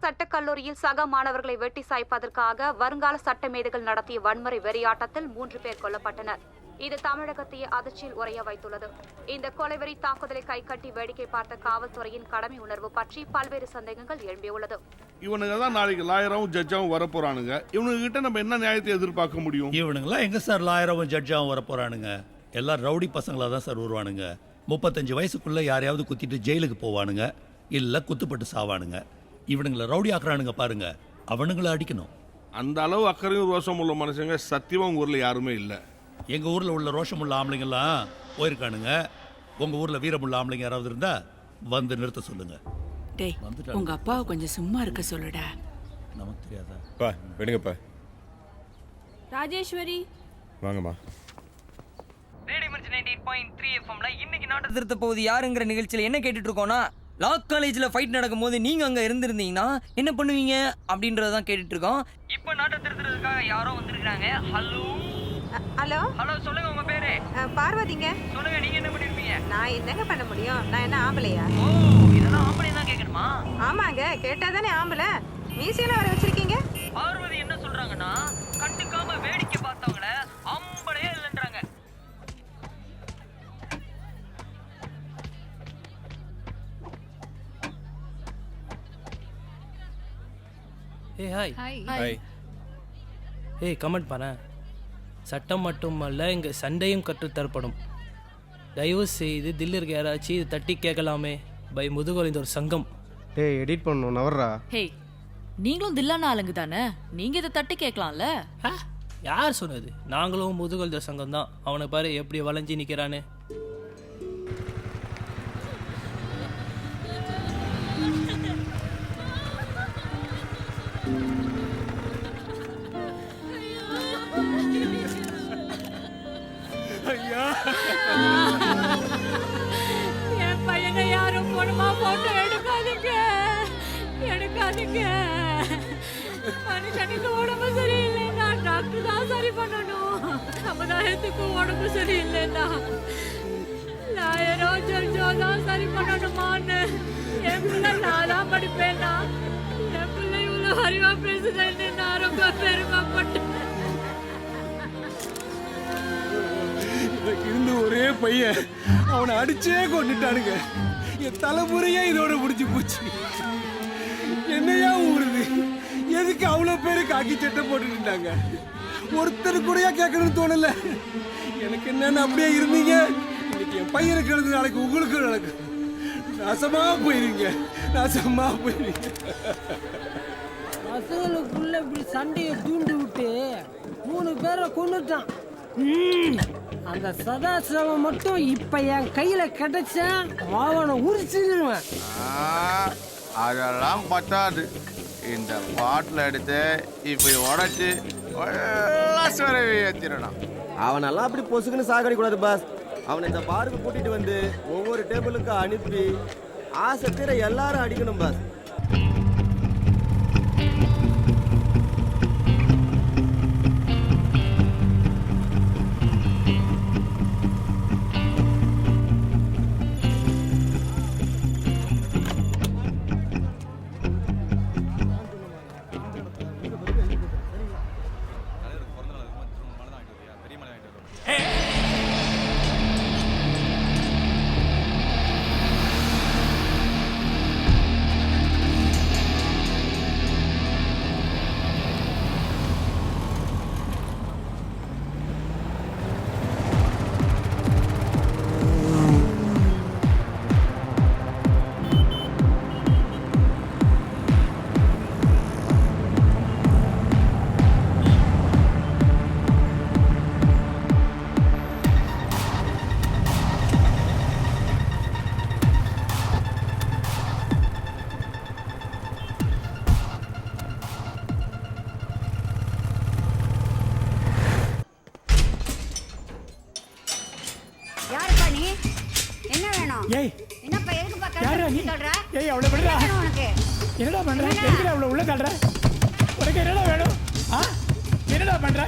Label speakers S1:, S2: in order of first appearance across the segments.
S1: சட்டக்கல்லூரியில் சக மாணவர்களை வெட்டி சாய்ப்பதற்காக வருங்கால சட்டமேதைகள் நடத்திய வன்முறை வெறியாட்டத்தில் 3 பேர் கொல்லப்பட்டனர். இது தமிழகத்தையே அதிர்ச்சியில் உறைய வைத்துள்ளது. இந்த கொலைவெறி தாக்குதலை கைகட்டி வேடிக்கை பார்த்த காவல்துறையின் கடமை உணர்வு பற்றி பல்வேறு சந்தேகங்கள் எழும்பியுள்ளது.
S2: இவனுங்க தான் நாளைக்கு லாயராகவும் ஜட்ஜாவும் வரப்போறானுங்க. இவனுங்க கிட்ட நம்ம என்ன நியாயத்தை எதிர்பார்க்க முடியும்?
S3: இவனுங்களாம் எங்க சார் லாயராகவும் ஜட்ஜாவும் வரப்போறானுங்க? எல்லாம் ரவுடி பசங்களா தான் சார் வருவானுங்க. 35 வயசுக்குள்ள யாரையாவது குத்திட்டு ஜெயிலுக்கு போவானுங்க, இல்ல குத்துப்பட்டு சாவானுங்க. இவனுங்களை ரவுடி ஆக்குறானுங்க பாருங்க, அவனுங்களை அடிக்கணும்.
S2: அந்த அளவு அக்கறையும் ரோஷம் உள்ள மனுஷங்க சத்தியமா உங்க ஊர்ல யாருமே இல்ல.
S3: எங்க ஊர்ல உள்ள ரோஷமுள்ள ஆம்பளைங்கெல்லாம் போயிருக்கானுங்க. உங்க ஊர்ல வீரமுள்ள ஆம்பளைங்க யாராவது இருந்தா வந்து நிறுத்த சொல்லுங்க.
S4: டேய், உங்க அப்பாவை கொஞ்சம் சும்மா இருக்க சொல்லுடா.
S3: நமக்கு தெரியாதா?
S5: பா விடுங்கப்பா.
S6: ராஜேஸ்வரி
S5: வாங்கம்மா.
S7: ரேடியோ மிர்ச்சி 98.3 எஃப்எம்ல இன்னைக்கு நாட்டு திருத்த போகுது யாருங்கிற நிகழ்ச்சியில என்ன கேட்டுட்டு இருக்கோம்னா, லா காலேஜ்ல ஃபைட் நடக்கும்போது நீங்க அங்க இருந்திருந்தீங்கன்னா என்ன பண்ணுவீங்க அப்படின்றதான் கேட்டுட்டு இருக்கோம். இப்போ நாட்டை திருத்துறதுக்காக யாரோ வந்திருக்காங்க. ஹலோ
S8: ஹலோ
S7: ஹலோ, சொல்லுங்க உங்க பேரு.
S8: பார்வதிங்க.
S7: சொல்லுங்க, நீங்க என்ன பண்ணிருப்பீங்க?
S8: நான் என்னங்க பண்ண முடியும்? நான் என்ன ஆம்பளையா?
S7: ஓ, இதெல்லாம் ஆம்பளை தான் கேட்கணுமா?
S8: ஆமாங்க, கேட்டாதானே ஆம்பளை. மீசையில வர வச்சிருக்கீங்க.
S7: பார்வதி என்ன சொல்றாங்கன்னா, கண்டுக்காம வேடிக்கை பார்த்தவங்கள ஆம்பளையே இல்லைன்றாங்க.
S9: ஏய் ஹாய்.
S5: ஹாய்.
S9: ஏய் கமெண்ட் பண்ண. சட்டம் மட்டுமல்ல இங்கே சண்டையும் கற்றுத்தரப்படும். தயவு செய்து தில்லு இருக்க யாராச்சும் இது தட்டி கேட்கலாமே. பை முதுகொலிந்த ஒரு சங்கம்.
S10: டேய் எடிட் பண்ணணும் நவர்றா.
S6: ஹே, நீங்களும் தில்லான ஆளுங்க தானே, நீங்க இதை தட்டி கேட்கலாம்ல.
S9: யார் சொன்னது? நாங்களும் முதுகொலிந்த சங்கம் தான். அவனை பாரு எப்படி வளைஞ்சி நிற்கிறான்னு.
S6: என் பையனை யாரும் பொண்ணுமா போட்டோ எடுக்காதீங்க, எடுக்காதீங்க. மனுஷனுக்கு உடம்பு சரியில்லைன்னா டாக்டர் தான் சரி பண்ணணும். சமுதாயத்துக்கு உடம்பு சரியில்லைன்னா லாயரோ ஜட்ஜோ தான் சரி பண்ணணுமான்னு என் பிள்ளை நான் தான் படிப்பேன்னா என் பிள்ளை இவ்வளோ அறிவா பேசுறேன்னு நான் ரொம்ப பெருமைப்பட்டேன்.
S10: இருந்து ஒரே பையன் அவனை அடிச்சே கொண்டுட்டானுங்க. என் தலைமுறையே இதோட முடிஞ்சு போச்சு. என்னையா ஊருது? எதுக்கு அவ்வளோ பேரு காக்கி சட்டை போட்டுட்டாங்க? ஒருத்தர் கூடயா கேட்கணும்னு தோணல. எனக்கு என்னன்னு அப்படியே இருந்தீங்க. இன்னைக்கு என் பையனுக்கு எழுது, நாளைக்கு உங்களுக்கு நடக்கும். நாசமா போயிருங்க, நாசமா போயிருங்க.
S11: பசங்களுக்குள்ள இப்படி சண்டையை தூண்டி விட்டு 3 பேரை கொண்டுட்டான். அந்த சதாசிவம் மட்டும் இப்ப என் கையில கிடைச்சா அவனை உரிச்சிருவேன்.
S12: அதெல்லாம் பத்தாது. இந்த பாட்டில் எடுத்து இப்படி உடைச்சு ஏற்றிடணும்.
S10: அவனெல்லாம் அப்படி பொசுக்குன்னு சாகடி கூடாது பாஸ். அவனை இந்த பாருக்கு கூட்டிட்டு வந்து ஒவ்வொரு டேபிளுக்கு அனுப்பி ஆசை தீர எல்லாரும் அடிக்கணும் பாஸ்.
S11: ஏய்
S8: என்னப்பா எதுக்குப்பா
S11: யாரா நீ?
S8: சொல்ற?
S11: ஏய் அவளை விடுடா.
S8: உனக்கு
S11: என்னடா பண்ற? எங்கடா அவளை உள்ள தள்ளுற? உனக்கு என்னடா வேணும்? என்னடா பண்ற?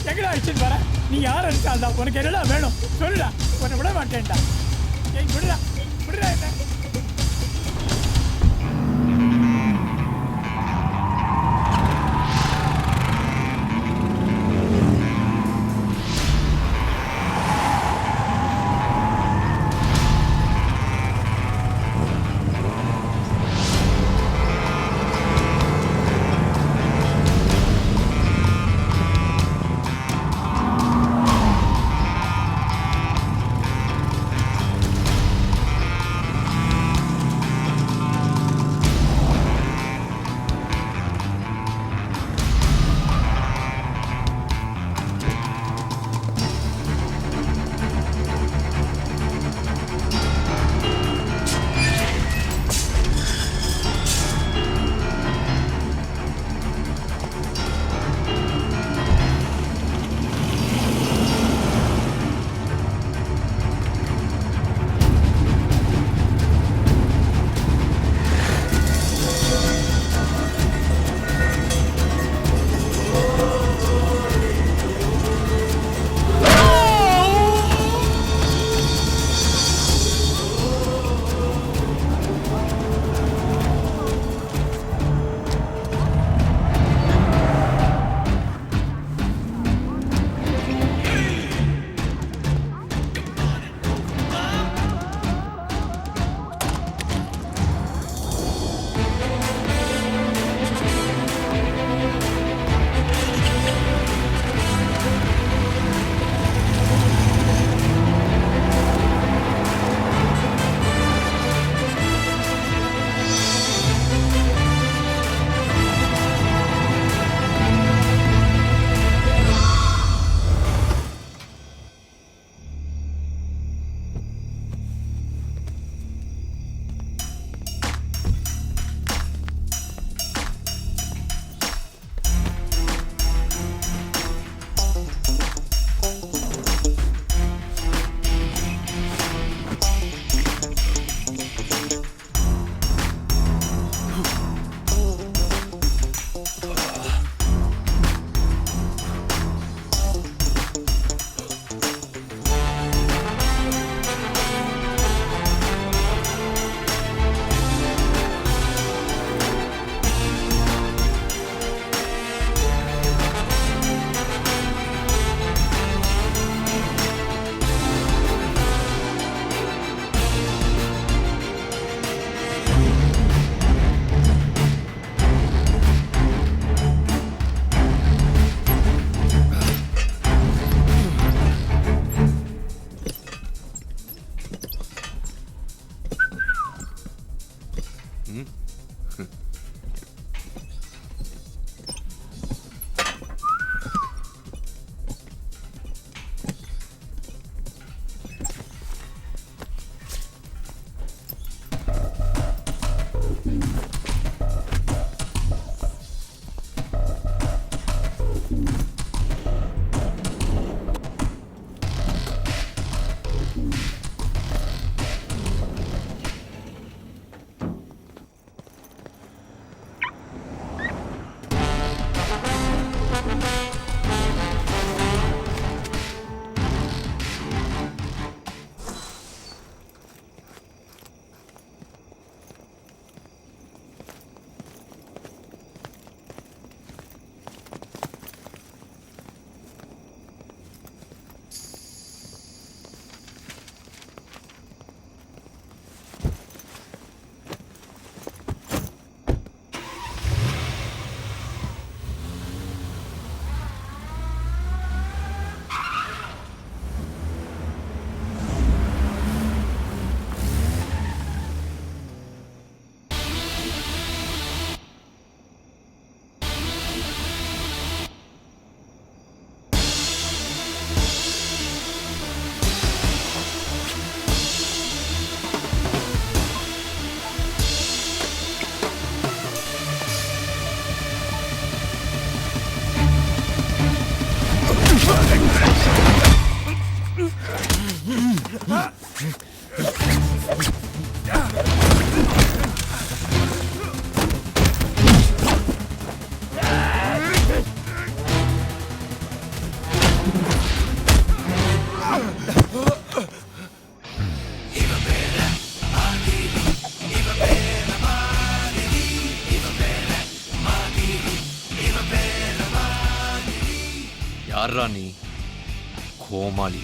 S11: எங்கடா அடிச்சிட்டு வர? நீ யார் அடிச்சால்டா? உனக்கு என்னடா வேணும்? சொல்லுடா. உன்னை விட மாட்டேன்டா. ஏய் விடுடா, விடுடா என்ன?
S13: யாரா நீ? கோமாளி.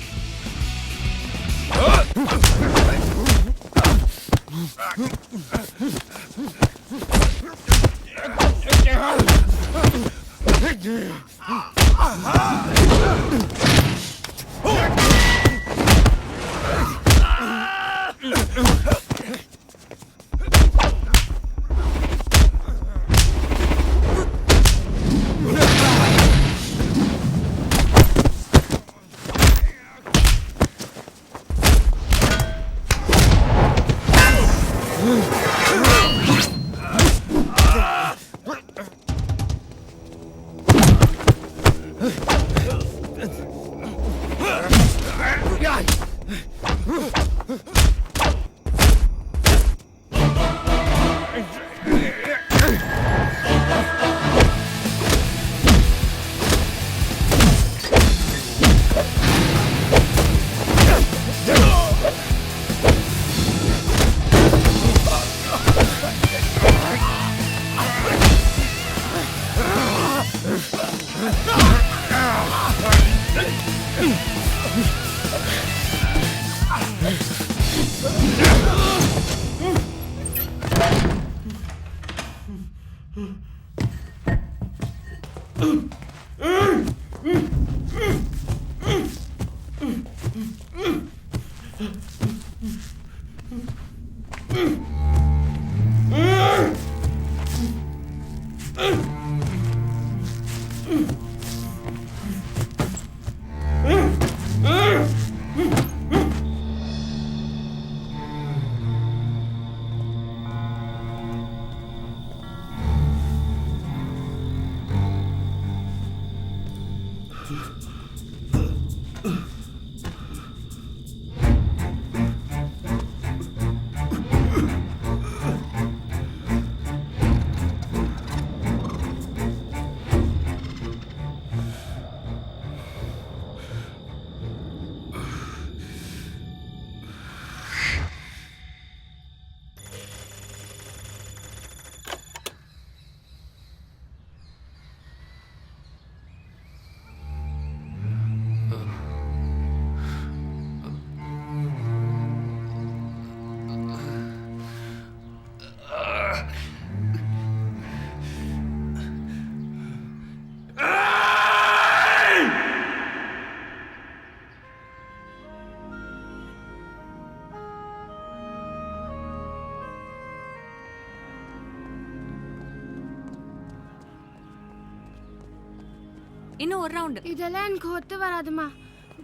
S6: இன்னும் ஒரு ரவுண்ட்.
S14: இதெல்லாம் எனக்கு ஒத்து வராதுமா.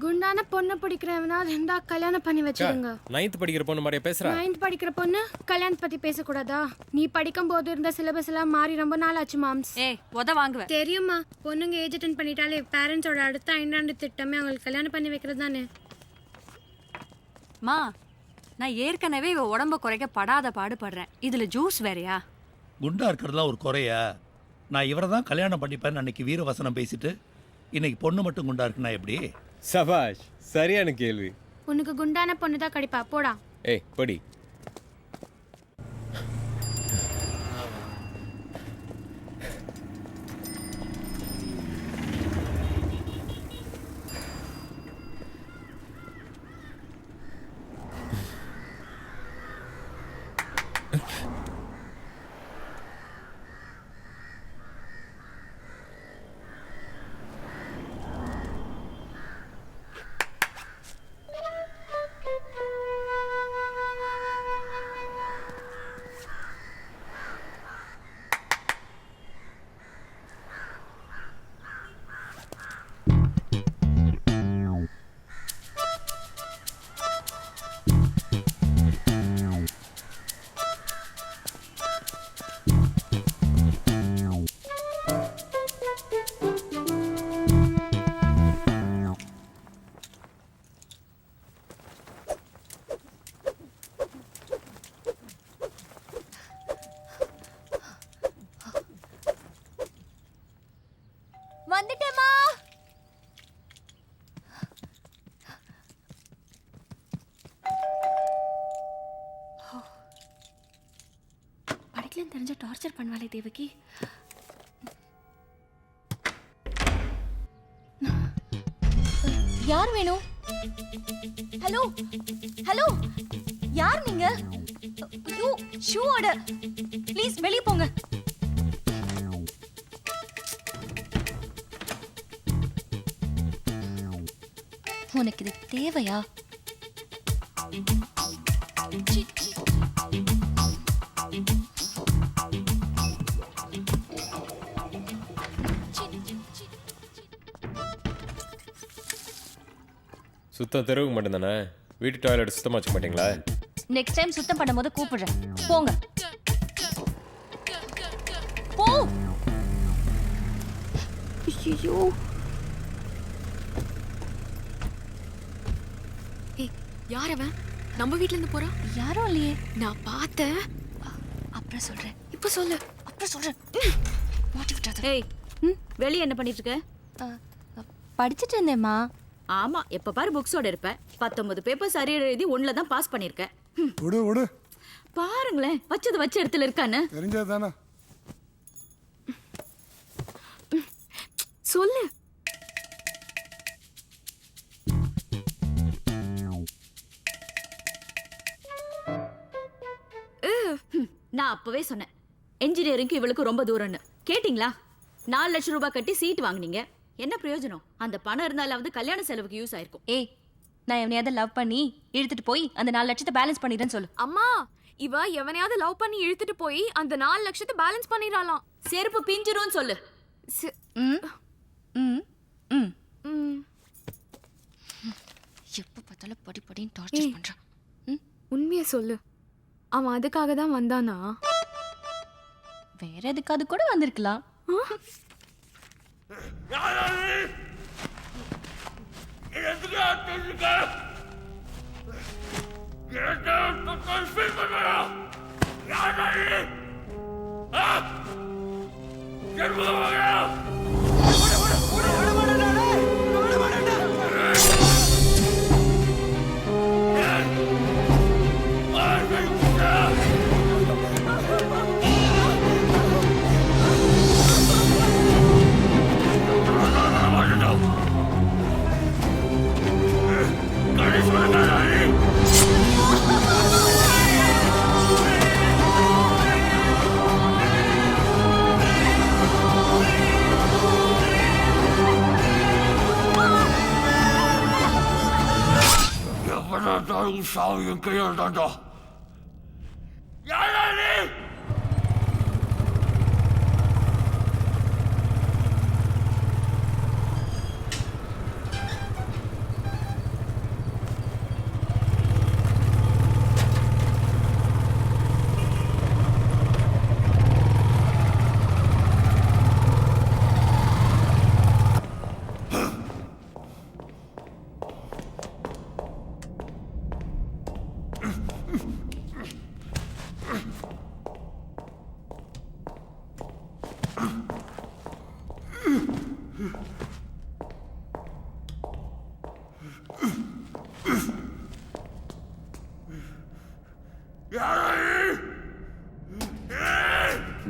S14: குண்டான பொண்ணு பிடிக்கிறவனா இருந்தா கல்யாணம் பண்ணி வச்சிருங்க.
S5: 9th படிக்கிற பொண்ணு மாதிரியே பேசுறா.
S14: 9th படிக்கிற பொண்ணு கல்யாணம் பத்தி பேசக்கூடாதா? நீ படிக்கும் போது இருந்த சிலபஸ் எல்லாம் மாறி ரொம்ப நாள் ஆச்சு மாம்ஸ்.
S6: ஏய் உத வாங்குவ.
S14: தெரியுமா, பொண்ணுங்க ஏஜ் அட்டன் பண்ணிட்டாலே பேரண்ட்ஸோட அடுத்த 5ஆண்டு திட்டமே அவங்களுக்கு கல்யாணம் பண்ணி வைக்கிறது தானே.
S6: மா, நான் ஏற்கனவே இவ உடம்ப குறைக்க படாத பாடுபடுறேன். இதுல ஜூஸ் வேறயா?
S3: குண்டா இருக்கிறதுலாம் ஒரு குறையா? நான் இவரை தான் கல்யாணம் பண்ணிப்பேன்னு அன்னைக்கு வீரவசனம் பேசிட்டு இன்னைக்கு பொண்ணு மட்டும் குண்டா இருக்குன்னா எப்படி?
S5: சபாஷ், சரியான கேள்வி.
S14: உனக்கு குண்டான பொண்ணு தான் கிடைப்பா, போடா.
S5: ஏய் படி.
S6: வந்துட்டேமா.
S14: படிக்கலன்னு தெரிஞ்ச டார்ச்சர் பண்ணுவாளே தேவகி.
S15: யார் வேணும்? ஹலோ ஹலோ, யார் நீங்க? ஐயோ, ஷூ ஆர்டர். ப்ளீஸ் வெளிய போங்க. உனக்கு இது தேவையா?
S5: சுத்தம் தெருவுக்கு மட்டும்தானே? வீட்டு டாய்லெட் சுத்தமாக வச்சுக்க மாட்டீங்களா?
S15: நெக்ஸ்ட் டைம் சுத்தம் பண்ணும்போது கூப்பிடுறேன். போங்க. போ. ஐயோ.
S14: ஏய், யார் அவன்? நம்ம வீட்ல இருந்து போறா?
S15: யாரும் இல்லையே.
S14: நான் பார்த்தேன்.
S15: அப்புறம் சொல்றேன்.
S14: இப்ப சொல்லு.
S15: அப்புறம் சொல்றேன். மாட்டி விட்டாத.
S6: ஏய், வெளியே என்ன பண்ணிட்டு இருக்க?
S15: படிச்சிட்டு இருந்தேம்மா.
S6: ஆமா, எப்ப பாரு புக்ஸோட இருப்ப. 19 பேப்பர் சரியா எழுதி 1ல தான் பாஸ் பண்ணிருக்க.
S10: விடு விடு.
S6: பாருங்களேன், வச்சது வச்ச இடத்துல இருக்கான்னு.
S10: தெரிஞ்சதானே?
S14: சொல்லு.
S6: நான் அப்பவே சொன்னேன், என்ஜினியரிங்க்கு இவளுக்கு ரொம்ப தூரம்னு. கேட்டிங்களா? 4 லட்சம் ரூபாய் கட்டி சீட் வாங்குனீங்க. என்ன பிரயோஜனம்? அந்த பணம் இருந்தாலாவது கல்யாண செலவுக்கு யூஸ் ஆயிருக்கும்.
S15: ஏய், நான் எவனையாவது லவ் பண்ணி இழுத்துட்டு போய் அந்த 4 லட்சத்தை பேலன்ஸ் பண்ணிடுறேன்னு சொல்லு.
S14: அம்மா, இவ எவனையாவது லவ் பண்ணி இழுத்துட்டு போய் அந்த 4 லட்சத்தை பேலன்ஸ் பண்ணிடலாம்.
S6: செருப்பு பிஞ்சிரும் சொல்லு.
S15: எப்ப பார்த்தாலும் படி படின்னு டார்ச்சர் பண்றான்.
S14: உண்மையை சொல்லு, அவன் அதுக்காக தான் வந்தானா?
S15: வேற எதுக்காவது கூட வந்திருக்கலாம்.
S2: சாவு என் கையால் தாண்டா. யாரா நீ?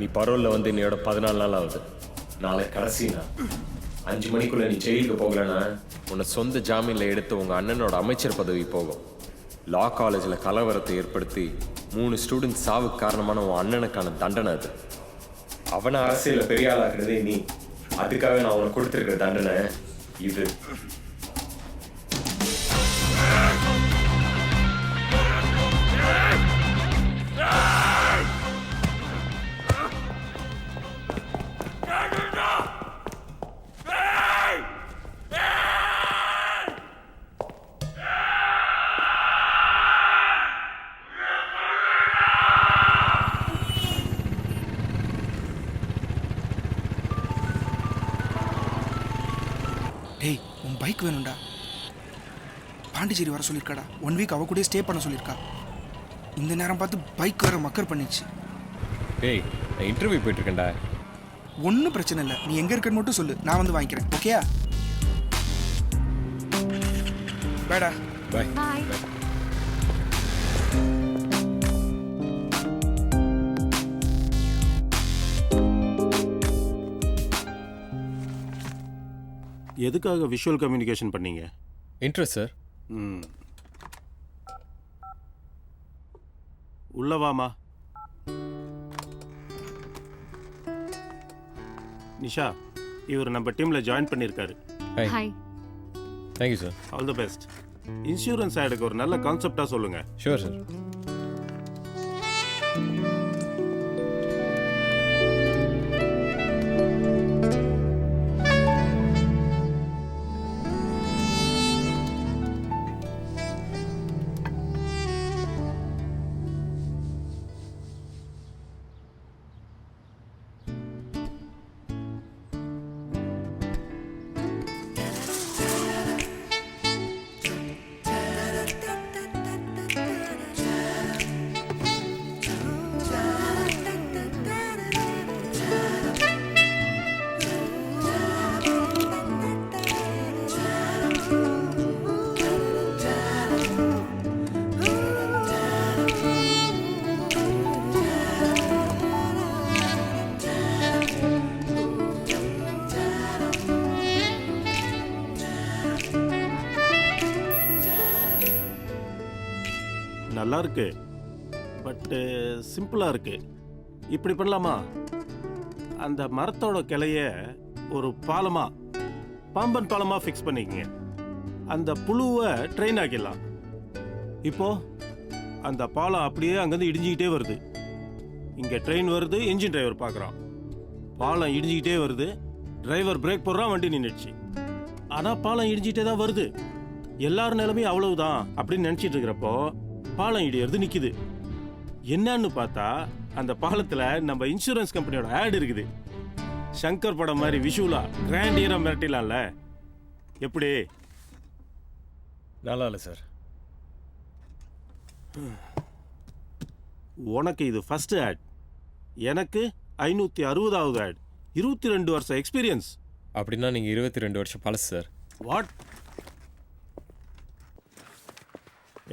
S5: நீ பரோல்ல வந்து என்னோட 14 நாள் ஆகுது. நாளை கடைசி நாள். 5 மணிக்குள்ள நீ ஜெயிலுக்கு போகலன்னா உன்னை சொந்த ஜாமீன்ல எடுத்து உங்க அண்ணனோட அமைச்சர் பதவி போகும். லா காலேஜில் கலவரத்தை ஏற்படுத்தி 3 ஸ்டூடெண்ட்ஸ் சாவுக்கு காரணமான உன் அண்ணனுக்கான தண்டனை அது. அவனை அரசியல பெரிய ஆளாக்குறதே நீ. அதுக்காக நான் உனக்கு கொடுத்துருக்கிற தண்டனை இது.
S10: டேய், உன் பைக் வேணும்டா. பாண்டிச்சேரி வர சொல்லியிருக்காடா. 1 வீக் அவ கூட ஸ்டே பண்ண சொல்லியிருக்கா. இந்த நேரம் பார்த்து பைக் வேற மக்கர் பண்ணிடுச்சு.
S5: டேய், நான் இன்டர்வியூ போயிட்டு இருக்கேன்டா.
S10: ஒன்றும் பிரச்சனை இல்லை, நீ எங்கே இருக்கன்னு மட்டும் சொல்லு, நான் வந்து வாங்கிக்கிறேன். ஓகேயா? பாய்டா.
S5: பாய்.
S14: பாய்.
S16: எதுக்காக விஷுவல் கம்யூனிகேஷன் பண்ணீங்க?
S5: Interest sir.
S10: உள்ளவாமா. நிஷா, இவர் நம்ம டீமில் ஜாயின் பண்ணியிருக்காரு.
S6: Hi.
S5: Thank you sir.
S10: All the best. Insurance ஆடுக்கு ஒரு நல்ல கான்செப்டாக சொல்லுங்கள்.
S5: Sure sir.
S10: நல்லா இருக்கு, பட்டு சிம்பிளாக இருக்கு. இப்படி பண்ணலாமா? அந்த மரத்தோட கிளைய ஒரு பாலமா, பாம்பன் பாலமா ஃபிக்ஸ் பண்ணிக்கங்க. அந்த புழுவை ட்ரெயின் ஆக்கிடலாம். இப்போ அந்த பாலம் அப்படியே அங்கேருந்து இடிஞ்சிக்கிட்டே வருது. இங்கே ட்ரெயின் வருது, என்ஜின் டிரைவர் பார்க்குறான். பாலம் இடிஞ்சிக்கிட்டே வருது, டிரைவர் பிரேக் போடுறான், வண்டி நின்றுச்சு. ஆனால் பாலம் இடிஞ்சிட்டே தான் வருது. எல்லாரும் நிலைமையும் அவ்வளவுதான் அப்படின்னு நினச்சிட்டு இருக்கிறப்போ பாலம் இடியறது நிக்குது. என்னன்னு பார்த்தா அந்த பாலத்துல நம்ம இன்சூரன்ஸ் கம்பெனியோட ஆட் இருக்குது. சங்கர் படம் மாதிரி விஷுவலா கிராண்டியரா மிரட்டிலாம்ல. எப்படி?
S5: நல்லா இல்லை சார்.
S10: உனக்கு இது ஃபர்ஸ்ட் ஆட், எனக்கு 560வது ஆட். 22 வருஷம் எக்ஸ்பீரியன்ஸ்.
S5: அப்படின்னா நீங்கள் 22 வருஷம் பழசு சார்.
S10: வாட்?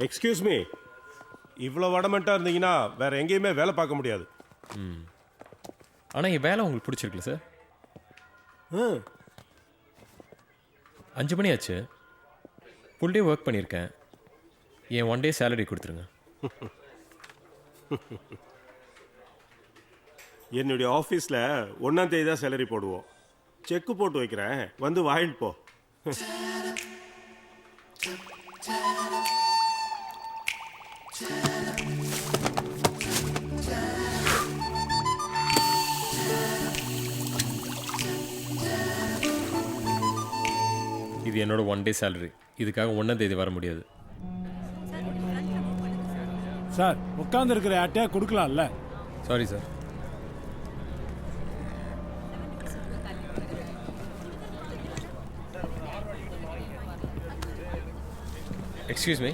S10: எக்ஸ்கியூஸ் மீ, இவ்வளோ வடமெண்ட்டாக இருந்தீங்கன்னா வேற எங்கேயுமே வேலை பார்க்க முடியாது.
S5: ஆனால் என் வேலை உங்களுக்கு பிடிச்சிருக்குல்ல சார்? 5 மணி ஆச்சு, ஃபுல் டே ஒர்க் பண்ணியிருக்கேன். என் 1 டே சேலரி கொடுத்துருங்க.
S10: என்னுடைய ஆஃபீஸில் 1ஆம் தேதி தான் சேலரி போடுவோம். செக்கு போட்டு வைக்கிறேன், வந்து வாங்கிட்டு போ.
S5: இது என்னோட 1 டே சேலரி. இதுக்காக 1ஆம் தேதி வர முடியாது
S10: சார். உட்கார்ந்து இருக்கிற ஆட்டையா கொடுக்கலாம்ல?
S5: Sorry sir. Excuse me.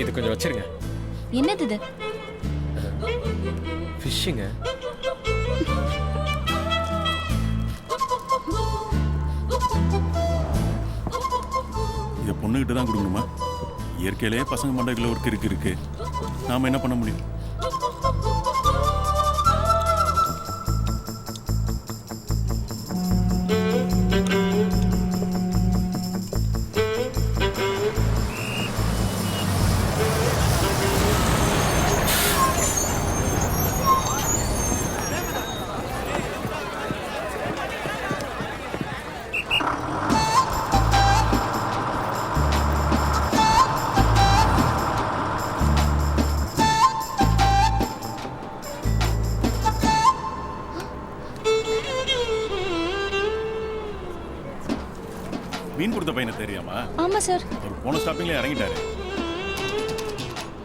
S5: இது கொஞ்சம் வச்சிருங்க.
S15: என்னது இது?
S5: ஃபிஷ்ஷுங்க.
S16: இதை பொண்ணுகிட்ட தான் கொடுக்கணுமா? இயற்கையிலேயே பசங்க மண்டல ஒரு கிறுக்கு இருக்கு. நாம என்ன பண்ண முடியும்? மீன் கொடுத்த பையனை தெரியாமா?
S15: ஆமா சார்.
S16: ஒரு போன ஸ்டாப்பிங்ல இறங்கிட்டாரு.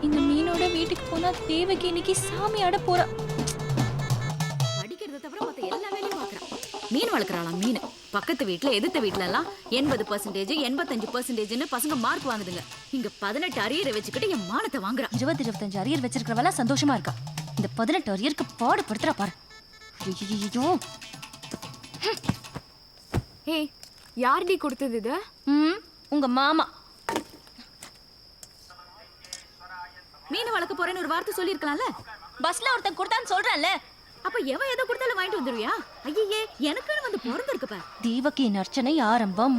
S15: இந்த மீனோட வீட்டுக்கு போனா தேவகி இன்னைக்கு சாமி ஆட போறா.
S6: படிக்கிறத தவிர மத்த எல்லா வேலையும் பார்க்கறான். மீன் வளர்க்குறாளாம். மீன் பக்கத்து வீட்ல எதிர்த்த வீட்ல எல்லாம் 80%, 85%ன்னு பசங்க மார்க் வாங்குதுங்க. இங்க 18 அரியரை வச்சுக்கிட்டு என் மானத்தை வாங்குறா.
S15: 20-25 அரியர் வச்சிருக்கிறவளா சந்தோஷமா இருக்கா. இந்த 18 அரியருக்கு பாடுபடுத்துறா பாரு. ஐயோ.
S14: ஏய், யார்டி கொடுத்தது இது?
S15: உங்க மாமா.
S6: மீன் வளர்க்க போறேன்னு ஒரு வார்த்தை சொல்லியிருக்கலாம்ல.
S15: பஸ்ல ஒருத்தன் கொடுத்தான்னு சொல்றேன்ல.
S6: அப்ப எவன் எதை கொடுத்தாலும் வாங்கிட்டு வந்துருவியா? ஐயே, எனக்குன்னு வந்து பிறந்திருக்கு பார்.
S15: தேவகியின் அர்ச்சனை ஆரம்பம்.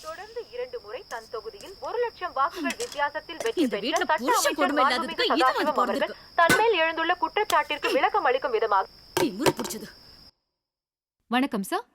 S8: தொடர்ந்து 2 முறை தன் தொகுதியில் 1,00,000 வாக்குகள் வித்தியாசத்தில் வெற்றி
S6: இந்த
S8: பெற்ற
S6: வீட்டுல
S8: சட்ட
S6: புருஷன்
S8: அமைச்சர்
S6: கொடுமை
S8: மாண்புமிகு
S6: இல்லாததுக்கு இது வந்து
S8: சதாசிவம் அவர்கள்
S6: பிறந்திருக்கு.
S8: தன்மேல் எழுந்துள்ள குற்றச்சாட்டிற்கு விளக்கம் அளிக்கும் விதமாக
S6: திமிரு பிடிச்சது.
S17: வணக்கம் சார்.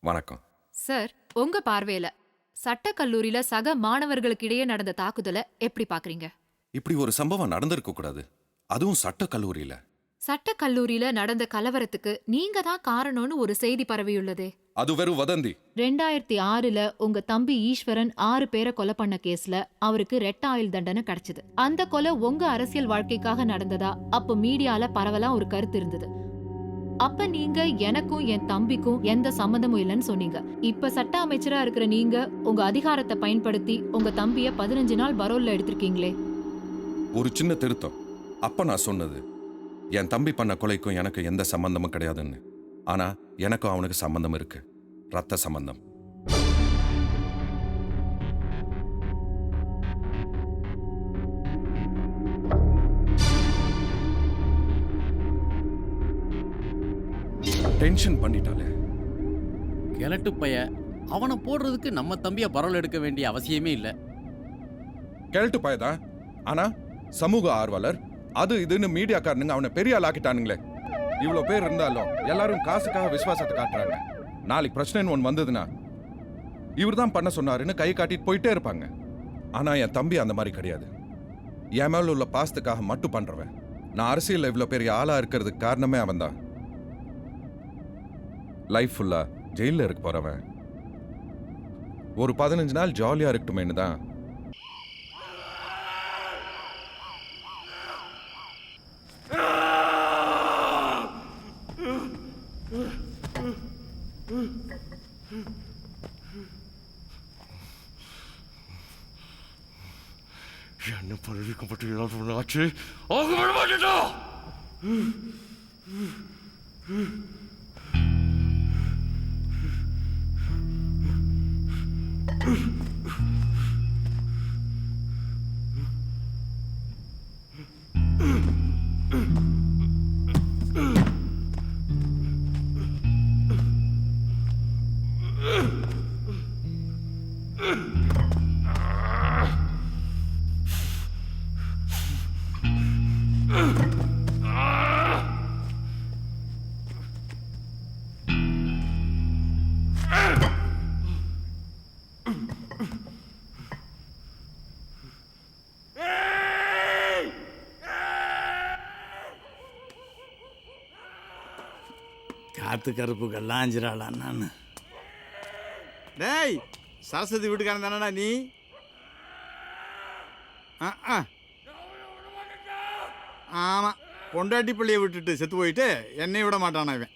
S5: வணக்கம்
S17: சார், உங்க பார்வையில சட்ட கல்லூரியில சக மாணவர்களுக்கிடையே நடந்த தாக்குதலை எப்படி பாக்குறீங்க?
S18: இப்படி ஒரு சம்பவம் நடந்திருக்க கூடாது, அதுவும் சட்ட கல்லூரியில.
S17: சட்ட கல்லூரியில நடந்த கலவரத்துக்கு நீங்க தான் காரணம்னு ஒரு செய்தி பரவியுள்ளதே.
S18: அது வெறும் வதந்தி.
S17: 2006 உங்க தம்பி ஈஸ்வரன் 6 பேரை கொலை பண்ண கேஸ்ல அவருக்கு ரெட்ட ஆயுள் தண்டனை கிடைச்சது. அந்த கொலை உங்க அரசியல் வாழ்க்கைக்காக நடந்ததா அப்ப மீடியால பரவலா ஒரு கருத்து இருந்தது. அப்ப நீங்க எனக்கும் என் தம்பிக்கும் எந்த சம்மந்தமும் இல்லைன்னு சொன்னீங்க. இப்ப சட்ட அமைச்சரா இருக்கிற நீங்க உங்க அதிகாரத்தை பயன்படுத்தி உங்க தம்பிய 15 நாள் பரோல்ல எடுத்திருக்கீங்களே.
S18: ஒரு சின்ன திருத்தம். அப்ப நான் சொன்னது என் தம்பி பண்ண கொலைக்கும் எனக்கு எந்த சம்பந்தமும் கிடையாதுன்னு. ஆனா எனக்கும் அவனுக்கு சம்பந்தம் இருக்கு, ரத்த சம்பந்தம். டென்ஷன் பண்ணிட்டாலே.
S19: கிழட்டு பைய அவனை போடுறதுக்கு நம்ம தம்பிய பரவல் எடுக்க வேண்டிய அவசியமே இல்லை.
S18: கேள்ட்டு பாயதான். ஆனா சமூக ஆர்வலர் அது இதுன்னு மீடியாக்காரனுங்க அவனை பெரிய ஆளாக்கிட்டானுங்களே. இவ்வளவு பேர் இருந்தாலும் எல்லாரும் காசுக்காக விசுவாசத்தை காட்டுறாங்க. நாளைக்கு பிரச்சனைன்னு ஒன்று வந்ததுன்னா இவர் தான் பண்ண சொன்னாருன்னு கை காட்டிட்டு போயிட்டே இருப்பாங்க. ஆனா என் தம்பி அந்த மாதிரி கிடையாது. என் மேல உள்ள பாசத்துக்காக மட்டும் பண்றவன். நான் அரசியல் இவ்வளவு பெரிய ஆளா இருக்கிறதுக்கு காரணமே அவன் தான். லைஃப் ஃபுல்லா ஜெயிலில் இருக்க போறவன் ஒரு 15 நாள் ஜாலியா இருக்கட்டுமேனு தான்.
S2: என்ன பரவிக்கப்பட்டு ஏதாவது ஆச்சு ஆக விட மாட்டேடா.
S20: காத்து கருப்பு கல்லாஞ்சிராளா நான்.
S10: டேய், சரஸ்வதி வீட்டுக்காரன் தானடா நீ? ஆமா, பொண்டாட்டி பிள்ளைய விட்டுட்டு செத்து போயிட்டு என்னை விட மாட்டானா இவன்.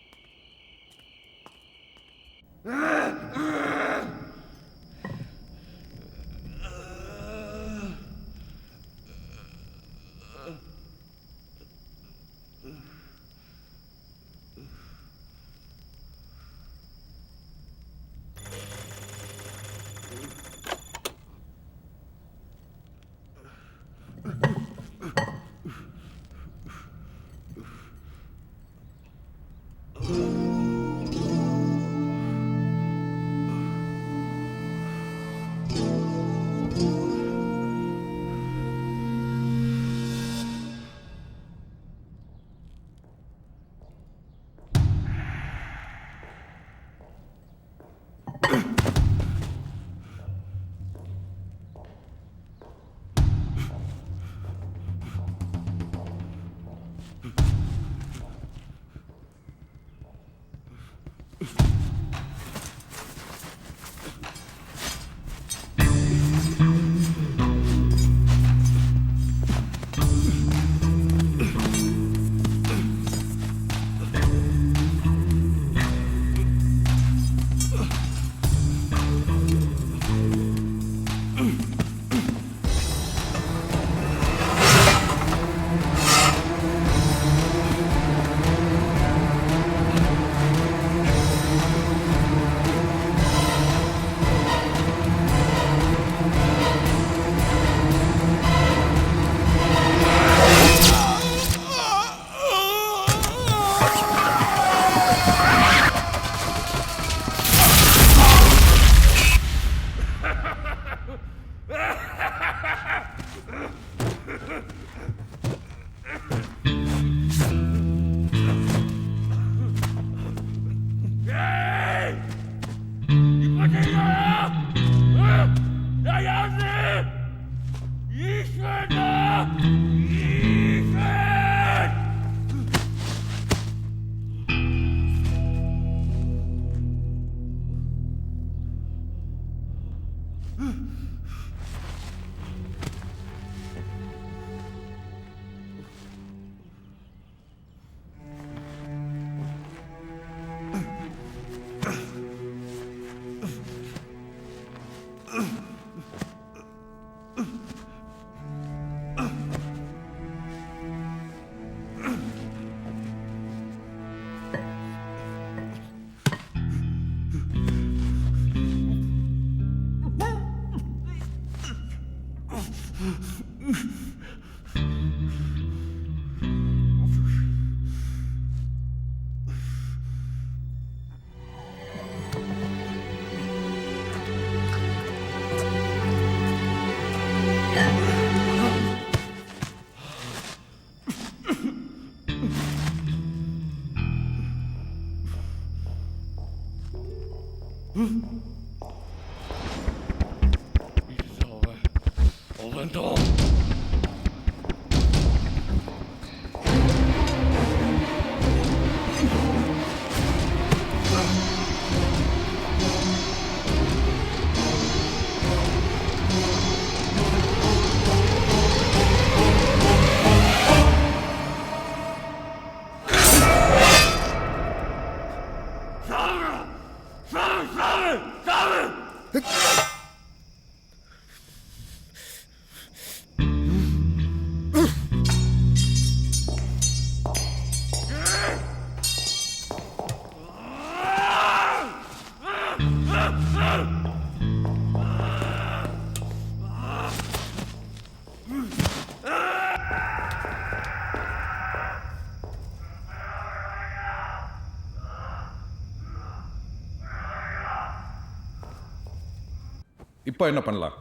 S18: இப்போ என்ன பண்ணலாம்?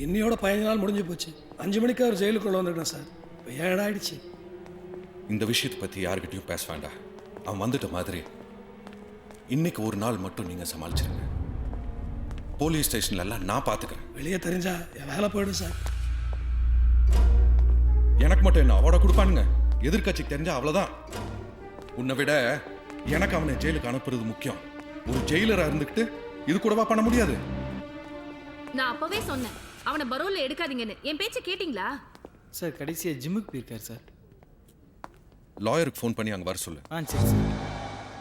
S10: இன்னையோட 15 நாள் முடிஞ்சு போச்சு. 5 மணிக்கு அவர் ஜெயிலுக்குள்ள வந்துட்டேன் சார். இப்போ 7 ஆயிடுச்சு.
S18: இந்த விஷயத்தை பற்றி யாருக்கிட்டையும் பேச வேண்டாம். அவன் வந்துட்ட மாதிரி இன்னைக்கு ஒரு நாள் மட்டும் நீங்கள் சமாளிச்சிருங்க. போலீஸ் ஸ்டேஷன்ல எல்லாம் நான் பார்த்துக்கிறேன்.
S10: வெளியே தெரிஞ்சா என் வேலை போயிடும் சார்.
S18: எனக்கு மட்டும் என்ன அவார்டை கொடுப்பானுங்க? எதிர்கட்சிக்கு தெரிஞ்சா அவ்வளோதான். உன்னை விட எனக்கு அவனை ஜெயிலுக்கு அனுப்புறது முக்கியம். ஒரு ஜெயிலராக இருந்துக்கிட்டு இது கூடவா பண்ண முடியாது?
S6: நான் அப்பவே சொன்னேன் அவனை பரோல்ல எடுக்காதீங்கன்னு. என் பேச்ச கேட்டிங்களா?
S9: சார் கடைசியா ஜிம்முக்கு போயிருக்காரு சார்.
S18: லாயருக்கு ஃபோன் பண்ணி அங்கே வர சொல்லு.
S9: சரி சார்.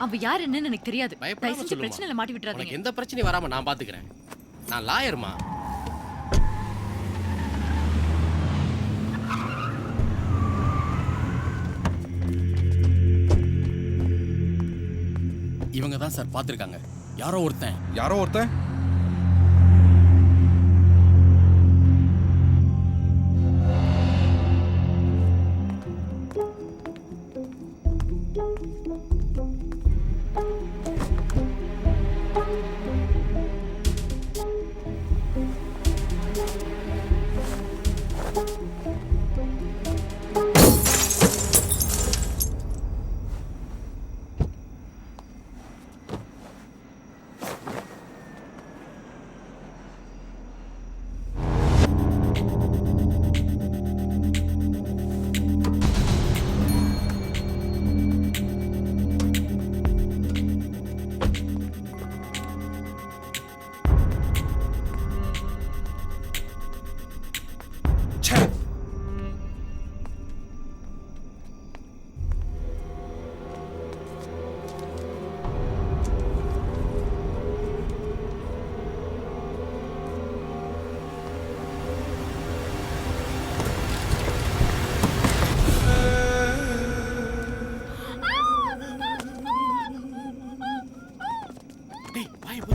S15: அவ யார் என்னன்னு எனக்கு தெரியாது.
S13: பயப்படாம
S15: தயவு செஞ்சு
S13: சொல்லுமா.
S15: பிரச்சனையில மாட்டி விட்டுறாதீங்க.
S13: உனக்கு எந்த பிரச்சனையும் வராம நான் பாத்துக்கிறேன். நான் லாயர்மா. இவங்க தான் சார் பார்த்துருக்காங்க. யாரோ ஒருத்தன்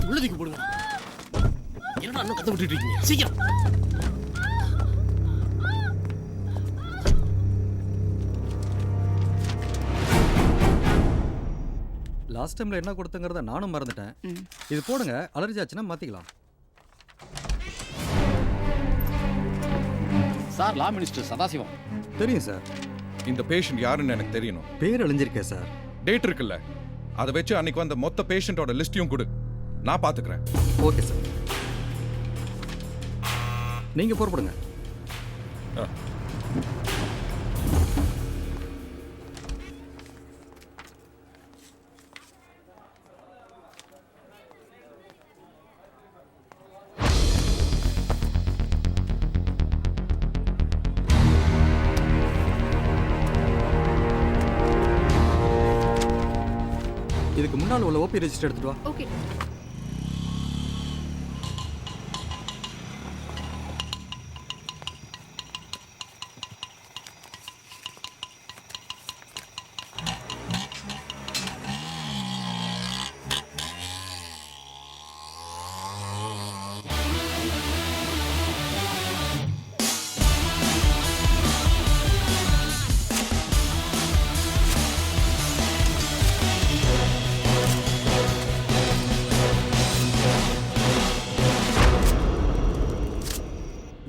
S13: உள்ளதுக்கு போடுங்க. என்னடா இன்னும் கத்த விட்டுட்டு இருக்கீங்க? சீக்கிரம்.
S21: லாஸ்ட் டைம்ல என்ன கொடுத்தங்கிறத நானும் மறந்துட்டேன். இது போடுங்க, அலர்ஜி ஆச்சுன்னா மாத்திக்கலாம்.
S13: Sir law minister Sadasivam.
S21: தெரியும் சார்.
S18: இந்த பேஷண்ட் யாருன்னு எனக்கு தெரியணும்.
S21: பேர் அழிஞ்சிருக்கேன் சார்.
S18: டேட் இருக்குல்ல, அதை வச்சு அன்னைக்கு வந்த மொத்த பேஷண்டோட லிஸ்டையும் கொடு, நான் பார்த்துக்கிறேன்.
S21: Okay sir. நீங்க புறப்படுங்க. இதுக்கு முன்னால் உள்ள ஓபி ரெஜிஸ்டர் எடுத்துட்டு வா.
S17: ஓகே.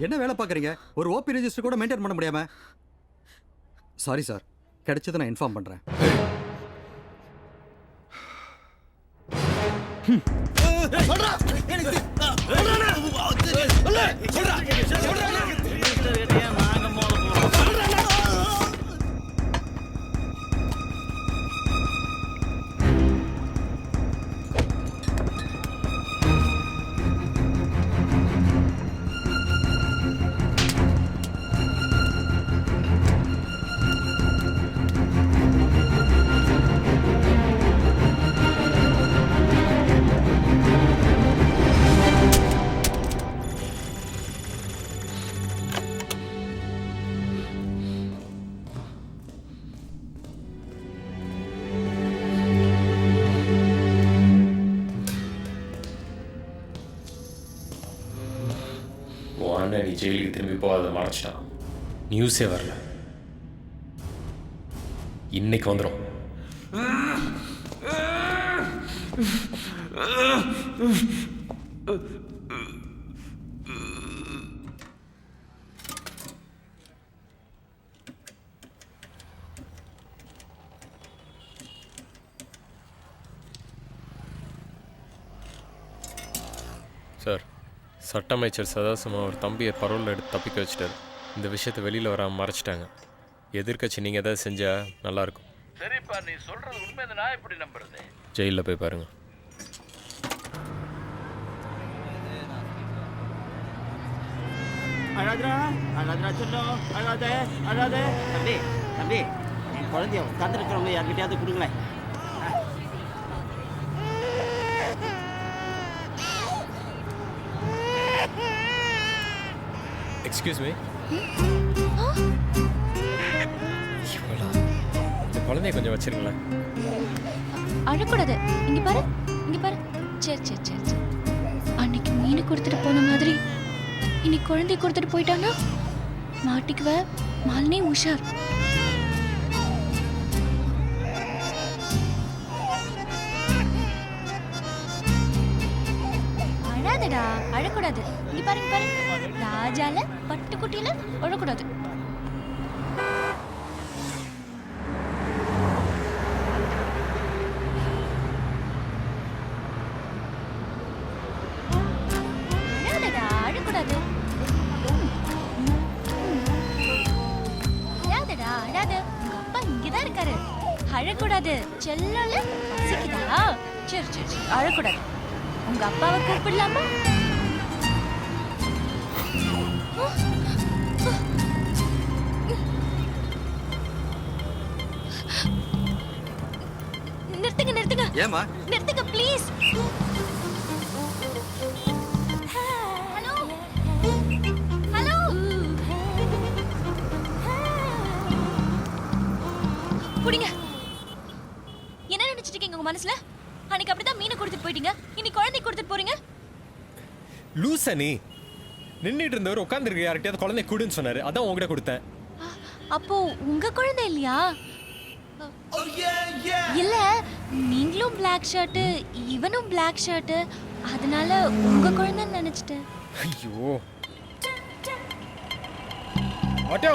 S21: என்ன வேலை பார்க்குறீங்க? ஒரு ஓபி ரெஜிஸ்டர் கூட மெயின்டைன் பண்ண முடியாம? சாரி சார், கிடைச்சதை நான் இன்ஃபார்ம் பண்ணுறேன்.
S5: நீ ஜெயிலுக்கு திரும்பி போகாத மறைச்சிட்டான். நியூஸே வரல. இன்னைக்கு வந்துடும். சார், சட்ட அமைச்சர் சதாசிவம் அவர் தம்பியை பரோலில் எடுத்து தப்பிக்க வச்சுட்டார். இந்த விஷயத்தை வெளியில் வராமல் மறைச்சிட்டாங்க. எதிர்க்கட்சி நீங்கள் எதாவது செஞ்சால் நல்லாயிருக்கும்.
S13: சரிப்பா, நீ சொல்றது உண்மை. நான் எப்படி நம்புறது?
S5: ஜெயிலில் போய் பாருங்கள்.
S1: அழாதா அழாதா சொல்லும், அழாதே அழாதே. தம்பி தம்பி, என் குழந்தைய உட்காந்துருக்கிறவங்க யார்கிட்டயாவது கொடுங்களேன்.
S5: Excuse me. இந்த குழந்தைய கொஞ்சம் வச்சிருங்களேன்.
S15: அழக்கூடாது. இங்க பாரு, இங்க பாரு. சரி சரி சரி சரி. அன்னைக்கு மீன் கொடுத்துட்டு போன மாதிரி இன்னைக்கு குழந்தை கொடுத்துட்டு போயிட்டானா மாட்டிக்குவ. மாலினி உஷார். அழாதடா, அழக்கூடாது. இங்க பாருங்க பாரு. ராஜால பட்டுக்குட்டியில அழக்கூடாது. அழாதடா, அழக்கூடாது. அழாதடா, அழாத. உங்க அப்பா இங்கதான் இருக்காரு. அழக்கூடாது. செல்லல பசிக்குதா? சரி சரி சரி, அழக்கூடாது. உங்க அப்பாவை கூப்பிடலாமா? நிறுத்துங்க நிறுத்துங்க.
S21: ஏமா?
S15: நிறுத்துங்க ப்ளீஸ். Hello hello. புடிங்க. என்ன நினைச்சிட்டு இருக்கீங்க உங்க மனசுல? அன்னைக்கு அப்படிதான் மீனை கொடுத்துட்டு போயிட்டீங்க, இன்னைக்கு குழந்தை கொடுத்துட்டு போறீங்க.
S5: லூசா நீ? நின்றுட்டு இருந்தவர் உட்காந்துருக்க யார்கிட்டயாவது குழந்தை கொடுன்னு சொன்னாரு, அதான் உங்ககிட்ட கொடுத்தேன்.
S15: அப்போ உங்க குழந்தை இல்லையா? இல்ல, நீங்களும் பிளாக் ஷர்ட், இவனும் பிளாக் ஷர்ட், அதனால உங்க குழந்தைன்னு நினைச்சிட்டேன்.
S5: ஐயோ ஆட்டோ.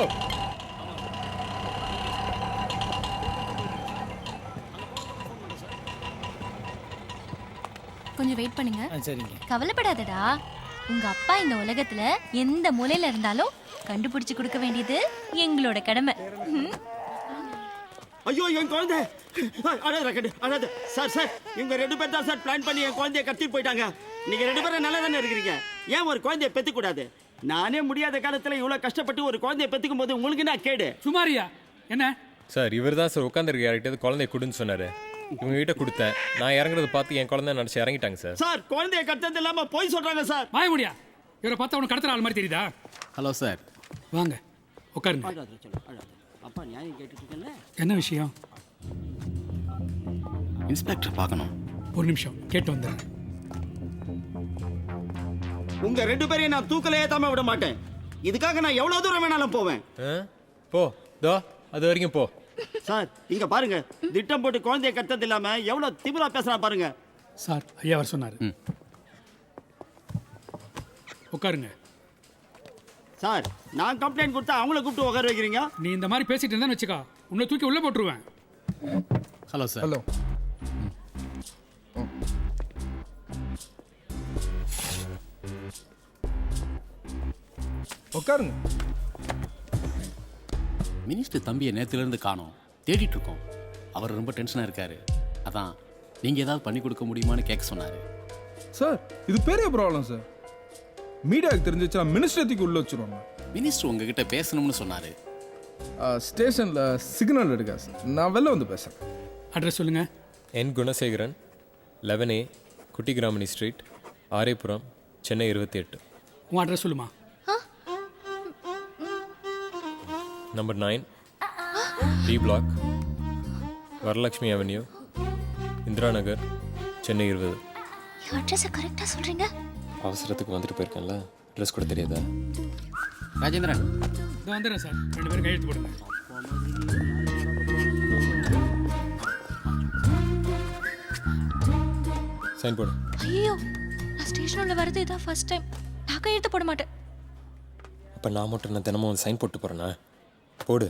S15: கொஞ்சம் வெயிட் பண்ணுங்க.
S21: சரிங்க.
S15: கவலைப்படாதடா. உங்க அப்பா இந்த உலகத்துல எந்த மூலையில இருந்தாலும் கண்டுபிடிச்சு கொடுக்க வேண்டியது எங்களோட கடமை.
S1: ஐயோ, என் குழந்தை அழாத சார். சார், இவங்க 2 பேர் தான் சார் பிளான் பண்ணி என் குழந்தைய கடத்திட்டு போயிட்டாங்க. நீங்க 2 பேரும் நல்லா தானே இருக்கிறீங்க. ஏன் ஒரு குழந்தைய பெத்துக்கூடாது? நானே முடியாத காலத்துல இவ்வளவு கஷ்டப்பட்டு ஒரு குழந்தைய பெத்துக்கும் போது உங்களுக்கு என்ன கேடு?
S10: சுமாரியா என்ன
S5: சார்? இவர் தான் சார் உட்காந்துருக்க யார்கிட்டயாவது குழந்தைய கொடுன்னு சொன்னாரு, இவங்க கிட்ட கொடுத்தேன். நான் இறங்குறத பார்த்து என் குழந்தை நினைச்சு இறங்கிட்டாங்க சார்.
S1: சார், குழந்தைய கடத்தது இல்லாம போய் சொல்றாங்க சார்.
S10: வாய முடியா? இவரை பார்த்தா உனக்கு கடத்துற ஆள் மாதிரி தெரியுதா?
S19: Hello sir.
S10: வாங்க உட்காருங்க.
S1: அப்பா நியாயம் கேட்டுட்டு இருக்கேன்ல.
S10: என்ன விஷயம்?
S19: இன்ஸ்பெக்டர் பார்க்கணும்.
S10: ஒரு நிமிஷம் கேட்டு வந்துடுறேன்.
S1: உங்க 2 பேரையும் நான் தூக்கல ஏத்தாம விட மாட்டேன். இதுக்காக நான் எவ்வளவு தூரம் வேணாலும் போவேன்.
S5: போ, தோ அது வரைக்கும் போ.
S1: சார், இங்க பாருங்க, திட்டம் போட்டு குழந்தைய கட்டது இல்லாம எவ்வளவு திமிரா பேசுறா பாருங்க.
S10: சார், ஐயா அவர் சொன்னாரு. உட்காருங்க.
S1: சார் நான் கம்ப்ளைண்ட் கொடுத்தா அவங்கள கூப்பிட்டு உட்கார வைக்கிறீங்க.
S4: நீ இந்த மாதிரி பேசிட்டு இருந்தான்னு வச்சுக்கோ, உன்னை தூக்கி உள்ள போட்டுருவேன்.
S19: Hello sir.
S18: ஹலோ. உட்காருங்க.
S19: மினிஸ்டர் தம்பியை நேற்றுலேருந்து காணோம், தேடிட்டு இருக்கோம். அவர் ரொம்ப டென்ஷனாக இருக்காரு. அதான் நீங்கள் ஏதாவது பண்ணி கொடுக்க முடியுமான்னு கேட்க சொன்னார்.
S18: சார் இது பெரிய ப்ராப்ளம் சார். மீடியாவுக்கு தெரிஞ்சிச்சா மினிஸ்டருக்கு உள்ள வச்சிருவாங்க.
S19: மினிஸ்டர் உங்ககிட்ட பேசணும்னு சொன்னார்.
S18: ஸ்டேஷனில் சிக்னல் எடுக்கா சார். நான் வெளில வந்து பேசுகிறேன்.
S4: அட்ரஸ் சொல்லுங்கள்.
S5: என் குணசேகரன், 11A குட்டிகிராமணி ஸ்ட்ரீட், ஆரேபுரம், சென்னை 28.
S4: உன் அட்ரஸ் சொல்லுமா.
S5: Number 9 D block, Varalakshmi avenue, Indira Nagar, Chennai 20.
S15: அட்ரஸை கரெக்டாக சொல்கிறீங்க.
S5: அவசரத்துக்கு வந்துட்டு போயிருக்கேன்ல, அட்ரஸ் கூட தெரியாதா?
S19: ராஜேந்திரன்.
S4: இதோ வந்துடுறேன் சார், 2 பேரும் கையெழுத்து போடுங்க.
S5: சைன் போடு.
S15: ஐயோ, நான் ஸ்டேஷன் உள்ள வரது இதான் ஃபர்ஸ்ட் டைம். நான் கையெழுத்து போட மாட்டேன்.
S5: அப்போ நான் மட்டும் நான் தினமும் சைன் போட்டு போகிறேண்ணா. போடு.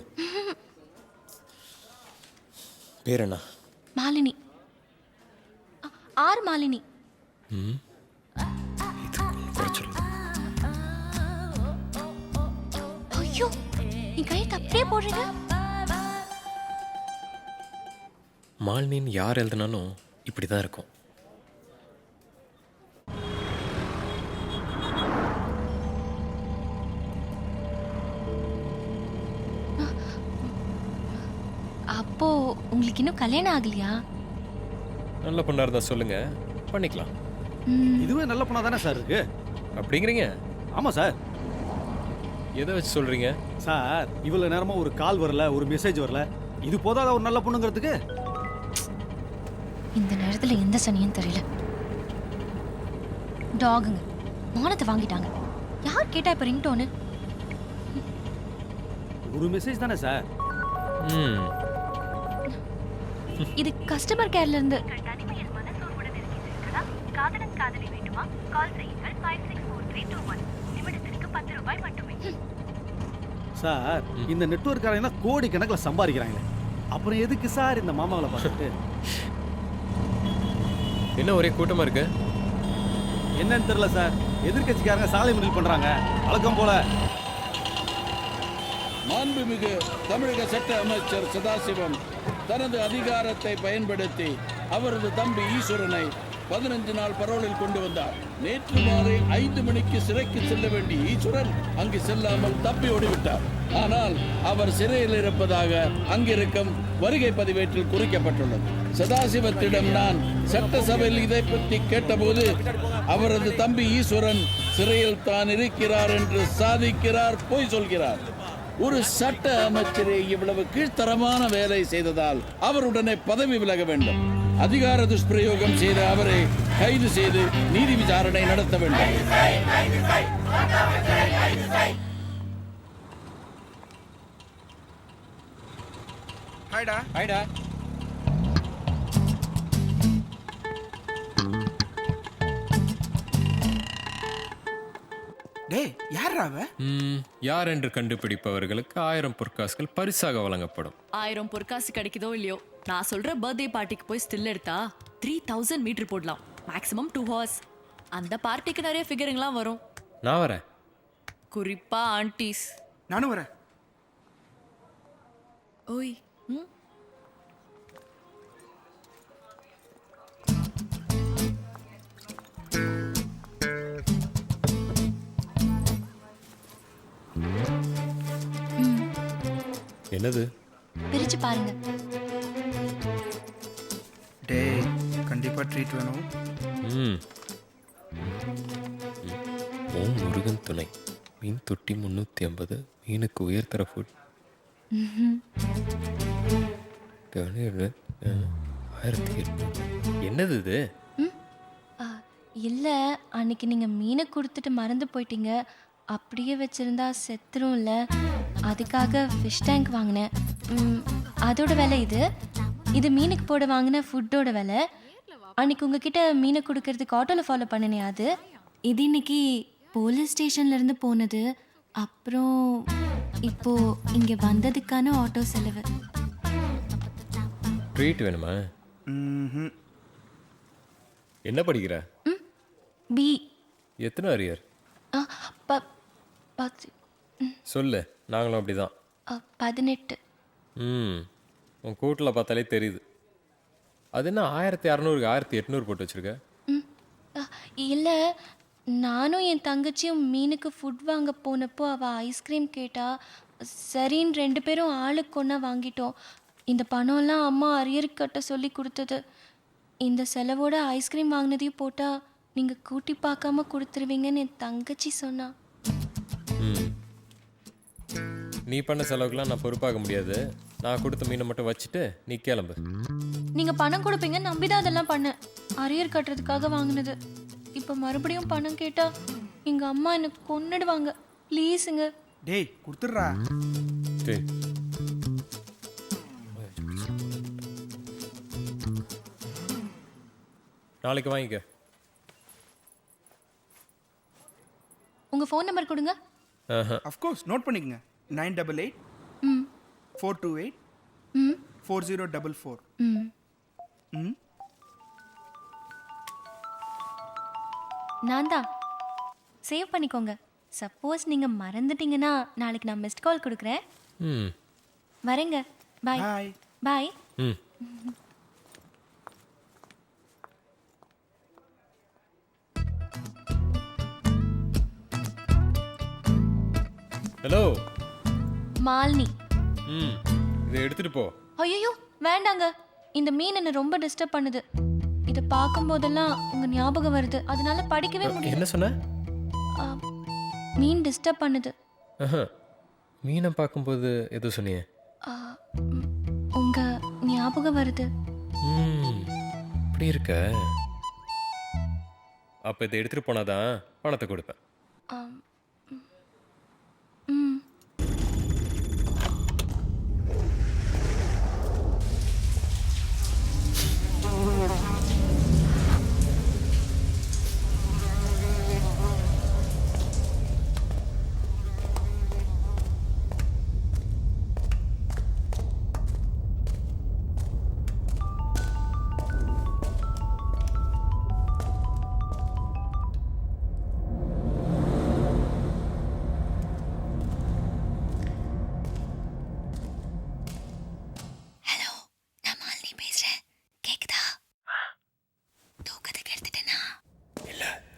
S5: பேர் என்ன?
S15: மாலினி. ஆர் மாலினி. ஐயோ, நீ கையெழுத்து அப்படியே போடுறீங்க.
S5: மாலினின்னு யார் எழுதுனாலும் இப்படி தான் இருக்கும்.
S15: அப்போ உங்களுக்கு இன்னும் கல்யாணம் ஆகலையா?
S5: நல்ல பொண்ணா இருந்தா சொல்லுங்க, பண்ணிக்கலாம்.
S13: இதுவே நல்ல பொண்ணா தானே சார் இருக்கு
S5: அப்படிங்கிறீங்க?
S13: ஆமா சார்.
S5: எதை வச்சு சொல்றீங்க
S13: சார்? இவ்வளவு நேரமா ஒரு கால் வரல, ஒரு மெசேஜ் வரல, இது போதாத ஒரு நல்ல பொண்ணுங்கிறதுக்கு?
S15: இந்த நேரத்துல எந்த சனியும் தெரியல. டாகுங்க மானத்தை வாங்கிட்டாங்க. யார் கேட்டா இப்ப ரிங்டோனு?
S13: ஒரு மெசேஜ் தானே சார்.
S15: இது கஸ்டமர் கேர்ல இருந்து.
S22: காதலன் காதலி வேண்டுமா? கால் செய்யுங்கள் 564321. நிமிடத்திற்கு 10 ரூபாய் மட்டுமே.
S13: சார் இந்த நெட்வொர்க்காரங்க கோடி கணக்கில் சம்பாதிக்கிறாங்க. அப்புறம் எதுக்கு சார் இந்த மாமாவை பார்த்துட்டு?
S5: என்ன ஒரே கூட்டமா இருக்கு?
S13: என்னன்னு தெரியல சார். எதிர்கட்சிக்காரங்க சாலை மறியல் பண்றாங்க வழக்கம் போல.
S23: மாண்புமிகு தமிழக சட்ட அமைச்சர் சதாசிவம் தனது அதிகாரத்தை பயன்படுத்தி அவரது தம்பி ஈஸ்வரனை 15 நாள் பரோலில் கொண்டு வந்தார். நேற்று மாலை 5 மணிக்கு சிறைக்கு செல்ல வேண்டிய ஈஸ்வரன் அங்கு செல்லாமல் தப்பி ஓடிவிட்டார். ஆனால் அவர் சிறையில் இருப்பதாக அங்கிருக்கும் வருகை பதிவேட்டில் குறிக்கப்பட்டுள்ளது. சதாசிவத்திடம் நான் சட்டசபையில் இதை பற்றி கேட்டபோது அவரது தம்பி ஈஸ்வரன் சிறையில் தான் இருக்கிறார் என்று சாதிக்கிறார், பொய் சொல்கிறார். ஒரு சட்ட அமைச்சரே இவ்வளவு கீழ்த்தரமான வேலை செய்ததால் அவருடனே பதவி விலக வேண்டும். அதிகார துஷ்பிரயோகம் செய்த அவரை கைது செய்து நீதி விசாரணை நடத்த வேண்டும்.
S18: ஹாய்டா.
S7: ஹாய்டா.
S10: டேய் யாரா அவ?
S5: யார் என்று கண்டுபிடிப்பவர்களுக்கு 1000 பொற்காசுகள் பரிசாக வழங்கப்படும்.
S6: 1000 பொற்காசு கிடைக்குதோ இல்லையோ, நான் சொல்ற பர்த்டே பார்ட்டிக்கு போய் ஸ்டில் எடுத்தா 3000 மீட்டர் போடலாம். Maximum 2 hours. அந்த பார்ட்டிக்கு நிறைய ஃபிகருங்களாம் வரும்.
S5: நான் வரேன்.
S6: குறிப்பா ஆன்டிஸ்.
S10: நானும் வரேன்.
S6: ஓய்.
S5: என்னது?
S15: பிரிச்சு பாருங்க.
S10: டேய் கண்டிப்பா ட்ரீட் வேணும்.
S5: ஓம் முருகன் துணை, மீன் தொட்டி 350, மீனுக்கு உயர்தர ஃபுட் 1800. என்னது இது?
S15: இல்ல, அன்னைக்கு நீங்க மீனை கொடுத்துட்டு மறந்து போயிட்டீங்க. அப்படியே வச்சிருந்தா செத்துரும்ல, அதுக்காக ஃபிஷ் டேங்க் வாங்கினேன். அதோட விலை இது. இது மீனுக்கு போட வாங்கின ஃபுட்டோட விலை. அன்னைக்கு உங்ககிட்ட மீனை கொடுக்கறதுக்கு ஆட்டோவில் ஃபாலோ பண்ணினே அது. இது இன்னைக்கு போலீஸ் ஸ்டேஷன்ல இருந்து போனது. அப்புறம் இப்போ இங்க வந்ததுக்கான ஆட்டோ செலவு.
S5: ட்ரீட் வேணுமா? என்ன படிக்கிற?
S15: பி.
S5: எத்தனை அரியர்?
S15: 10.
S5: சொல்லு, நாங்களும் அப்படிதான்.
S15: 18.
S5: உன் கூட்டில் பார்த்தாலே தெரியுது. அது என்ன 1600க்கு 1800 போட்டு வச்சிருக்க?
S15: இல்லை, நானும் என் தங்கச்சியும் மீனுக்கு ஃபுட் வாங்க போனப்போ அவள் ஐஸ்கிரீம் கேட்டா, சரின்னு 2 பேரும் ஆளுக்கு ஒன்றா வாங்கிட்டோம். இந்த பணம்லாம் அம்மா அரியருக்கு கட்ட சொல்லி கொடுத்தது. இந்த செலவோட ஐஸ்கிரீம் வாங்கினதையும் போட்டால் நீங்கள் கூட்டி பார்க்காம கொடுத்துருவீங்கன்னு என் தங்கச்சி சொன்னா.
S5: நீ பண்ண செலவுக்குலாம் நான் பொறுப்பாக முடியாது. நான் கொடுத்த மீனை மட்டும் வச்சுட்டு நீ கிளம்பு.
S15: நீங்கள் பணம் கொடுப்பீங்கன்னு நம்பி தான் அதெல்லாம் பண்ணேன். அரியர் கட்டுறதுக்காக வாங்கினது. இப்போ மறுபடியும் பணம் கேட்டால் எங்கள் அம்மா எனக்கு கொன்னுடுவாங்க. ப்ளீஸுங்க.
S10: டேய் கொடுத்துட்றா.
S5: டேய் நாளைக்கு வாங்கிக்க.
S15: உங்கள் ஃபோன் நம்பர் கொடுங்க.
S10: அஃப்கோர்ஸ் நோட் பண்ணிக்கங்க. 988 428 4044.
S15: நான் தான். சேவ் பண்ணிக்கோங்க. சப்போஸ் நீங்கள் மறந்துட்டீங்கன்னா நாளைக்கு நான் மிஸ்ட் கால் கொடுக்குறேன். வரேங்க. பாய். பாய்.
S5: ஹலோ
S15: மாலினி.
S5: இதை எடுத்துட்டு போ.
S15: ஐயோ வேண்டாங்க. இந்த மீன் என்ன ரொம்ப டிஸ்டர்ப் பண்ணுது. இதை பார்க்கும்போதெல்லாம் உங்க ஞாபகம் வருது. அதனால படிக்கவே முடியல.
S5: என்ன சொன்ன?
S15: மீன் டிஸ்டர்ப் பண்ணுது.
S5: மீனை பார்க்கும்போது எது சொன்னியே?
S15: உங்க ஞாபகம் வருது.
S5: இப்படி இருக்க. அப்போ இதை எடுத்துட்டு போனாதான் பணத்தை கொடுப்பேன்.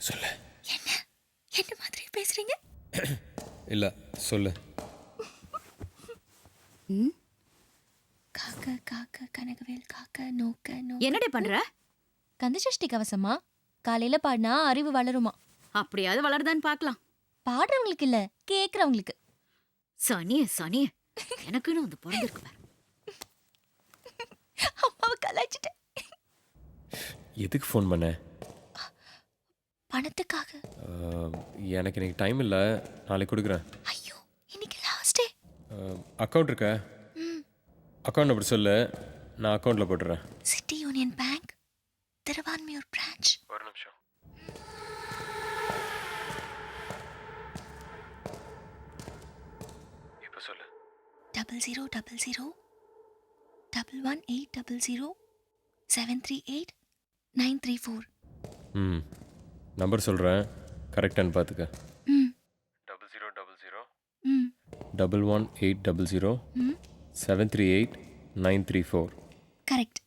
S5: சொல்லு.
S15: என்ன மாதிரி பேசுறீங்க?
S5: இல்ல சொல்லு.
S15: காக்க காக்க கனகவேல் காக்க நோக்க நோக்க.
S6: என்னடே பண்ற?
S15: கந்தசஷ்டி கவசமா? காலையில பாடினா அறிவு வளருமா?
S6: அப்படியாவது வளருதான்னு பார்க்கலாம்.
S15: பாடுறவங்களுக்கு இல்ல, கேக்குறவங்களுக்கு.
S6: சனியே சனியே, எனக்குன்னு வந்து பிறந்திருக்கு பாரு.
S15: அம்மாவை கலாய்ச்சிட்டேன்.
S5: எதுக்கு ஃபோன் பண்ண?
S15: பணத்துக்காக.
S5: எனக்கு இன்னைக்கு டைம் இல்லை, நாளைக்கு கொடுக்குறேன்.
S15: ஐயோ இன்னைக்கு லாஸ்ட் டே.
S5: அக்கௌண்ட் இருக்கா? அக்கௌண்ட் நம்பர் சொல்லு, நான் அக்கௌண்ட்டில் போட்டுறேன்.
S15: City union bank, Thiruvanmiyur branch.
S5: ஒரு நிமிஷம். இப்போ சொல்லு.
S15: 0000 11800 738 934.
S5: நம்பர் சொல்கிறேன், கரெக்டானு பார்த்துக்க. 0000 11800 738 934.
S15: கரெக்ட்.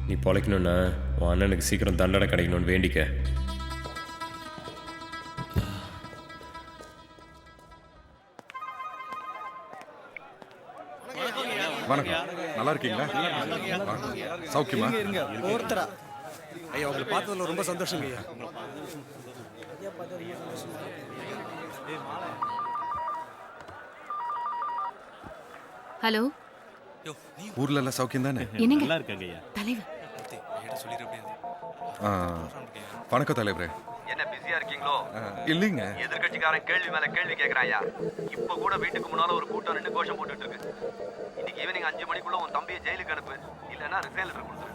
S5: நீ பொழைக்கணுன்னா உன் அண்ணனுக்கு சீக்கிரம் தண்டனை கிடைக்கணும்னு வேண்டிக்க.
S18: வணக்கம் நல்லா இருக்கீங்களா வாங்க. சௌக்கியமா
S10: இருங்க ஒருத்தரா ஐயா உங்களை பார்த்ததுல ரொம்ப சந்தோஷங்க ஐயா
S6: ஹலோ
S18: ஊர்ல எல்லாம் சௌக்கியம் தானே
S6: என்னங்க?
S18: நல்லா இருக்காங்க ஐயா
S6: தலைவர்
S18: வணக்கம் தலைவரே
S3: என்ன பிஸியா இருக்கீங்களோ?
S18: இல்லைங்க
S3: எதிர்கட்சிக்காரன் கேள்வி மேல கேள்வி கேக்குறாயா. இப்ப கூட வீட்டுக்கு முன்னால ஒரு கூட்டம் நின்று கோஷம் போட்டுட்டு இருக்கு. இன்னைக்கு ஈவினிங் 5 மணிக்குள்ள உன் தம்பியை ஜெயிலுக்கு அனுப்பு, இல்லன்னா ரிசைன் லெட்டர் கொடுத்துரு.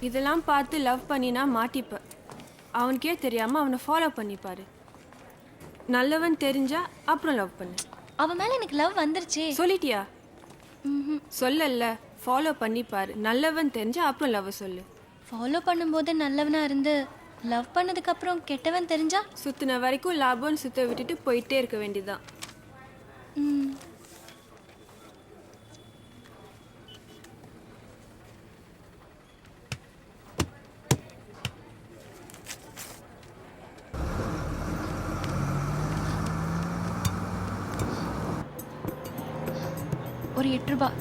S11: இதெல்லாம் பார்த்து லவ் பண்ணினா மாட்டிப்ப. அவனுக்கே தெரியாம அவனை ஃபாலோ பண்ணிப்பாரு. நல்லவன் தெரிஞ்சா அப்புறம் லவ் பண்ணு.
S15: அவன் மேல எனக்கு லவ் வந்துருச்சே.
S11: சொல்லிட்டியா? சொல்லல. ஃபாலோ பண்ணிப்பாரு. நல்லவன் தெரிஞ்சா அப்புறம் லவ் சொல்லு.
S15: ஃபாலோ பண்ணும்போது நல்லவனா இருந்து லவ் பண்ணதுக்கு அப்புறம் கெட்டவன் தெரிஞ்சா?
S11: சுத்தின வரைக்கும் லாபம் சுத்த விட்டுட்டு போயிட்டே இருக்க வேண்டியதுதான்.
S15: ஒரு 8 ரூபாய்.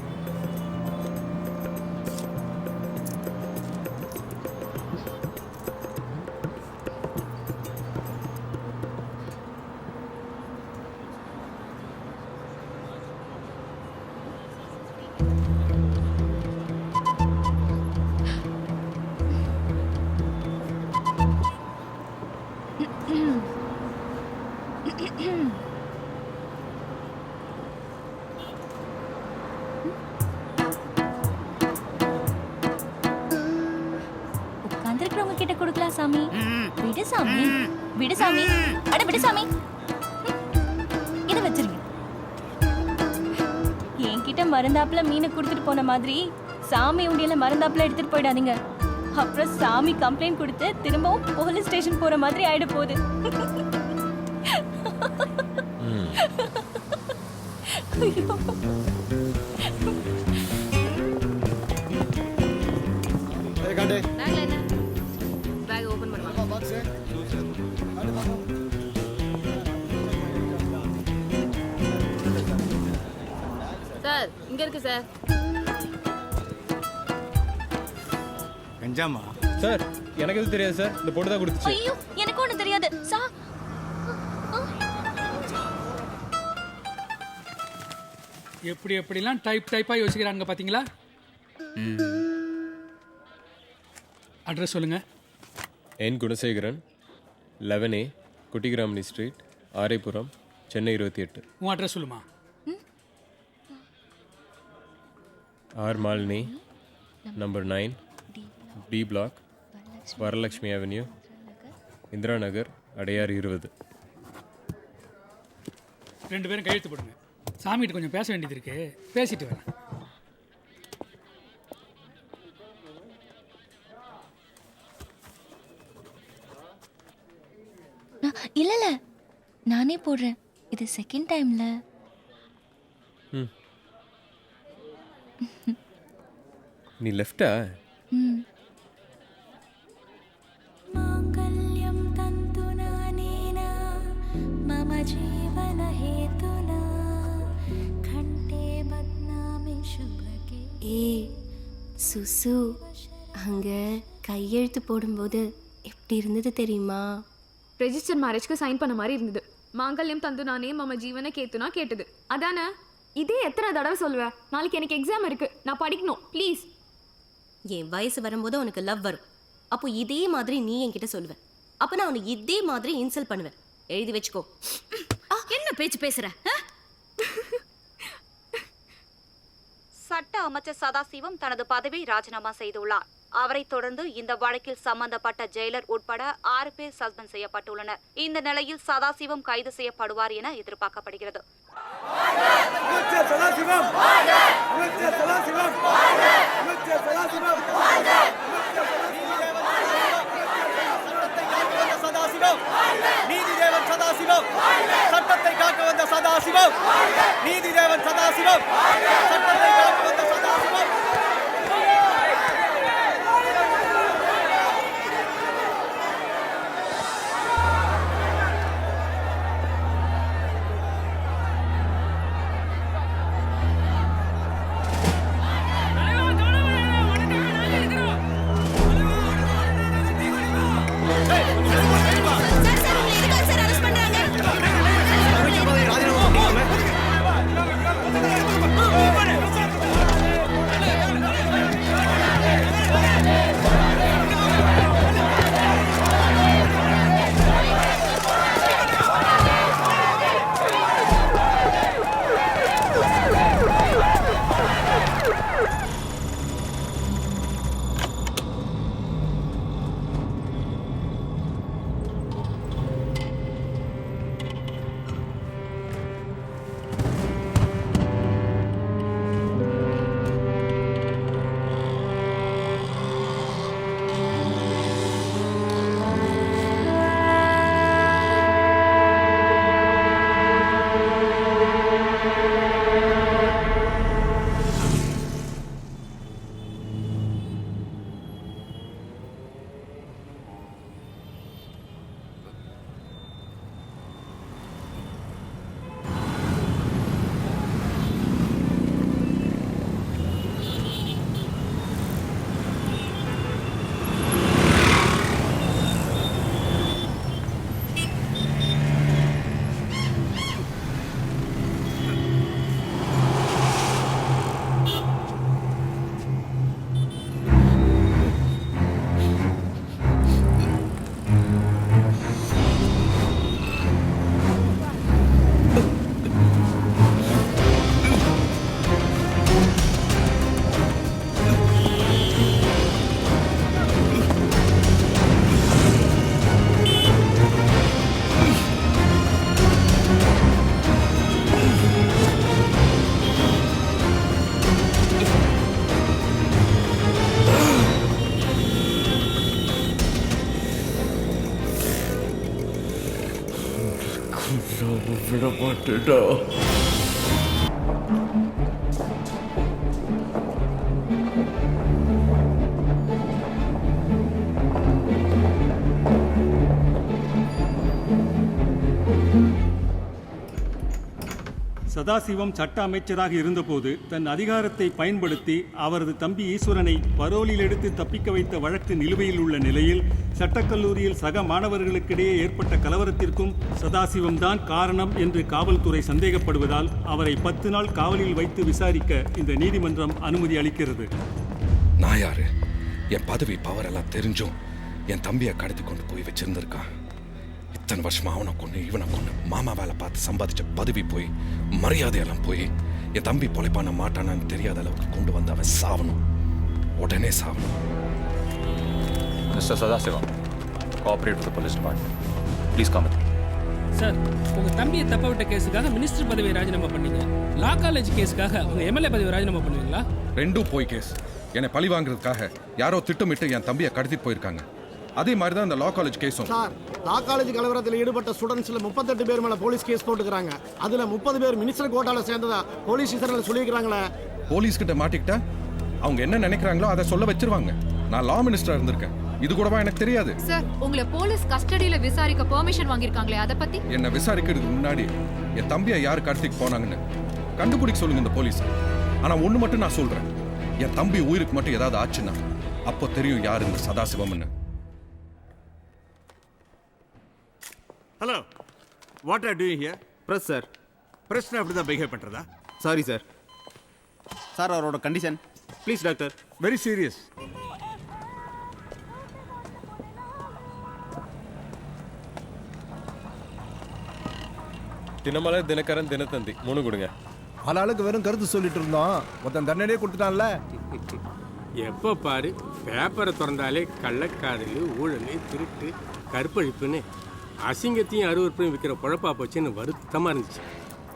S15: உட்கார்ந்திருக்கிறவங்க கிட்ட கொடுக்கலாம் சாமி. விடு சாமி, விடு சாமி, அட விடு சாமி. இதை வச்சிருங்க. என்கிட்ட மருந்தாப்புல மீனை கொடுத்துட்டு போன மாதிரி சாமி உண்டியல மருந்தாப்புல எடுத்துட்டு போயிடாதீங்க. அப்புறம் சாமி கம்ப்ளைண்ட் கொடுத்து திரும்பவும் போலீஸ் ஸ்டேஷன் போற மாதிரி ஆயிட போகுது. ஐயோ.
S6: பேக் ஓபன் பண்ணுங்க. சார் இங்க இருக்கு சார்.
S13: கஞ்சாமா
S5: சார் எனக்கு எதுவும் தெரியாது சார், இந்த பொண்ணு தான் கொடுத்துச்சு.
S15: ஐயோ எனக்கு ஒண்ணு தெரியாது.
S4: எப்படி எப்படிலாம் டைப்பா யோசிக்கிறாங்க பாத்தீங்களா? அட்ரஸ் சொல்லுங்க.
S5: என் குணசேகரன், 11A குட்டிகிராமணி ஸ்ட்ரீட், ஆரைப்புரம், சென்னை 28.
S4: உன் அட்ரஸ் சொல்லுமா.
S5: R Malini, number 9, B block, Varalakshmi avenue, Indira Nagar, Adyar 20.
S4: 2 பேரும் கையெழுத்து போடுங்க. சாமிகிட்ட கொஞ்சம் பேச வேண்டியது இருக்கு, பேசிட்டு வரேன்.
S15: இல்ல நானே போடுறேன். இது செகண்ட் டைம்ல.
S5: நீ லெஃப்டா?
S12: சுசு அங்க கையெழுத்து போடும்போது எப்படி இருந்தது தெரியுமா?
S14: ரெஜிஸ்டர் மேரேஜ்க்கு சைன் பண்ண மாதிரி இருந்தது. மாங்கல்யம் தந்து நானே மம ஜீவனை கேத்துனா கேட்டது அதானே? இதே எத்தனை தடவை சொல்லுவேன்? நாளைக்கு எனக்கு எக்ஸாம் இருக்கு, நான் படிக்கணும் ப்ளீஸ்.
S12: என் வயசு வரும்போது உனக்கு லவ் வரும். அப்போ இதே மாதிரி நீ என்கிட்ட சொல்லுவேன். அப்போ நான் உனக்கு இதே மாதிரி இன்சல்ட் பண்ணுவேன். எழுதி வச்சுக்கோ.
S6: என்ன பேச்சு பேசுற?
S22: சட்ட அமைச்சர் சதாசிவம் தனது பதவியை ராஜினாமா செய்துள்ளார். அவரைத் தொடர்ந்து இந்த வழக்கில் சம்பந்தப்பட்ட ஜெயிலர் உட்பட 6 பேர் சஸ்பெண்ட் செய்யப்பட்டுள்ளனர். இந்த நிலையில் சதாசிவம் கைது செய்யப்படுவார் என எதிர்பார்க்கப்படுகிறது.
S10: நீதிதேவன் சதாசிவம், சட்டத்தை காக்க வந்த சதாசிவம். நீதிதேவன் சதாசிவம், சட்டத்தை காக்க வந்த சதாசிவம்.
S2: விட மாட்டேடா.
S8: சதாசிவம் சட்ட அமைச்சராக இருந்தபோது தன் அதிகாரத்தை பயன்படுத்தி அவரது தம்பி ஈஸ்வரனை பரோலில் எடுத்து தப்பிக்க வைத்த வழக்கு நிலுவையில் உள்ள நிலையில் சட்டக்கல்லூரியில் சக மாணவர்களுக்கிடையே ஏற்பட்ட கலவரத்திற்கும் சதாசிவம்தான் காரணம் என்று காவல்துறை சந்தேகப்படுவதால் அவரை 10 நாள் காவலில் வைத்து விசாரிக்க இந்த நீதிமன்றம் அனுமதி அளிக்கிறது.
S18: நான் யாரு? என் பதவி பவர் எல்லாம் தெரிஞ்சும் என் தம்பியை கடத்தி கொண்டு போய் வச்சிருந்திருக்கான். இத்தனை வருஷமா அவனை கொண்டு இவனை கொண்டு மாமா வேலை பார்த்து சம்பாதிச்ச பதவி போய் மரியாதையெல்லாம் போய் என் தம்பி பொழைப்பான மாட்டானான்னு தெரியாத அளவுக்கு கொண்டு வந்து அவன் சாவணும், உடனே சாவணும்.
S5: Mister Sadasivam, cooperate with police department. Please come.
S9: Sir, உங்கள் தம்பியை தப்ப விட்ட கேஸுக்காக மினிஸ்டர் பதவியை ராஜினாமா பண்ணீங்க. லா காலேஜ் கேஸுக்காக உங்கள் எம்எல்ஏ பதவியை ராஜினாமா பண்ணுவீங்களா?
S18: ரெண்டும் போய் கேஸ். என்னை பழி வாங்குறதுக்காக யாரோ திட்டமிட்டு என் தம்பியை கடத்திட்டு போயிருக்காங்க. அதே மாதிரி தான் இந்த லா காலேஜ் கேஸும்.
S16: சார், லா காலேஜ் கலவரத்தில் ஈடுபட்ட ஸ்டூடெண்ட்ஸ்ல 38 பேர் மேல போலீஸ் கேஸ் போட்டுக்கிறாங்க. அதுல 30 பேர் மினிஸ்டர் கோட்டால சேர்ந்ததா போலீஸ் ஸ்டேஷன்ல சொல்லிக்கிறாங்களே.
S18: போலீஸ் கிட்ட மாட்டிக்கிட்டா அவங்க என்ன நினைக்கிறாங்களோ அதை சொல்ல வச்சிருவாங்க. நான் லா மினிஸ்டரா இருந்திருக்கேன், இது கூடவா எனக்கு தெரியாது?
S17: சார், உங்களை போலீஸ் கஸ்டடியில விசாரிக்க பெர்மிஷன் வாங்கிருக்காங்களே, அத பத்தி?
S18: என்ன விசாரிக்கிறதுக்கு முன்னாடி என் தம்பியை யார் கடத்திட்டு போனாங்கன்னு கண்டுபிடிக்க சொல்லுங்க இந்த போலீஸ். ஆனா ஒண்ணு மட்டும் நான் சொல்றேன், என் தம்பி உயிருக்கு மட்டும் ஏதாவது ஆச்சுன்னா அப்போ தெரியும் யார் இந்த சதாசிவம்னு.
S24: Hello, what are doing here?
S13: Press sir.
S24: பிரஸ்னா அப்படி தான் பிஹேவ் பண்ணுறதா?
S13: Sorry sir. சார், அவரோட condition please doctor.
S24: Very serious.
S5: Dinamalar, Dinakaran, Dinathanthi 3 கொடுங்க.
S10: ஆளாளுக்கு வெறும் கருத்து சொல்லிட்டு இருந்தோம், மொத்தம் தண்டனையே கொடுத்துட்டான்ல.
S25: எப்போ பாரு பேப்பரை திறந்தாலே கள்ளக்காதல், ஊழல், திருட்டு, கற்பழிப்புன்னு அசிங்கத்தையும் அருவறுப்பையும் விற்கிற குழப்பா போச்சுன்னு வருத்தமாக இருந்துச்சு.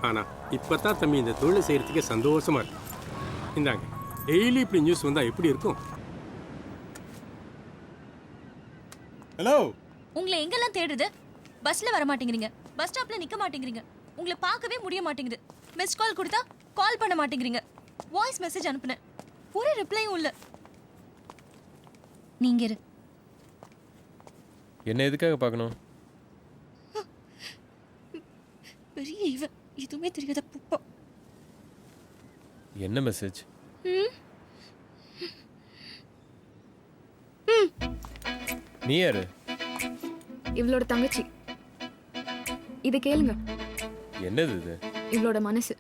S25: ஆனால் இப்போ தான் தம்பி இந்த தொழிலை செய்கிறதுக்கே சந்தோஷமாக இருக்கு. இந்தாங்க, டெய்லி இப்படி நியூஸ் வந்தால் எப்படி இருக்கும்?
S24: ஹலோ,
S15: உங்களை எங்கெல்லாம் தேடுது? பஸ்ல வர மாட்டேங்கிறீங்க, பஸ் ஸ்டாப்ல நிக்க மாட்டேங்கிறீங்க, உங்களை பார்க்கவே முடிய மாட்டேங்குது. மிஸ் கால் கொடுத்தா கால் பண்ண மாட்டேங்கிறீங்க, வாய்ஸ் மெசேஜ் அனுப்புனேன், ஒரு ரிப்ளையும் இல்ல. நீங்க இரு.
S5: என்ன எதுக்காக பார்க்கணும்?
S15: பெரிய இவன், எதுவுமே தெரியாத புப்பா.
S5: என்ன மெசேஜ்? நீ யாரு?
S14: இவளோட தங்கச்சி. இதை கேளுங்க.
S5: என்னது இது?
S14: இவளோட மனசு.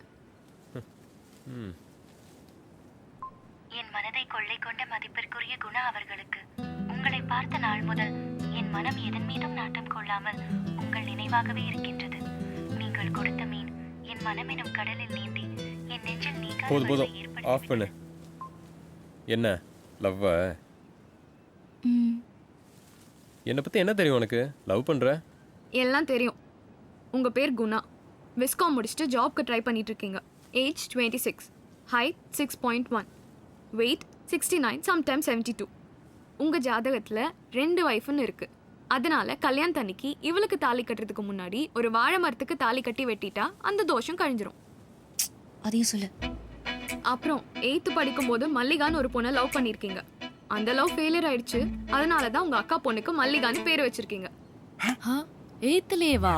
S26: என் மனதை கொள்ளை கொண்ட மதிப்பிற்குரிய குணா அவர்களுக்கு உங்களை பார்த்த நாள் முதல் என் மனம் எதன் மீதும் நாட்டம் கொள்ளாமல் உங்கள் நினைவாகவே இருக்கின்றது. நீங்கள் கொடுத்த மீன் என் மனம் எனும் கடலில் நீந்தி என் நெஞ்சில் நீங்க.
S5: போதும் ஆஃப் பண்ணு. என்ன லவ்வா? என்னை பத்தி என்ன தெரியும் உனக்கு? லவ் பண்ற?
S14: எல்லாம் தெரியும். உங்க பேர் குணா. விஸ்காம் முடிச்சுட்டு ஜாப்க்கு ட்ரை பண்ணிட்டு இருக்கீங்க. Age 26, height 6.1, weight 69, sometimes 72. உங்க ஜாதகத்துல 2 வைஃப்னு இருக்கு. அதனால கல்யாணத்தன்னைக்கு இவளுக்கு தாலி கட்டுறதுக்கு முன்னாடி ஒரு வாழை மரத்துக்கு தாலி கட்டி வெட்டிட்டா அந்த தோஷம் கழிஞ்சிரும்.
S15: அதையும் சொல்லு.
S14: அப்புறம் 8th படிக்கும்போது மல்லிகான்னு ஒரு பொண்ணை லவ் பண்ணிருக்கீங்க. அந்த லவ் ஃபெயிலியர் ஆயிடுச்சு. அதனால தான் உங்க அக்கா பொண்ணுக்கு மல்லிகான்னு பேர் வச்சிருக்கீங்க.
S15: 8th வா?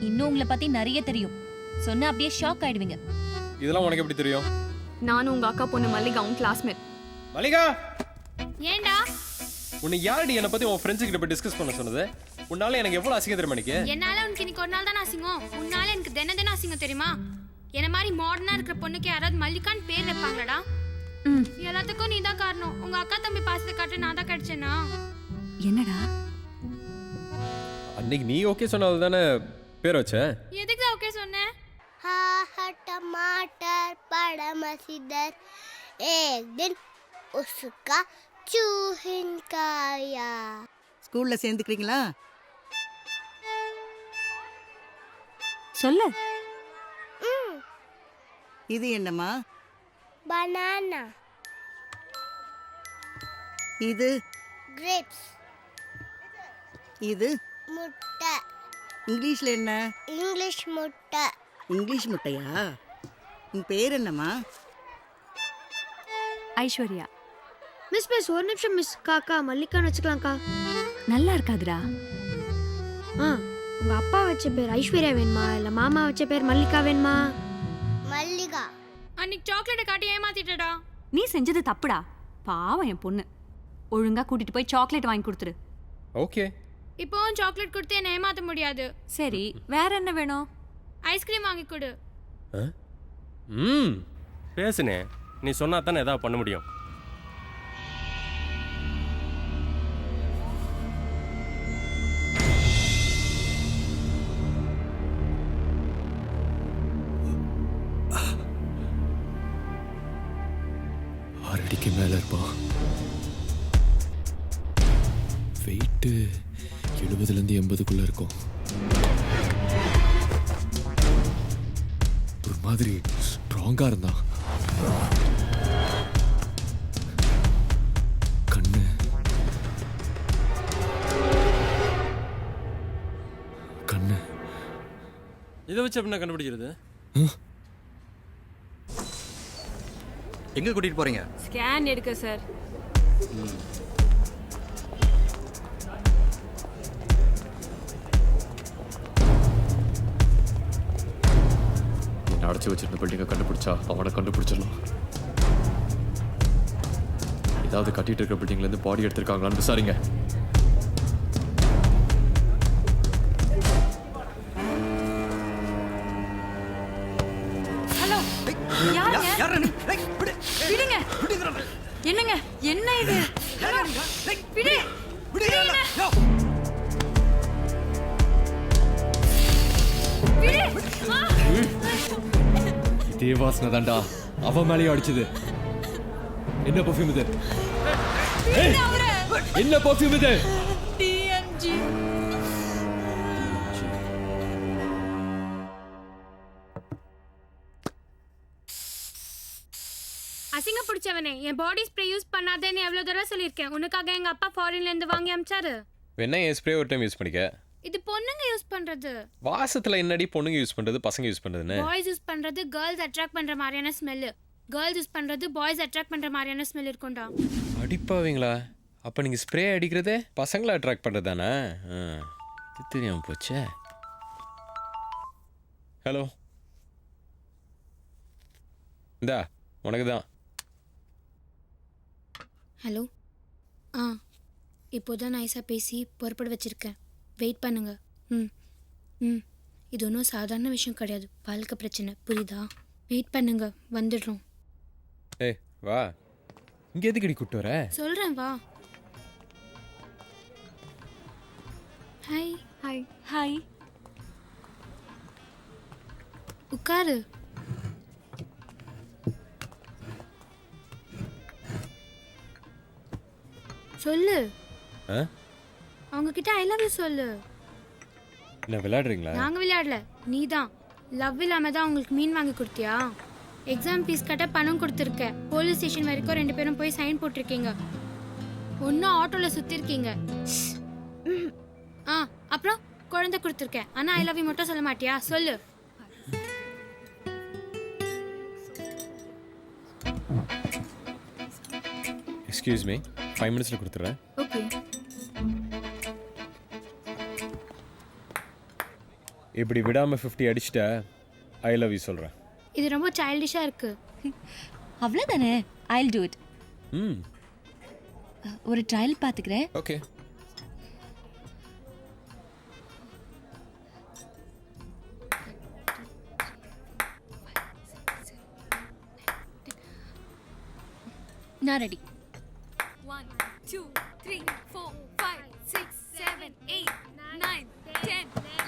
S15: இன்னும் உங்களை பத்தி நிறைய தெரியும். சொன்னா அப்படியே ஷாக் ஆயிடுவீங்க.
S5: இதெல்லாம் உனக்கு எப்படி தெரியும்?
S14: நானும் உங்க அக்கா பொண்ணு மல்லிகாவும் கிளாஸ்மேட்.
S5: மல்லிகா,
S27: ஏண்டா
S5: உன்னை யாரடி என்ன பத்தி உன் ஃப்ரெண்ட்ஸ் கிட்ட போய் டிஸ்கஸ் பண்ண சொன்னது? உன்னால எனக்கு எவ்வளவு அசிங்கம் தெரியுமா? எனக்கு
S27: என்னால உனக்கு இன்னைக்கு ஒரு நாள் தான் அசிங்கம், உன்னால எனக்கு தினம் அசிங்கம் தெரியுமா? என்ன மாதிரி மாடர்னா இருக்கிற பொண்ணுக்கு யாராவது மல்லிகான்னு பேர் வைப்பாங்களடா? எல்லாத்துக்கும் நீ தான் காரணம். உங்க அக்கா தம்பி பாசத்தை காட்ட நான் தான் கிடைச்சேனா?
S15: என்னடா
S5: அன்னைக்கு நீ ஓகே சொன்னது தானே பேர் வச்ச?
S27: எதுக்கு தான் ஓகே சொன்னேன்?
S28: टमाटर बड़ा मसीदर एक दिन उसका चूहिन खाया.
S29: ஸ்கூல்ல சேர்ந்துக்கிறீங்களா?
S15: சொல்லு.
S29: இது என்னம்மா?
S28: बनाना.
S29: இது
S28: grapes.
S29: இது
S28: முட்டை.
S29: இங்கிலீஷ்ல என்ன?
S28: இங்கிலீஷ் முட்டை.
S29: இங்கிலீஷ் முட்டையா? உன் பேர் என்னம்மா?
S28: ஐஸ்வர்யா.
S27: மிஸ் ஒரு நிமிஷம் மிஸ். காக்கா மல்லிகான்னு வச்சுக்கலாம்க்கா.
S28: நல்லா இருக்காதுடா.
S27: உங்க அப்பா வச்ச பேர் ஐஸ்வர்யா வேணுமா இல்ல மாமா வச்ச பேர் மல்லிகா வேணுமா?
S28: மல்லிகா.
S27: அன்னைக்கு சாக்லேட்டை காட்டி ஏமாத்திட்டடா.
S28: நீ செஞ்சது தப்புடா. பாவம் என் பொண்ணு. ஒழுங்கா கூட்டிட்டு போய் சாக்லேட் வாங்கி கொடுத்துரு.
S5: ஓகே.
S27: இப்போவும் சாக்லேட் கொடுத்து என்ன ஏமாத்த முடியாது.
S28: சரி, வேற என்ன வேணும்?
S27: ஐஸ்கிரீம் வாங்கி கொடு.
S1: பேசுனே, நீ சொன்னா தானே ஏதாவது பண்ண முடியும்.
S2: அடிக்கு மேல இருப்பான். வெயிட்டு 70லேருந்து 80க்குள்ள இருக்கும். ஒரு மாதிரி ஸ்ட்ராங்கா இருந்தான். கண்ணு கண்ணு
S1: இதை வச்சு எப்படி கண்டுபிடிக்கிறது?
S3: எங்க கூட்டிட்டு போறீங்க?
S28: ஸ்கேன் எடுக்க சார்.
S2: அடைச்சி வச்சிருந்த பில்டிங்கை கண்டுபிடிச்சா அவனை கண்டுபிடிச்சிடலாம். ஏதாவது கட்டிட்டு இருக்கிற பில்டிங்ல இருந்து பாடி எடுத்திருக்காங்களான்னு விசாரிங்க.
S28: ஹலோ, விடுங்க. என்னங்க, என்ன இது? விடு.
S2: இதே வாசனை தாண்டா அவன் மேலேயும் அடிச்சது. என்ன பர்ஃபியூம் இது? என்ன பர்ஃபியூம் இது?
S28: டிஎம்ஜி.
S27: அசிங்க பிடிச்சவனே, என் பாடி ஸ்ப்ரே யூஸ் பண்ணாதேன்னு எவ்வளவு தடவை சொல்லியிருக்கேன். உனக்காக எங்க அப்பா ஃபாரின்ல இருந்து வாங்கி அமிச்சாரு.
S5: என்ன என் ஸ்ப்ரே ஒரு டைம் யூஸ் பண்ணிக்க.
S27: இது பொண்ணுங்க யூஸ் பண்றது.
S5: வாசத்துல என்னடி பொண்ணுங்க யூஸ் பண்றது பசங்க யூஸ் பண்றதுன்னு?
S27: பாய்ஸ் யூஸ் பண்றது கேர்ள்ஸ் அட்ராக்ட் பண்ற மாதிரியான ஸ்மெல். கேர்ள்ஸ் யூஸ் பண்றது பாய்ஸ் அட்ராக்ட் பண்ற மாதிரியான ஸ்மெல் இருக்கும்டா.
S5: அடிப்பாவீங்களா? அப்ப நீங்க ஸ்ப்ரே அடிக்கிறதே பசங்களை அட்ராக்ட் பண்றதானே? இது தெரியாம போச்சே. ஹலோ, இந்தா உனக்கு தான்.
S27: ஹலோ. இப்போதான் நைஸாக பேசி பொறுப்பட வச்சிருக்கேன். வெயிட் பண்ணுங்க. இது ஒன்றும் சாதாரண விஷயம் கிடையாது. வாழ்க்கை பிரச்சனை, புரியுதா? வெயிட் பண்ணுங்க, வந்துடுறோம்.
S5: ஏய் வா. இங்க எதுக்கடி கூப்பிட்டு வர?
S27: சொல்கிறேன் வா. ஹாய்.
S28: ஹாய். ஹாய்.
S27: உட்காரு. சொல்லு. அவங்க கிட்ட ஐ லவ் யூ சொல்லு.
S5: என்ன விளையாடுறீங்களா?
S27: நாங்க விளையாடல, நீ தான். லவ் இல்லாம தான் உங்களுக்கு மீன் வாங்கி கொடுத்தியா? எக்ஸாம் ஃபீஸ் கட்ட பணம் கொடுத்துருக்க. போலீஸ் ஸ்டேஷன் வரைக்கும் 2 பேரும் போய் சைன் போட்டிருக்கீங்க. ஒன்னும் ஆட்டோல சுத்திருக்கீங்க. அப்புறம் குழந்தை கொடுத்துருக்கேன். ஆனா ஐ லவ் யூ மட்டும் சொல்ல மாட்டியா? சொல்லு.
S5: எக்ஸ்கியூஸ் மீ, 5 மினிட்ஸ்ல கொடுத்துறேன்.
S28: ஓகே.
S5: இப்படி விடாம 50 அடிச்சிட்ட ஐ லவ் யூ சொல்றேன்.
S27: இது ரொம்ப சைல்டிஷா இருக்கு.
S28: அவ்வளவுதானே? I'll do it. ஒரு ட்ரையல் பாத்துக்கிறேன்.
S5: ஓகே.
S28: நான் ரெடி.
S27: 1 2 3 4 5 6 7 8 9 10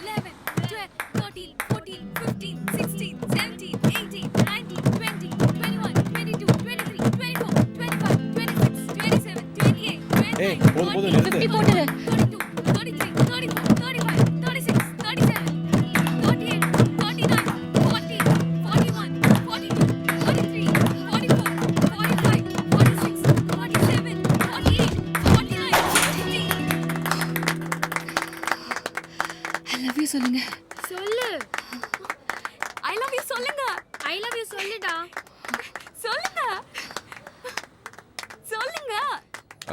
S27: 11 12 13 14 15 16 17 18 19 20 21 22 23 24 25 26 27 28 29
S5: ஏய் போடு நிறுத்து.
S28: 50 போடுற.
S27: 33 34 35 36 37 38 39 40 41 42 43 44 45 46 47 48 49 50.
S28: I love you சொல்லுங்க.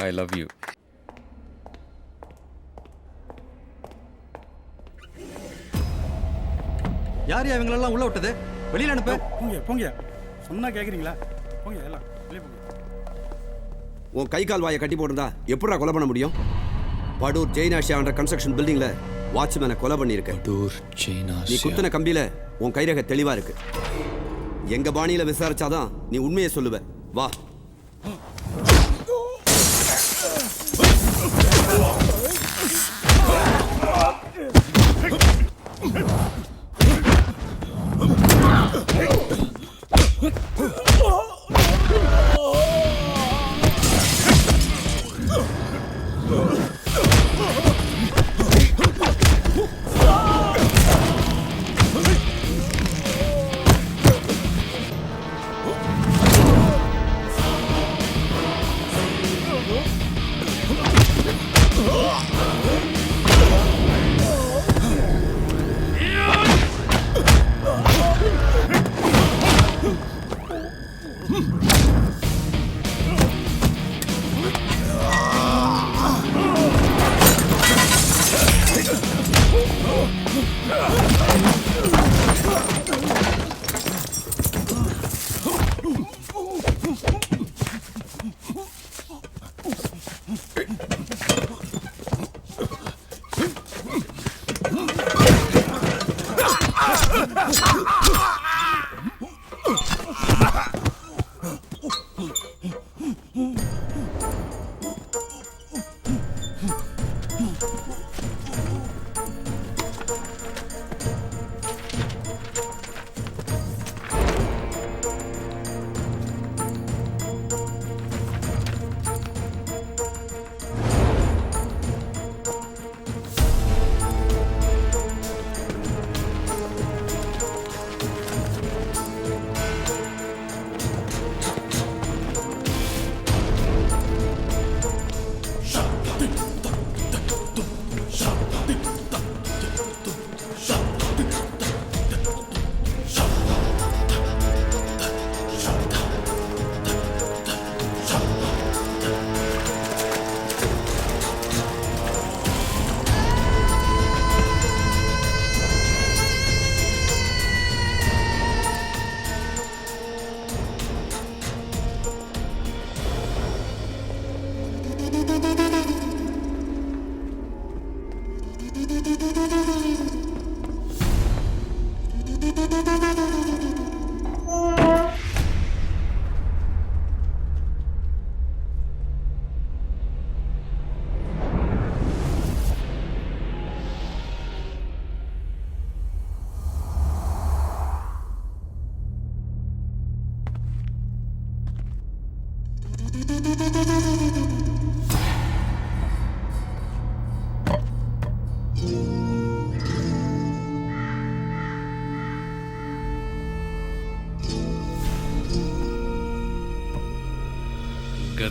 S5: I love you.
S3: யார் இவங்களெல்லாம் உள்ள விட்டது? வெளியில அனுப்பு.
S4: போங்க சொன்னா கேக்குறீங்களா? போங்க எல்லாம் வெளியே போங்க.
S6: உன் கை கால் வாயை கட்டி போட்டிருந்தா எப்படா கொலை பண்ண முடியும்? படூர் ஜெயினாஷியான்ற கன்ஸ்ட்ரக்ஷன் பில்டிங்ல வாட்ச்மேனை கொலை பண்ணியிருக்க. நீ குத்துன கம்பியில உன் கைரேகை தெளிவா இருக்கு. எங்க பாணியில விசாரிச்சாதான் நீ உண்மையை சொல்லுவ. வா.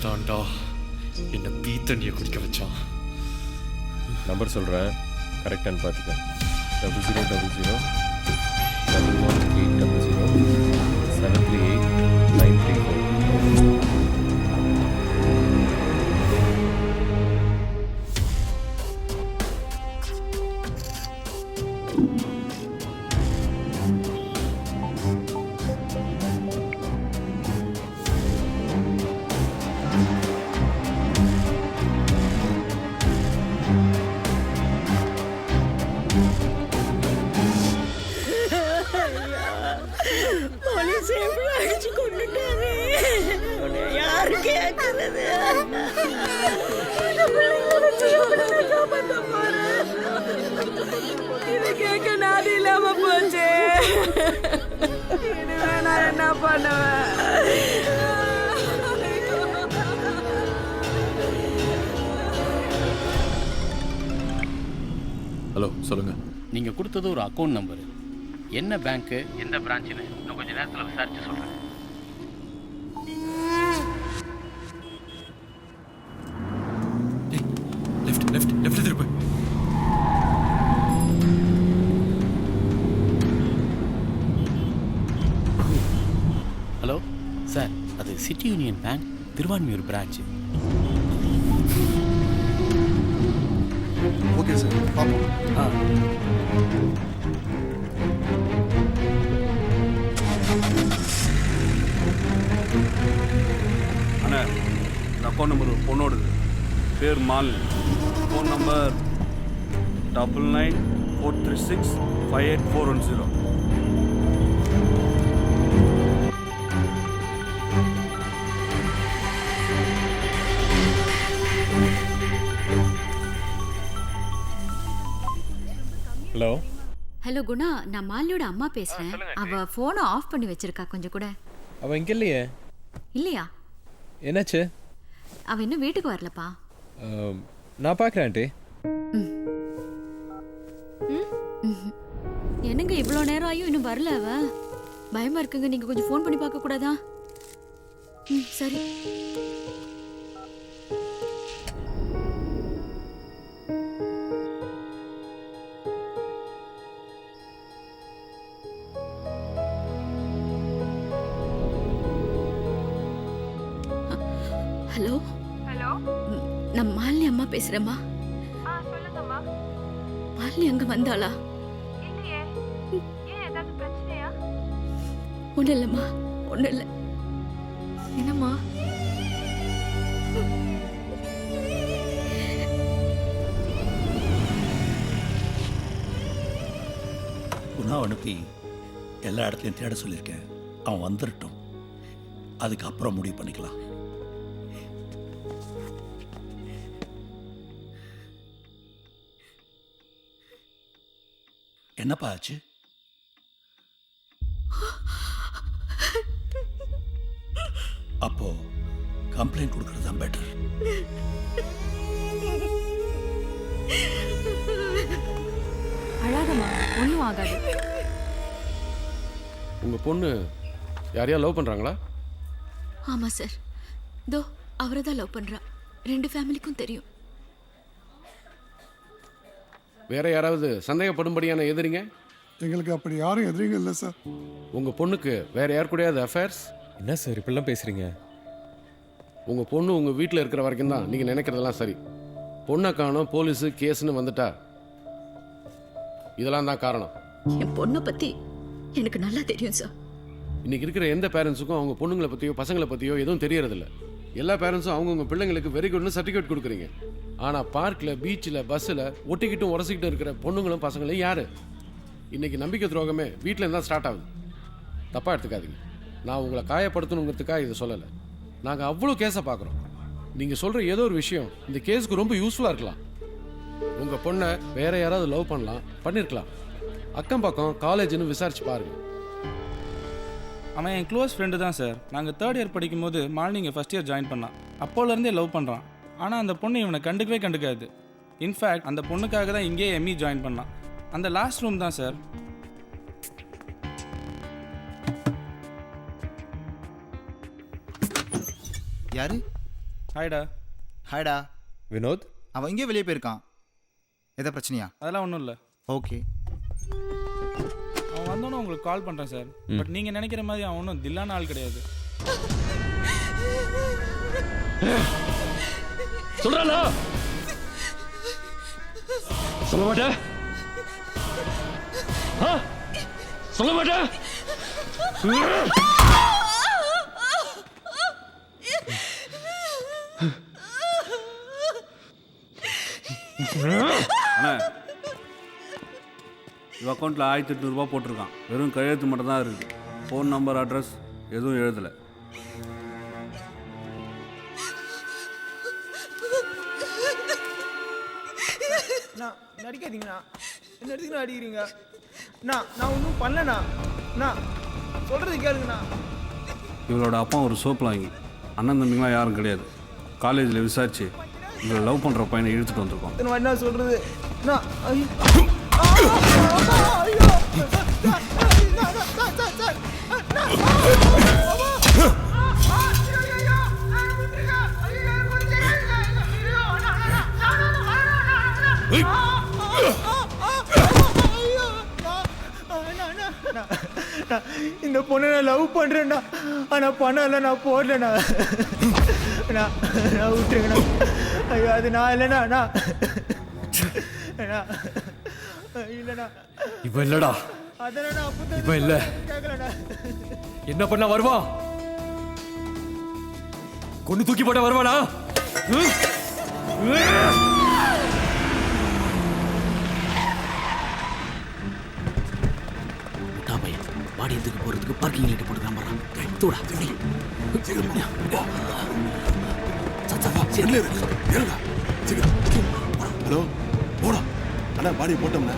S2: தாண்டா என்ன பீ தண்ணியை குடிக்க வச்சான்.
S5: நம்பர் சொல்கிறேன், கரெக்டானு பார்த்துக்க. 0000-738-934.
S29: போலீஸ் எப்படி அடிச்சு கொண்டுட்டாரு? யாரு கேட்கறது?
S27: இது கேட்க நாடு இல்லாம போச்சு. நான் என்ன பண்ணுவேன்?
S7: ஹலோ சொல்லுங்க.
S11: நீங்கள் கொடுத்தது ஒரு அக்கௌண்ட் நம்பரு. என்ன பேங்க்கு, எந்த பிரான்ச்சுன்னு இன்னும் கொஞ்சம் நேரத்தில் விசாரிச்சு சொல்கிறேன்.
S2: லெஃப்ட் திருப்பு.
S11: ஹலோ சார், அது city union bank Thiruvanmiyur branch.
S24: Okay sir பார்ப்போம்.
S10: அண்ணா இந்த அக்கௌண்ட் நம்பர் ஒரு பொண்ணோடது, பேர் Malini. Phone number 9943658410.
S2: Hello
S28: hello Guna, நான் மாலினியோட அம்மா பேசுறேன். அவ போனை ஆஃப் பண்ணி வச்சிருக்கா, கொஞ்சம் கூட.
S2: அவ இங்க இல்லையே.
S28: இல்லையா?
S2: என்னாச்சு?
S28: அவ இன்னும் வீட்டுக்கு வரலப்பா.
S2: நான் பார்க்குறேன் ஆண்டி.
S28: என்னங்க இவ்வளோ நேரம் ஆயும் இன்னும் வரல அவ? பயமா இருக்குங்க, நீங்க கொஞ்சம் ஃபோன் பண்ணி பார்க்க கூடாதா? சரி. ஹலோ
S14: ஹலோ,
S28: நான் மாலினி அம்மா பேசுறேம்மா.
S14: சொல்லுங்கம்மா.
S28: மாலினி அங்க வந்தாளா?
S14: இல்லையே, ஏன் ஏதாவது பிரச்சனையா?
S28: ஒன்றும் இல்லைம்மா, ஒன்றும் இல்லை.
S14: என்னம்மா?
S4: குணா அனுப்பி எல்லா இடத்துலையும் தேட சொல்லியிருக்கேன். அவன் வந்துடட்டும், அதுக்கப்புறம் முடிவு பண்ணிக்கலாம். என்னப்பா ஆச்சு? அப்போ கம்ப்ளைண்ட் கொடுக்கறது தான் பெட்டர்.
S28: அழாதம்மா, ஒன்றும் ஆகாது.
S11: உங்கள் பொண்ணு யாரையா லவ் பண்ணுறாங்களா?
S28: ஆமாம் சார், தோ அவரை தான் லவ் பண்ணுறா. 2 ஃபேமிலிக்கும் தெரியும்.
S11: வேற யாராவது சந்தேகப்படும்படியான எதிரிங்க?
S24: எங்களுக்கு அப்படி யாரும் எதிரிங்க இல்லை சார்.
S11: உங்கள் பொண்ணுக்கு வேற யார் கூடயாவது அஃபேர்ஸ்?
S2: என்ன சார் இப்படிலாம் பேசுறீங்க?
S11: உங்கள் பொண்ணு உங்கள் வீட்டில் இருக்கிற வரைக்கும் தான் நீங்கள் நினைக்கிறதெல்லாம் சரி. பொண்ணை காணோம், போலீஸு கேஸ்ன்னு வந்துட்டா இதெல்லாம் தான் காரணம்.
S28: என் பொண்ணை பற்றி எனக்கு நல்லா தெரியும் சார்.
S11: இன்னைக்கு இருக்கிற எந்த பேரண்ட்ஸுக்கும் அவங்க பொண்ணுங்களை பற்றியோ பசங்களை பற்றியோ எதுவும் தெரியறதில்ல. எல்லா பேரண்ட்ஸும் அவங்கவுங்க பிள்ளைங்களுக்கு வெரி குட்னு சர்டிஃபிகேட் கொடுக்குறீங்க. ஆனால் பார்க்கில், பீச்சில், பஸ்ஸில் ஒட்டிக்கிட்டும் உரசிக்கிட்டும் இருக்கிற பொண்ணுங்களும் பசங்களும் யார்? இன்னைக்கு நம்பிக்கை துரோகமே வீட்டில் இருந்தால் ஸ்டார்ட் ஆகுது. தப்பாக எடுத்துக்காதீங்க. நான் உங்களை காயப்படுத்தணுங்கிறதுக்காக இதை சொல்லலை. நாங்கள் அவ்வளோ கேஸை பார்க்குறோம். நீங்கள் சொல்கிற ஏதோ ஒரு விஷயம் இந்த கேஸுக்கு ரொம்ப யூஸ்ஃபுல்லாக இருக்கலாம். உங்கள் பொண்ணை வேற யாராவது லவ் பண்ணலாம், பண்ணியிருக்கலாம். அக்கம் பக்கம் காலேஜ்னு விசாரிச்சு பாருங்க.
S7: அவன் என் க்ளோஸ் ஃப்ரெண்டு தான் சார். நாங்கள் 3rd இயர் படிக்கும்போது மார்னிங் ஃபஸ்ட் இயர் ஜாயின் பண்ணான். அப்போலேருந்தே லவ் பண்ணுறான். ஆனால் அந்த பொண்ணு இவனை கண்டுக்கவே கண்டுக்காது. இன்ஃபேக்ட் அந்த பொண்ணுக்காக தான் இங்கேயே எம்இ ஜாயின் பண்ணான். அந்த லாஸ்ட் ரூம் தான் சார்.
S8: யாரு?
S7: ஹாய்டா.
S8: ஹாய்டா.
S2: வினோத்
S8: அவன் இங்கே வெளியே போயிருக்கான். எதை பிரச்சனையா?
S7: அதெல்லாம் ஒன்றும் இல்லை.
S8: ஓகே,
S7: அவன் வந்தோன்னே உங்களுக்கு கால் பண்ணுறேன் சார். பட் நீங்கள் நினைக்கிற மாதிரி அவன் ஒன்றும் தில்லான ஆள் கிடையாது.
S2: சொல்றாளா? சொல்ல மாட்டேன். சொல்ல மாட்டேன்.
S10: அண்ணா, இவ அக்கௌண்ட்டில் 1800 ரூபா போட்டிருக்கான். வெறும் கையெழுத்து மட்டும் தான் இருக்குது. ஃபோன் நம்பர், அட்ரஸ் எதுவும் எழுதலை.
S9: நடிக்காதீங்கண்ணா. என்ன எடுத்துக்கணும் அடிக்கிறீங்க? நான் ஒன்றும் பண்ணலண்ணா. நான் சொல்கிறது கேளுங்கண்ணா.
S10: இவளோட அப்பா ஒரு சோப்பு வாங்கி, அண்ணன் தம்பிங்களாம் யாரும் கிடையாது. காலேஜில் விசாரிச்சு இவளை லவ் பண்ணுற பையனை இழுத்துட்டு வந்திருக்கோம்.
S9: என்ன சொல்கிறது? இந்த பொண்ணை நான் லவ் பண்றேன்டா. ஆனா பணம் இல்லை, நான் போடலண்ணா. நான் விட்டுருங்கண்ணா. ஐயோ, அது நான் இல்லைண்ணா. இல்லடா
S2: இவன் இல்லடா,
S9: அதனடா
S2: இவன் இல்ல.
S9: கேக்கலடா.
S2: என்ன பண்ண வருவான்? கொண்டு தூக்கி போட்ட வருவானா?
S13: பாடி எடுத்துக்கு போறதுக்கு பார்க்கிங் லைட் போட்டு கிளம்புறான். தூடா
S24: ஹலோ போடா அண்ணா பாடி போட்டோம்ண்ணா.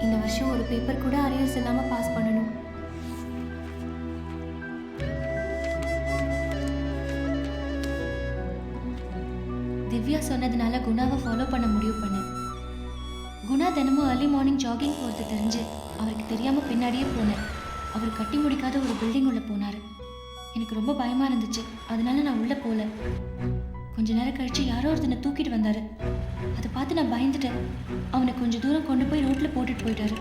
S28: இந்த வருஷம் ஒரு பேப்பர் கூட அரியர்ஸ் இல்லாம பாஸ் பண்ணணும். திவ்யா சொன்னதுனால குணாவை ஃபாலோ பண்ண முடிவு பண்ணேன். குணா தினமும் ஏர்லி மார்னிங் ஜாகிங் போகிறது தெரிஞ்சு அவருக்கு தெரியாம பின்னாடியே போனேன். அவர் கட்டி முடிக்காத ஒரு பில்டிங் உள்ள போனாரு. எனக்கு ரொம்ப பயமா இருந்துச்சு, அதனால நான் உள்ள போல. கொஞ்ச நேரம் கழிச்சு யாரோ ஒருத்தனை தூக்கிட்டு வந்தாரு. அதை பார்த்து நான் பயந்துட்டேன். அவனை கொஞ்சம் தூரம் கொண்டு போய் ரோட்ல போட்டுட்டு போயிட்டாரு.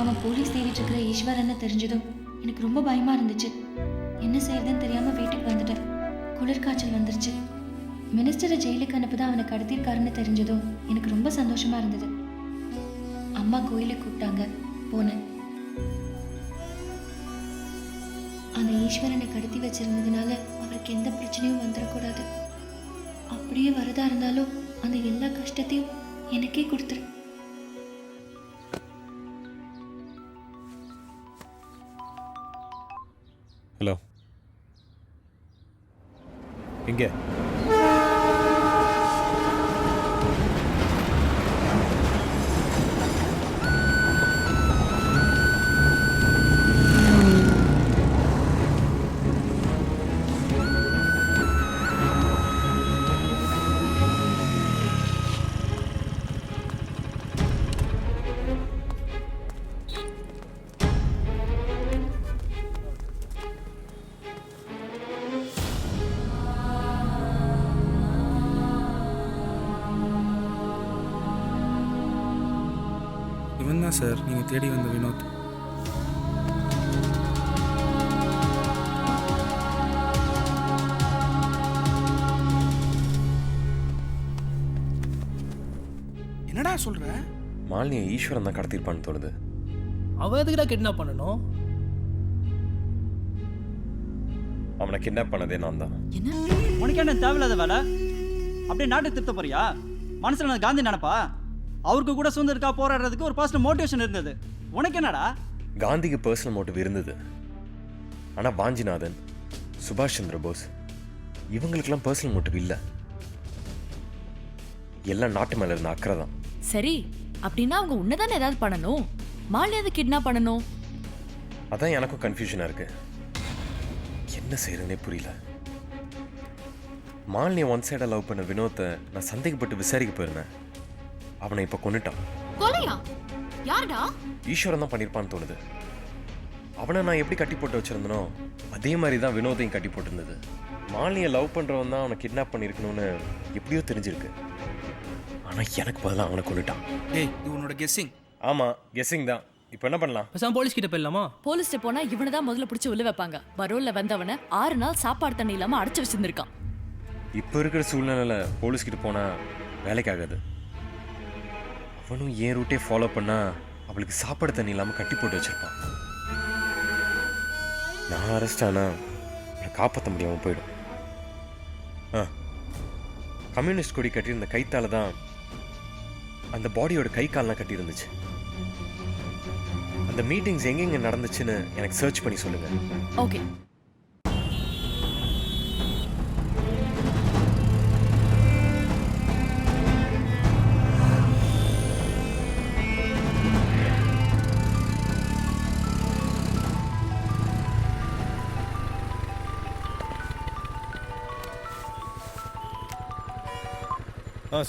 S28: அவன் போலீஸ் தேடிட்டு இருக்கிற ஈஸ்வரன்னு தெரிஞ்சதும் எனக்கு ரொம்ப பயமா இருந்துச்சு. என்ன செய்யறதுன்னு தெரியாம வீட்டுக்கு வந்துட்டேன். குளிர்காய்ச்சல் வந்துருச்சு. மினிஸ்டரை ஜெயிலுக்கு அனுப்பதான் அவனை கடத்திருக்காருன்னு தெரிஞ்சதும் எனக்கு ரொம்ப சந்தோஷமா இருந்தது. அம்மா கோயிலுக்கு கூப்பிட்டாங்க, போனேன். அந்த ஈஸ்வரனை கடத்தி வச்சிருந்ததுனால அவருக்கு எந்த பிரச்சனையும் வந்துடக்கூடாது. அப்படியே வரதா இருந்தாலும் அந்த எல்லா கஷ்டத்தையும் எனக்கே கொடுத்துரு.
S5: ஹலோ, எங்கே?
S7: இவன் தான் சார் நீங்கள் தேடி வந்த வினோத்.
S9: என்னடா சொல்ற?
S5: மாலினியை ஈஸ்வரன் தான் கடத்திருப்பான்னு தோணுது.
S9: அவன் எதுக்குடா கிட்னாப் பண்ணணும்?
S5: அவனை கிட்னாப் பண்ணதே நான் தான்.
S13: உனக்கு என்ன தேவையில்லாத வேலை? அப்படியே நாட்டை திருத்த போறியா? மனசுல நான் காந்தி நினைப்பா? அவருக்கு கூட சுதந்திரக்கா போராடுறதுக்கு ஒரு பர்சனல் மோட்டிவேஷன் இருந்தது. உனக்கு என்னடா?
S5: காந்திக்கு பர்சனல் மோட்டிவ் இருந்தது. ஆனால் வாஞ்சிநாதன், சுபாஷ் சந்திர போஸ் இவங்களுக்கெல்லாம் பர்சனல் மோட்டிவ் இல்லை. எல்லாம் நாட்டு மேல இருந்த அக்கறை தான்.
S12: சரி, அப்படின்னா அவங்க உன்னதானே ஏதாவது பண்ணணும். மாலினி எது கிட்னாப் பண்ணணும்?
S5: அதான் எனக்கும் கன்ஃபியூஷனாக இருக்கு. என்ன செய்யறதுனே புரியல. மாலினியை ஒன் சைடாக லவ் பண்ண வினோத்தை நான் சந்தேகப்பட்டு விசாரிக்க போயிருந்தேன். அவனை இப்போ கொன்னுட்டான்.
S12: கொலையா? யாருடா?
S5: ஈஸ்வரன் தான் பண்ணியிருப்பான்னு தோணுது. அவனை நான் எப்படி கட்டி போட்டு வச்சிருந்தனோ அதே மாதிரி தான் வினோதையும் கட்டி போட்டிருந்தது. மாலினியை லவ் பண்ணுறவன் தான் அவனை கிட்னாப் பண்ணியிருக்கணும்னு எப்படியோ தெரிஞ்சிருக்கு. ஆனால் எனக்கு பதிலாக அவனை கொன்னுட்டான்.
S9: ஏய், இது உன்னோட கெஸ்ஸிங்.
S5: ஆமாம், கெஸ்ஸிங் தான். இப்போ என்ன பண்ணலாம்?
S9: போலீஸ் கிட்ட போயிடலாமா?
S12: போலீஸ்ட்ட போனா இவனை தான் முதல்ல பிடிச்சி உள்ள வைப்பாங்க. பரோல்ல வந்தவனை 6 நாள் சாப்பாடு தண்ணி இல்லாம அடைச்சு வச்சிருந்திருக்கான்.
S5: இப்போ இருக்கிற சூழ்நிலையில் போலீஸ்கிட்ட போனால் வேலைக்காகாது. அவனும் ஏன் ரூட்டே ஃபாலோ பண்ணா அவளுக்கு சாப்பாடு தண்ணி இல்லாமல் கட்டி போட்டு வச்சிருப்பான். நான் அரெஸ்ட் ஆனா அவனை காப்பாற்ற முடியாமல் போயிடும். கம்யூனிஸ்ட் கொடி கட்டியிருந்த கைத்தால தான் அந்த பாடியோட கை கால்லாம் கட்டியிருந்துச்சு. அந்த மீட்டிங்ஸ் எங்கெங்க நடந்துச்சுன்னு எனக்கு சர்ச் பண்ணி சொல்லுங்க.
S12: ஓகே.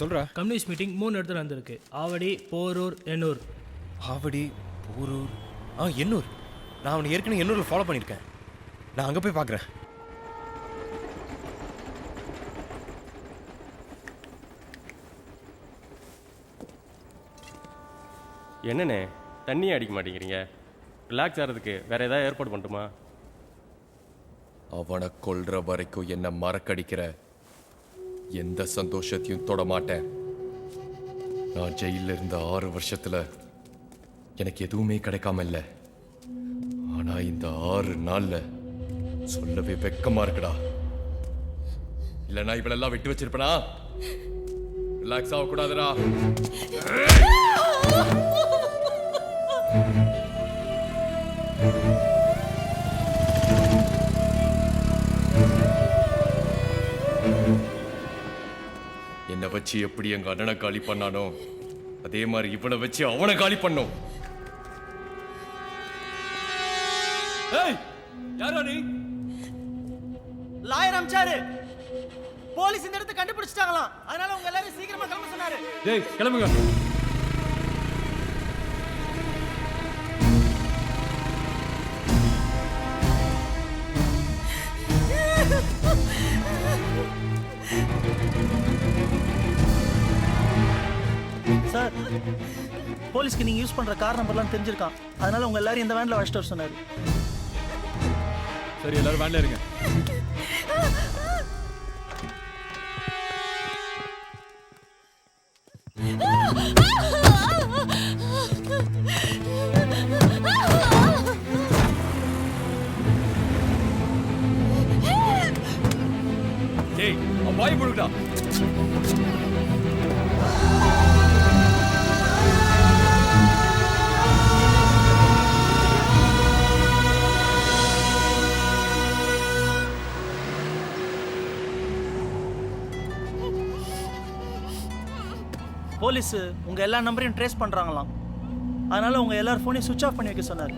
S10: சொல்கிறா.
S16: கம்யூனிஸ்ட் மீட்டிங் 3 இடத்துல நடந்திருக்கு. ஆவடி, போரூர், எண்ணூர்.
S9: ஆவடி, போரூர், எண்ணூர். நான் அவனை ஏற்கனவே எண்ணூரில் ஃபாலோ பண்ணியிருக்கேன். நான் அங்கே போய் பார்க்குறேன்.
S1: என்னண்ணே தண்ணியே அடிக்க மாட்டேங்கிறீங்க? ரிலாக்ஸ் ஆகிறதுக்கு வேற ஏதாவது ஏற்பாடு பண்ணட்டுமா?
S2: அவனை கொல்ற வரைக்கும் என்ன மறக்கடிக்கிற எந்த சந்தோஷத்தையும் தொட மாட்டேன். நான் ஜெயிலில் இருந்த 6 வருஷத்துல எனக்கு எதுவுமே கிடைக்காம இல்லை. ஆனா இந்த 6 நாள்ல சொல்லவே வெக்கமா இருக்குடா. இல்லைன்னா இவளெல்லாம் விட்டு வச்சிருப்பனா? ரிலாக்ஸ் ஆகக்கூடாதுடா. என்னை வச்சு எப்படி எங்க அண்ணனை காலி பண்ணானோ அதே மாதிரி இவனை வச்சு அவனை காலி பண்ணோம். யாரா நீ?
S9: லாயர் அம்சாரு. போலீஸ் இந்த இடத்தை கண்டுபிடிச்சிட்டாங்களாம். அதனால உங்க எல்லாரும் சீக்கிரமா கிளம்ப சொன்னாரு.
S2: டேய் கிளம்புங்க.
S9: சார், போலீஸ்க்கு நீங்க யூஸ் பண்ற கார் நம்பர்லாம் தெரிஞ்சிருக்கான். அதனால உங்க எல்லாரும் இந்த வேன்ல வச்சிட்டு வர சொன்னாரு.
S2: சரி, எல்லாரும் வேன்ல இருங்க. டேய் வாய் முழுடா.
S9: போலீஸ் உங்க எல்லா நம்பரையும் ட்ரேஸ் பண்றாங்களாம். அதனால உங்க எல்லார் போனையும் சுவிட்ச் ஆஃப் பண்ணி வைக்க சொன்னாரு.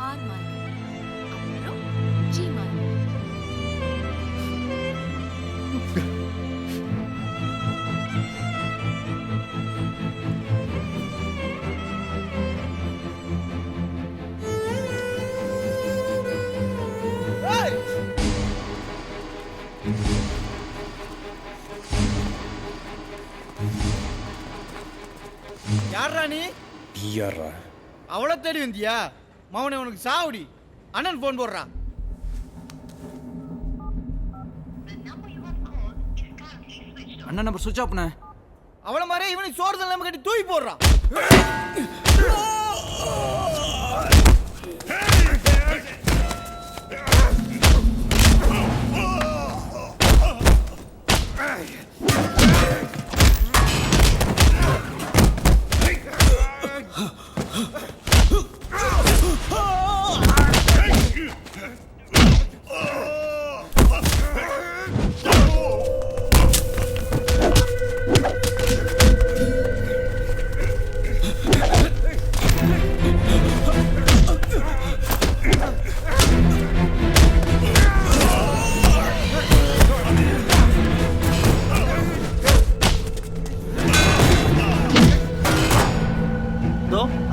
S12: ஆர் மார்க், அப்புறம் ஜி மார்க்.
S9: யாரா நீ?
S5: யாரா?
S9: அவளை தேடி வந்தியா? மவனே உனக்கு சாவுடி. அண்ணன் போன் போடுறான்.
S3: அண்ணன் நம்பர் சுவிட்ச் ஆஃப்ண்ணே.
S9: அவளை மாதிரியே இவனுக்கு சோறு தள்ளாம கட்டி தூக்கி போடுறான்.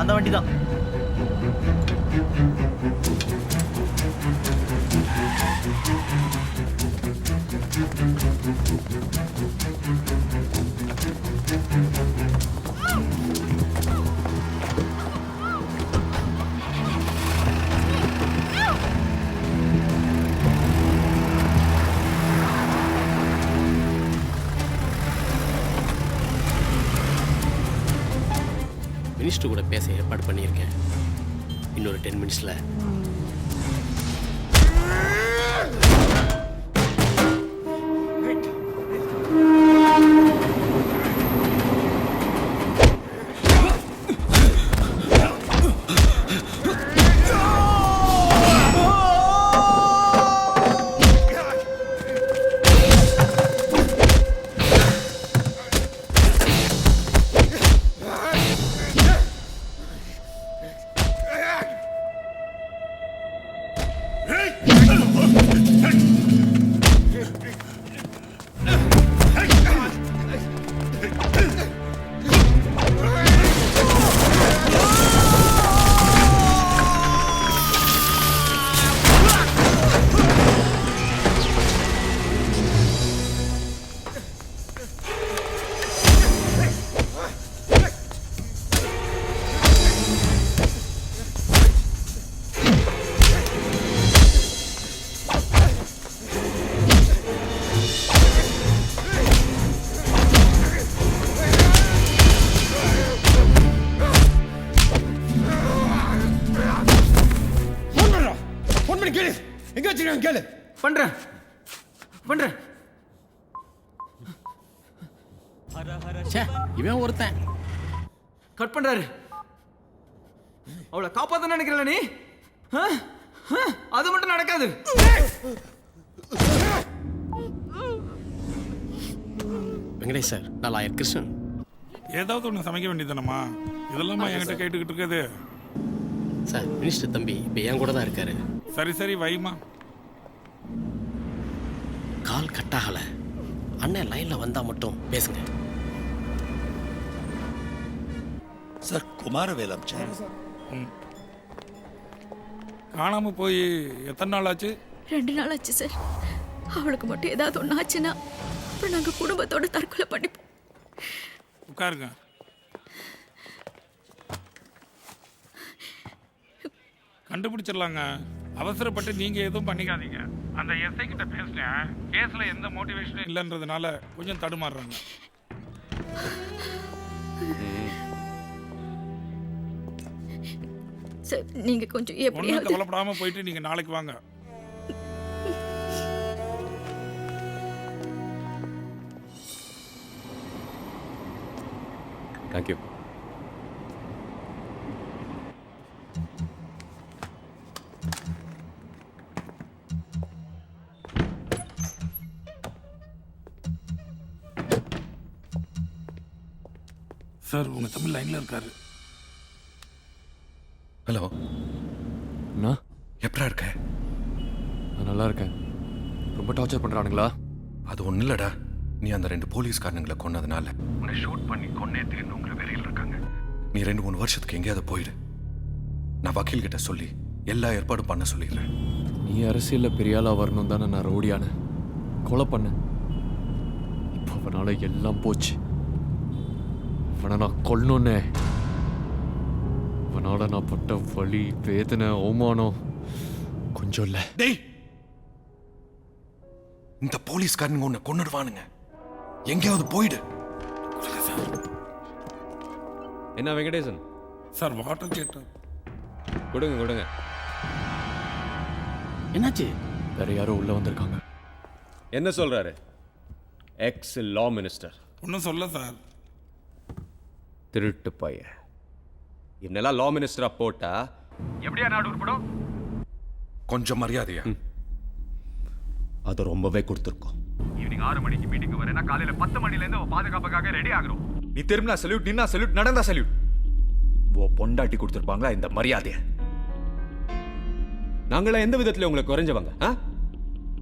S9: அந்த வண்டி தான்.
S17: மினிஸ்டர் கூட பேச ஏற்பாடு பண்ணியிருக்கேன். இன்னொரு 10 மினிட்ஸில்
S10: கேளு. பண்றேன்.
S17: இவன் ஒருத்தன்
S3: கட் பண்றாரு. அவளை காப்பாத்த நினைக்கிறல நீ? அது மட்டும் நடக்காது.
S17: வெங்கடேஷ் சார், நான் லாயர் கிருஷ்ணன்.
S7: ஏதாவது ஒன்று சமைக்க வேண்டியதானம்மா? இதெல்லாம் என்கிட்ட கேட்டுக்கிட்டு இருக்குது.
S17: சார், மினிஸ்டர் தம்பி இப்போ என் கூட தான் இருக்காரு.
S7: சரி வைமா.
S17: கால் கட் ஆகலை. அண்ணன் லைனில் வந்தால் மட்டும் பேசுங்க.
S4: சார், குமாரவேலம் சார்
S7: காணாம போய் எத்தனை நாள் ஆச்சு?
S28: 2 நாள் ஆச்சு சார். அவளுக்கு மட்டும் ஏதாவது ஒன்று ஆச்சுன்னா அப்புறம் நாங்கள் குடும்பத்தோட தற்கொலை பண்ணிப்போம்.
S7: உட்காருங்க. கண்டுபிடிச்சிடலாங்க. அவசரப்பட்டு நீங்க எதுவும் பண்ணிக்காதீங்க. அந்த எஸ்ஐ கிட்ட பேசினேன். கேஸ்ல எந்த மோட்டிவேஷனும் இல்லைன்றதுனால கொஞ்சம் தடுமாறுறாங்க.
S28: சார், நீங்க கொஞ்சம்
S7: ஒன்றும்
S28: எப்படியாவது
S7: கவலைப்படாம போயிட்டு நீங்க நாளைக்கு வாங்க.
S1: தேங்க்யூ.
S7: சார், உங்க தமிழ் லைன்ல இருக்காரு.
S24: ஹலோ
S18: அண்ணா,
S24: எப்படா இருக்க?
S18: நான் நல்லா இருக்கேன். ரொம்ப டார்ச்சர் பண்ணுறானுங்களா?
S24: அது ஒன்றும் இல்லடா. நீ அந்த 2 போலீஸ்காரனுங்களை கொன்னதுனால உன்னை ஷூட் பண்ணி கொன்னே தீர்ந்தவங்க வெறியில் இருக்காங்க. நீ 2-3 வருஷத்துக்கு எங்கேயாவது போயிடு. நான் வக்கீல் கிட்ட சொல்லி எல்லா ஏற்பாடும் பண்ண சொல்லிடுறேன்.
S18: நீ அரசியலில் பெரிய ஆளாக வரணும் தானே நான் ரவுடியான கொலை பண்ணேன். இப்போ அவனால் எல்லாம் போச்சு. அவனை நான் கொல்லணுன்னே. அவனால் நான் பட்ட வலி, வேதனை, அவமானம் கொஞ்சம் இல்லை.
S24: டேய், இந்த போலீஸ்காரனுங்க உன்னை கொன்னுடுவானுங்க. எங்கேயாவது போயிடு.
S1: என்ன வெங்கடேசன்
S7: சார், வாட்டர் கேட்டேன்.
S1: கொடுங்க.
S17: என்னாச்சு?
S18: வேற யாரோ உள்ள வந்திருக்காங்க.
S1: என்ன சொல்றாரு? எக்ஸ் லா மினிஸ்டர்.
S7: ஒன்றும் சொல்ல சார்.
S1: திருட்டு பைய. என்னெல்லாம் லா மினிஸ்டரா போட்டா எப்படியா நாடு உருப்படும்?
S24: கொஞ்சம் மரியாதையா?
S1: அது ரொம்பவே கொடுத்துருக்கோம்.
S19: ஈவினிங் 6 மணிக்கு மீட்டிங் வரேன்னா காலையில 10 மணிலேருந்து பாதுகாப்புக்காக ரெடி ஆகிறோம். நீ திரும்பினா சல்யூட், நின்னா சல்யூட், நடந்தா சல்யூட். ஓ பொண்டாட்டி கொடுத்துருப்பாங்களா இந்த மரியாதையை?
S1: நாங்களாம் எந்த விதத்தில் உங்களுக்கு குறைஞ்சவங்க?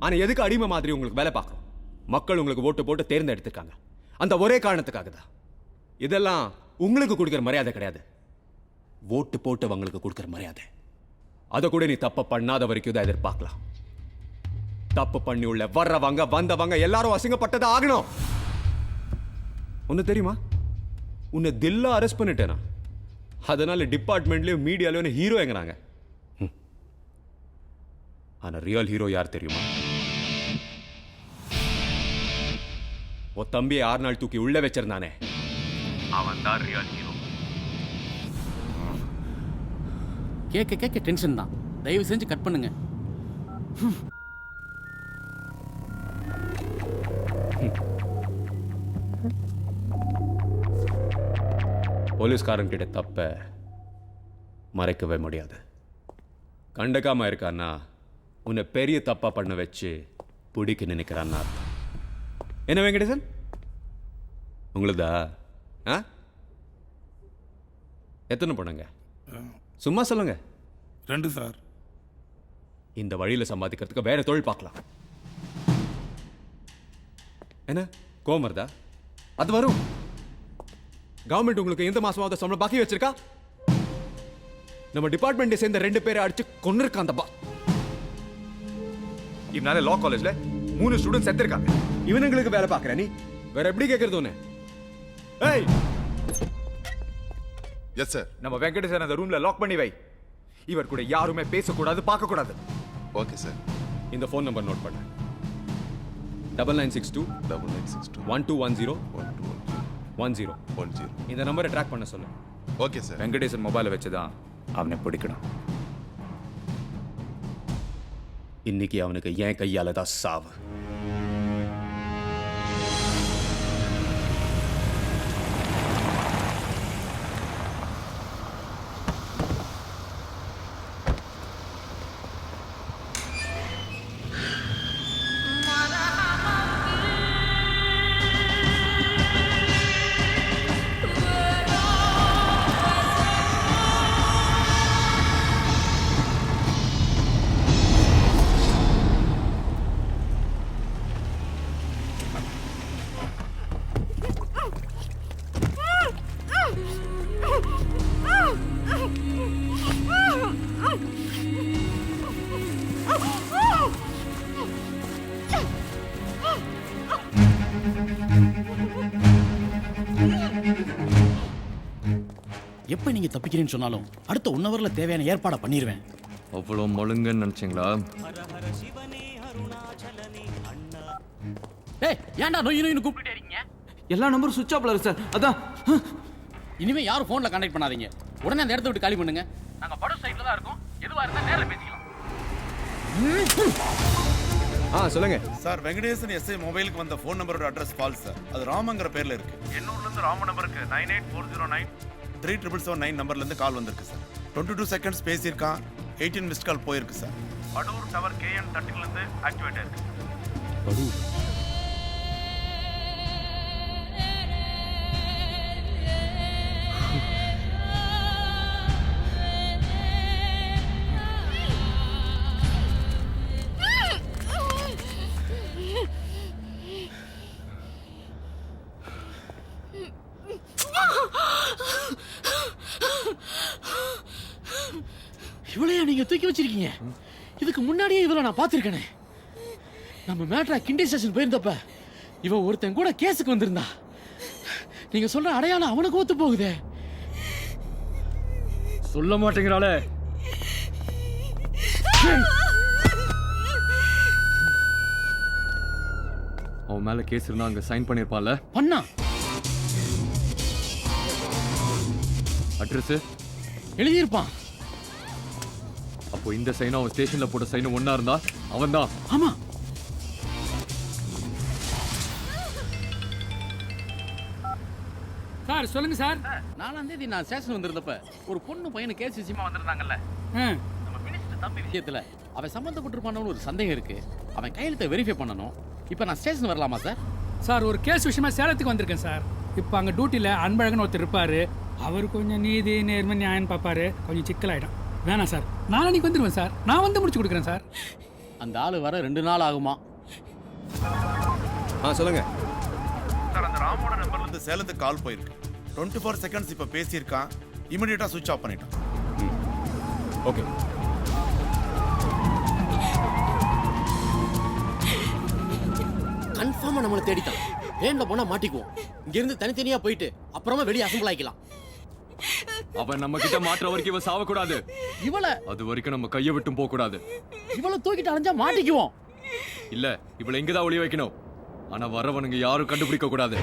S1: ஆனால் எதுக்கு அடிமை மாதிரி உங்களுக்கு வேலை பார்க்குறோம்? மக்கள் உங்களுக்கு ஓட்டு போட்டு தேர்ந்தெடுத்திருக்காங்க. அந்த ஒரே காரணத்துக்காக தான். இதெல்லாம் உங்களுக்கு கொடுக்குற மரியாதை கிடையாது, ஓட்டு போட்டவங்களுக்கு கொடுக்குற மரியாதை. அதை கூட நீ தப்பு பண்ணாத வரைக்கும் தான் எதிர்பார்க்கலாம். தப்பு பண்ணி உள்ள வர்றவங்க வந்தவங்க எல்லாரும் அசிங்கப்பட்டதா ஆகணும். ஒன்று தெரியுமா? உன்னை தில்லா அரெஸ்ட் பண்ணிட்டேனா, அதனால டிபார்ட்மெண்ட்லயும் மீடியாலையும் ஹீரோ எங்கிறாங்க. ஆனா ரியல் ஹீரோ யார் தெரியுமா? உன் தம்பியை 6 நாள் தூக்கி உள்ள வச்சிருந்தானே,
S19: அவன் தான் ரியல் ஹீரோ.
S17: கேட்க கேட்க டென்ஷன் தான். தயவு செஞ்சு கட் பண்ணுங்க.
S1: போலீஸ்காரன் கிட்ட தப்ப மறைக்கவே முடியாது. கண்டுக்காம இருக்கான்னா உன்னை பெரிய தப்பா பண்ண வச்சு பிடிக்க நினைக்கிறான்னா அர்த்தம். என்ன வெங்கடேசன், உங்களுதா? ஆ, எத்தனை பொண்ணுங்க? சும்மா சொல்லுங்க.
S6: 2 சார்.
S1: இந்த வழியில் சம்பாதிக்கிறதுக்கு வேற தொழில் பார்க்கலாம். என்ன கோவம் வருதா? அது வரும். கவர்மெண்ட் உங்களுக்கு எந்த மாசமாவது சம்பளம் பாக்கி வச்சிருக்கா? நம்ம டிபார்ட்மெண்ட்டை சேர்ந்த 2 பேரை அடிச்சு கொன்னிருக்கான் அந்த
S19: இதனால லா காலேஜ்ல 3 ஸ்டூடெண்ட்ஸ் செத்துருக்காங்க.
S1: இவனுங்களுக்கு வேலை பார்க்கற நீ வேற எப்படி கேட்கறது உன்னை? ஏய்,
S19: எஸ் சார். நம்ம வெங்கடேசன் அந்த ரூம்ல லாக் பண்ணி வை. இவர் கூட யாருமே பேசக்கூடாது, பார்க்க கூடாது. Okay sir.
S1: இந்த ஃபோன் நம்பர் நோட் பண்ணு. 9962 1210 10. இந்த நம்பரை ட்ராக் பண்ண சொல்லு.
S19: Okay sir. வெங்கடேசன் மொபைலை வச்சுதான் அவனை பிடிக்கணும்.
S1: இன்னைக்கு அவனுக்கு என் கையால தான் சாவு.
S17: எப்ப நீங்க தப்பிக்கிறேன்னு சொன்னாலும் அடுத்த 1 ஹவர்ல தேவையான ஏற்பாடை பண்ணிடுவேன்.
S18: அவ்வளோ மொழுங்கன்னு நினைச்சீங்களா?
S17: ஏய், ஏன்டா நொய் கூப்பிட்டே இருக்கீங்க?
S3: எல்லா நம்பரும் சுவிட்ச் ஆஃப்ல இருக்கு சார். அதான்
S17: இனிமே யாரும் போன்ல கான்டாக்ட் பண்ணாதீங்க. உடனே அந்த இடத்தை விட்டு காலி பண்ணுங்க. நாங்க படு சைடுல தான் இருக்கோம். எதுவா இருந்தா நேர்ல பேசிக்கலாம்.
S1: சொல்லுங்க
S6: சார். வெங்கடேசன் எஸ்ஐ மொபைலுக்கு வந்த ஃபோன் நம்பரோட அட்ரஸ் ஃபால்ஸ் சார். அது ராமங்கிற பேர்ல இருக்கு. எண்ணூர்ல இருந்து ராம நம்பருக்கு 98409 3779 நம்பர்ல இருந்து கால் வந்திருக்கு சார். 22 செகண்ட்ஸ் பேசியிருக்கான். 18 மிஸ்ட் கால் போயிருக்கு சார். அடூர் டவர் KN 13 இருந்து ஆக்டிவேட் ஆயிருக்கு.
S1: அடூர்
S17: இவளையா நீங்க தூக்கி வச்சிருக்கீங்க? இதுக்கு முன்னாடியே இவளை நான் பார்த்திருக்கேனே. நம்ம மேட்ரா கிண்டி ஸ்டேஷன் போயிருந்தப்ப இவ ஒருத்தன் கூட கேஸுக்கு வந்திருந்தா. நீங்க சொல்ற அடையாளம் அவனுக்கு ஒத்து போகுதே.
S18: சொல்ல மாட்டேங்கிறாளே. அவன் மேல கேஸ் இருந்தா அங்க சைன் பண்ணிருப்பான்ல.
S17: பண்ணா
S18: அட்ரஸ்
S17: எழுதியிருப்பான்.
S18: அப்போ இந்த சைனும் அவன் ஸ்டேஷன்ல போட்ட சைனும் ஒன்னா இருந்தா அவன் தான்.
S17: ஆமா.
S10: சார் சொல்லுங்க சார்.
S17: 4ஆம் தேதி நான் ஸ்டேஷன் வந்திருந்தப்ப ஒரு பொண்ணு பையனு கேஸ் விஷயமா வந்திருந்தாங்கல்ல. நம்ம மினிஸ்டர் தம்பி விஷயத்துல அவன் சம்பந்தப்பட்டிருப்பானு ஒரு சந்தேகம் இருக்கு. அவன் கையெழுத்தை வெரிஃபை பண்ணணும். இப்போ நான் ஸ்டேஷன் வரலாமா சார்?
S10: சார் ஒரு கேஸ் விஷயமா சேலத்துக்கு வந்திருக்கேன் சார். இப்போ அங்கே டியூட்டியில் அன்பழகன் ஒருத்தர் இருப்பார். அவர் கொஞ்சம் நீதி நேர்மை நியாயம் பார்ப்பாரு. கொஞ்சம் சிக்கலாயிடும். வேணாம் சார், நாளைக்கு வந்துடுவேன் சார். நான் வந்து முடிச்சு கொடுக்குறேன் சார்.
S17: அந்த ஆள் வர 2 நாள் ஆகுமா?
S1: சொல்லுங்க
S6: சார். அந்த ராமோட நம்பர்ல இருந்து சேலத்துக்கு கால் போயிருக்கு. 24 செகண்ட்ஸ் இப்ப பேசியிருக்கான். இமிடியேட்டா சுவிட்ச் ஆஃப் பண்ணிட்டான்.
S1: ஓகே.
S17: கன்ஃபார்மா நம்மளை தேடிட்டான். வேண்ட போனா மாட்டிக்குவோம். இங்க இருந்து தனித்தனியா போயிட்டு அப்புறமா வெளியே அசம்பிள் ஆயிக்கலாம்.
S18: அவன் நம்ம கிட்ட மாற்ற வரைக்கும் இவன் சாவக்கூடாது.
S17: இவள
S18: அது வரைக்கும் நம்ம கையை விட்டும் போக கூடாது.
S17: இவளை தூக்கிட்டு அலைஞ்சா மாட்டிக்குவோம்.
S18: இல்ல, இவளை இங்கதான் ஒளிய வைக்கணும். ஆனா வரவனுங்க யாரும் கண்டுபிடிக்க கூடாது.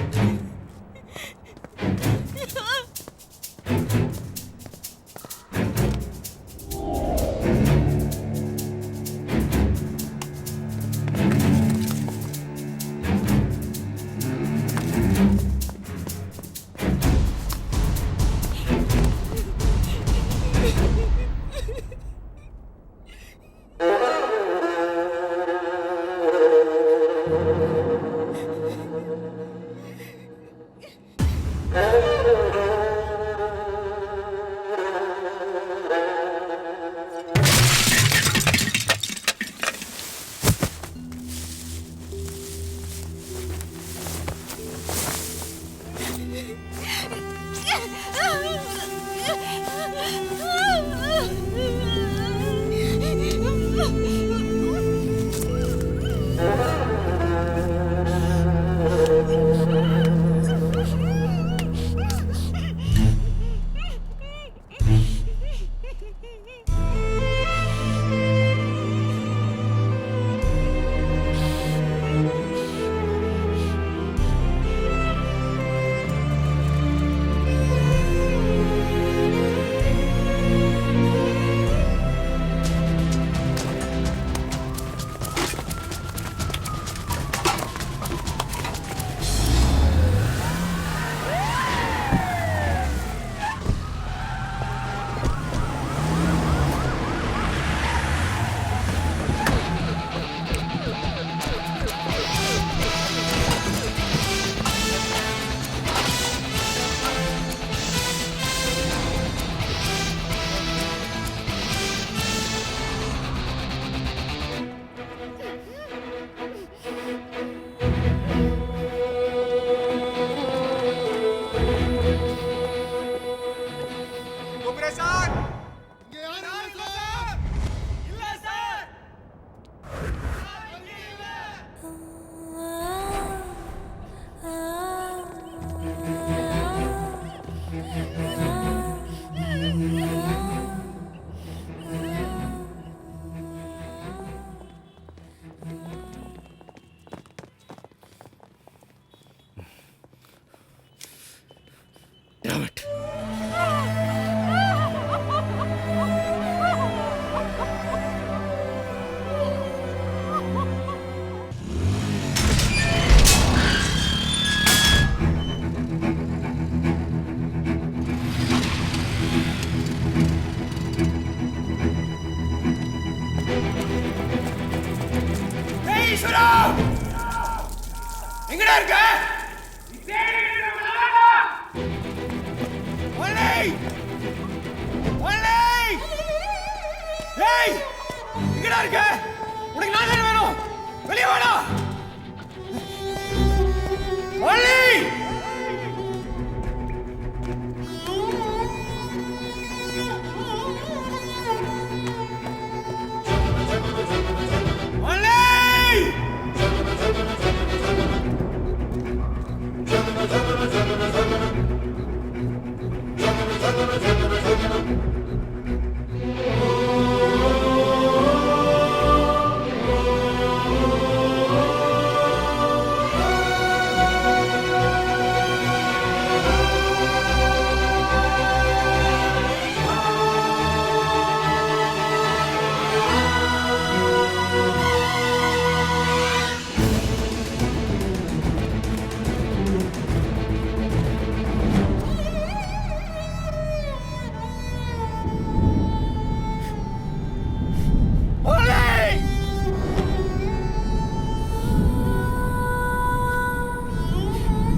S10: எங்கடா இருக்க? ஏய், எங்கடா இருக்க? உனக்கு நான் தானே வேணும். வெளியே வாடா. ஒல்லி!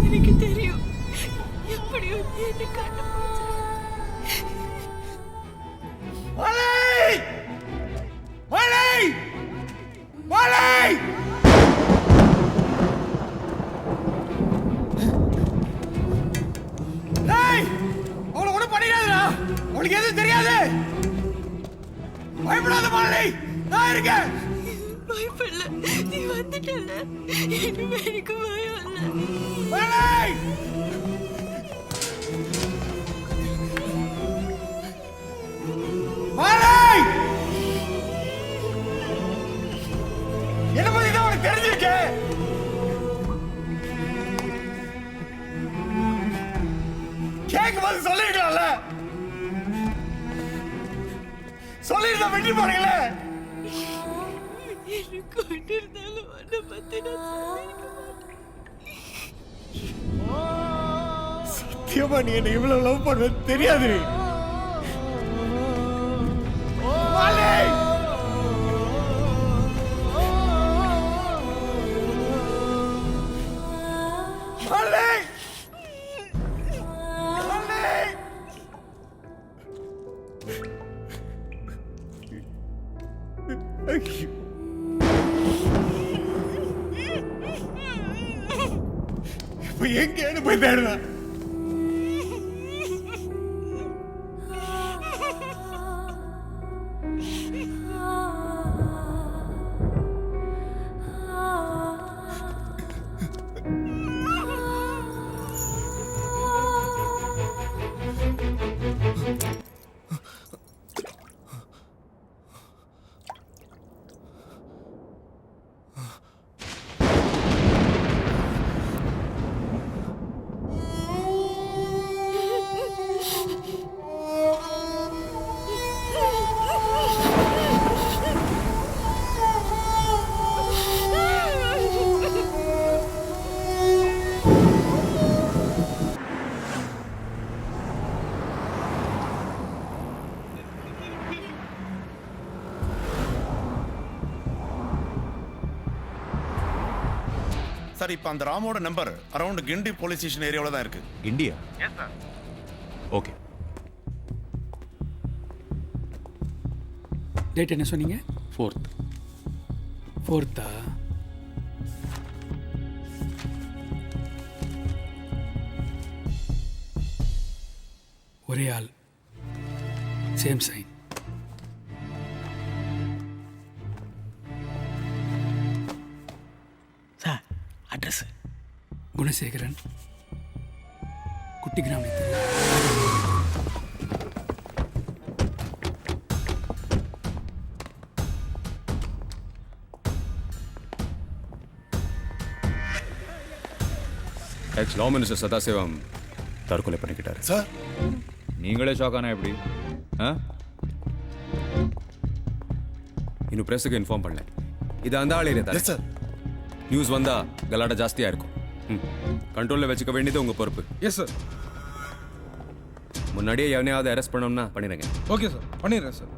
S15: எனக்கு தெரியும் எப்படியோ என்ன கண்டுபிடிச்சு.
S10: அவளை ஒண்ணும் பண்ணிடாதடா. அவளுக்கு எதுவும் தெரியாது. பயப்படாத மாலி, நான் இருக்கேன்.
S15: பயப்படல, நீ வந்துட்டல. இனிமே எனக்கு பயம் இல்ல.
S10: மாலி, என்ன பத்தி தான் உனக்கு தெரிஞ்சிருக்கு. கேட்கும்போது சொல்லிருக்கலாம்ல. சொல்லிருந்தா வெட்டி போறீங்களே.
S15: எனக்கு ஒன்று இருந்தாலும் உன்னை பத்தி நான் சொல்லிருக்க மாட்டேன்.
S10: சத்தியமா நீ என்ன இவ்வளவு லவ் பண்ண தெரியாது. இப்ப எங்கேன்னு போய் தேடுவேன்.
S6: சார் இப்போ அந்த ராமோட number around Guindy police station ஏரியாவில் தான் இருக்கு.
S19: India?
S6: Yes sir.
S19: Okay.
S10: Date என்ன சொன்னீங்க?
S18: 4th.
S10: 4th. ஒரே ஆள், same sign.
S4: Sir address
S10: Gunasekaran, குட்டி கிராமத்தில்.
S1: எக்ஸ் லா மினிஸ்டர் சதாசிவம் தற்கொலை பண்ணிக்கிட்டாரு.
S6: சார்
S19: நீங்களே ஷாக் ஆனா எப்படி?
S1: இன்னும் பிரஸுக்கு இன்ஃபார்ம் பண்ணல. இது அந்த ஆள் ஏரியா
S6: சார்.
S1: நியூஸ் வந்தா கலாட்டா ஜாஸ்தியா இருக்கும். கண்ட்ரோல்ல வச்சுக்க வேண்டியது உங்க பொறுப்பு.
S7: Yes sir.
S1: முன்னாடியே எவனையாவது அரெஸ்ட் பண்ணோம்னா பண்ணிடுங்க.
S7: ஓகே சார், பண்ணிடுறேன் சார்.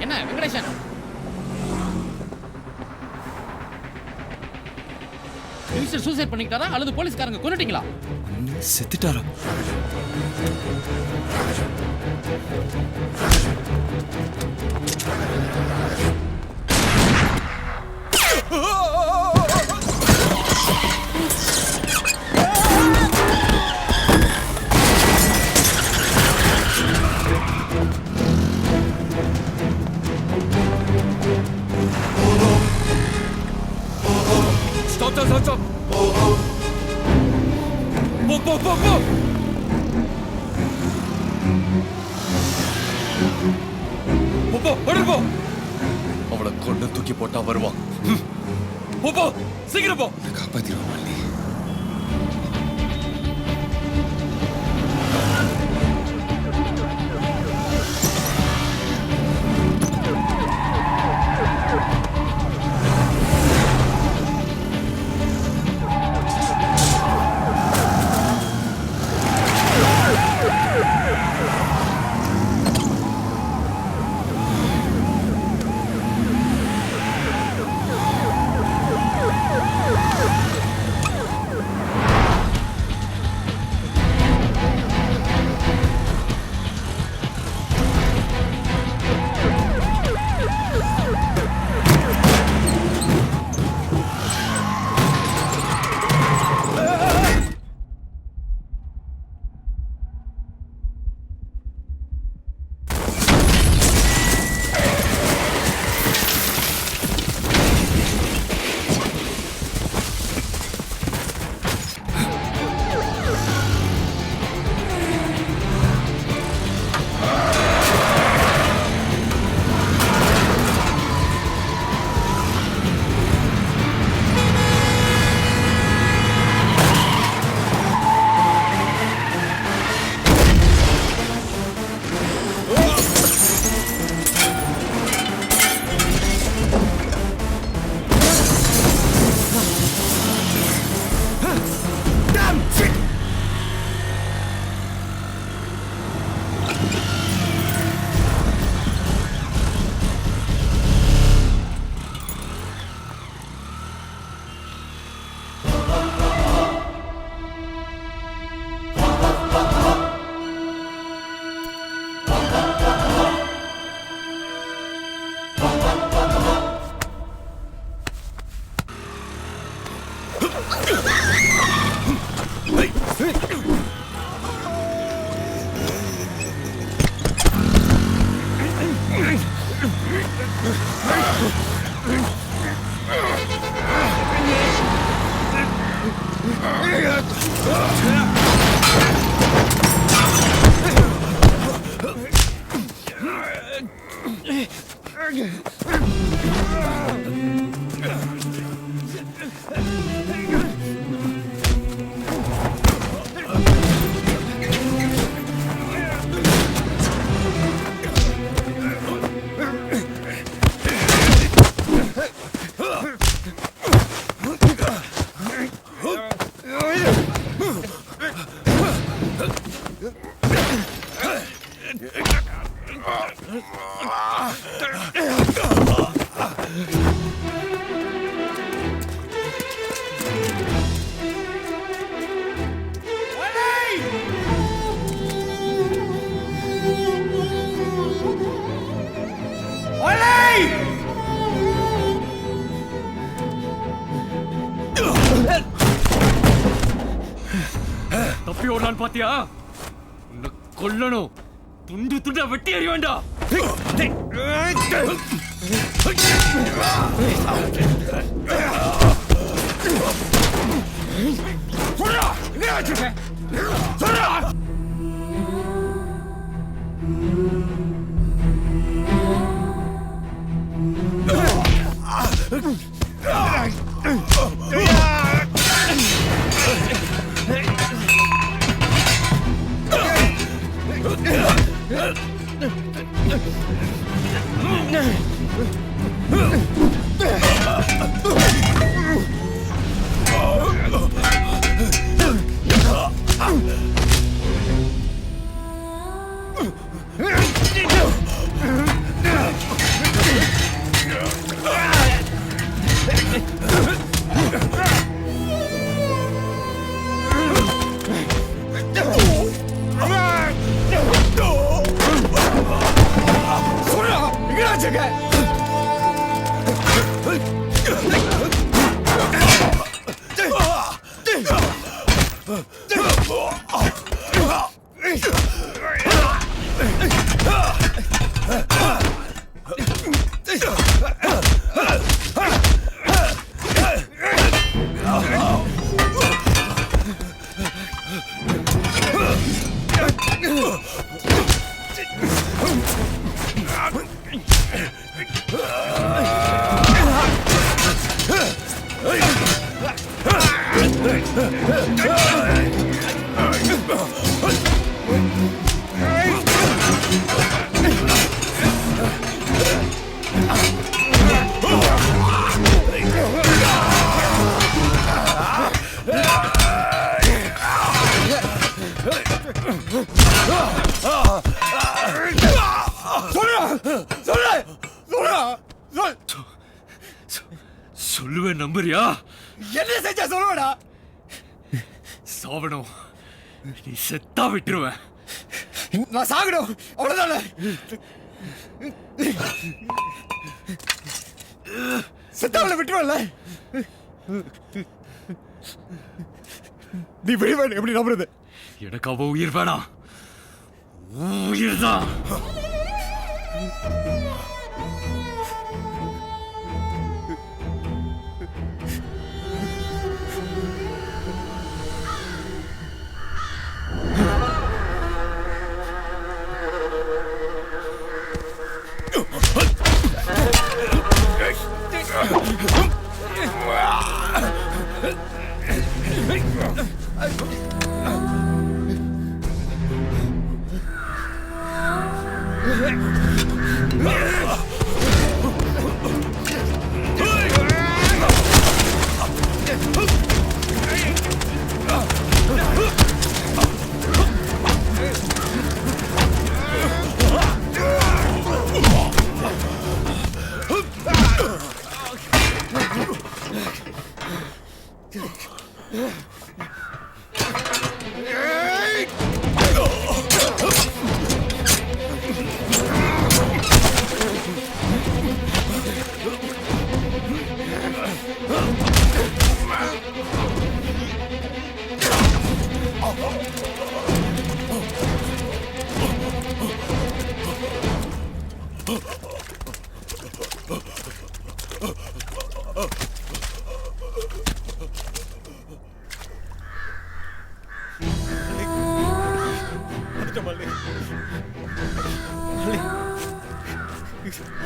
S17: என்ன வெங்கடேசன், மினிஸ்டர் சூசைட் பண்ணிக்கிட்டாரா அல்லது போலீஸ்காரங்க கொன்னுட்டீங்களா?
S24: செத்துட்டாரா?
S2: Stop! போ! அவளை கொண்டு தூக்கி போட்டா வருவான். போ சீக்கிரம் போ.
S24: காப்பாத்திடுவோம்.
S18: ஓடுறான்னு பாத்தியா? உன்னை கொல்லணும், துண்டு துண்டா வெட்டி எறிய வேண்டாம். சொல்லுவேன், நம்புறியா?
S10: என்ன செஞ்சா சொல்லுவேடா?
S18: சாவணும், நீ செத்தா விட்டுருவேன்.
S10: நான் சாகணும், அவ்வளவுதானே? செத்தாவளை விட்டுருவல்ல? நீ விடுவேன் எப்படி நம்புறது?
S18: எனக்கு அவ உயிர் வேணாம், உயிர் தான்.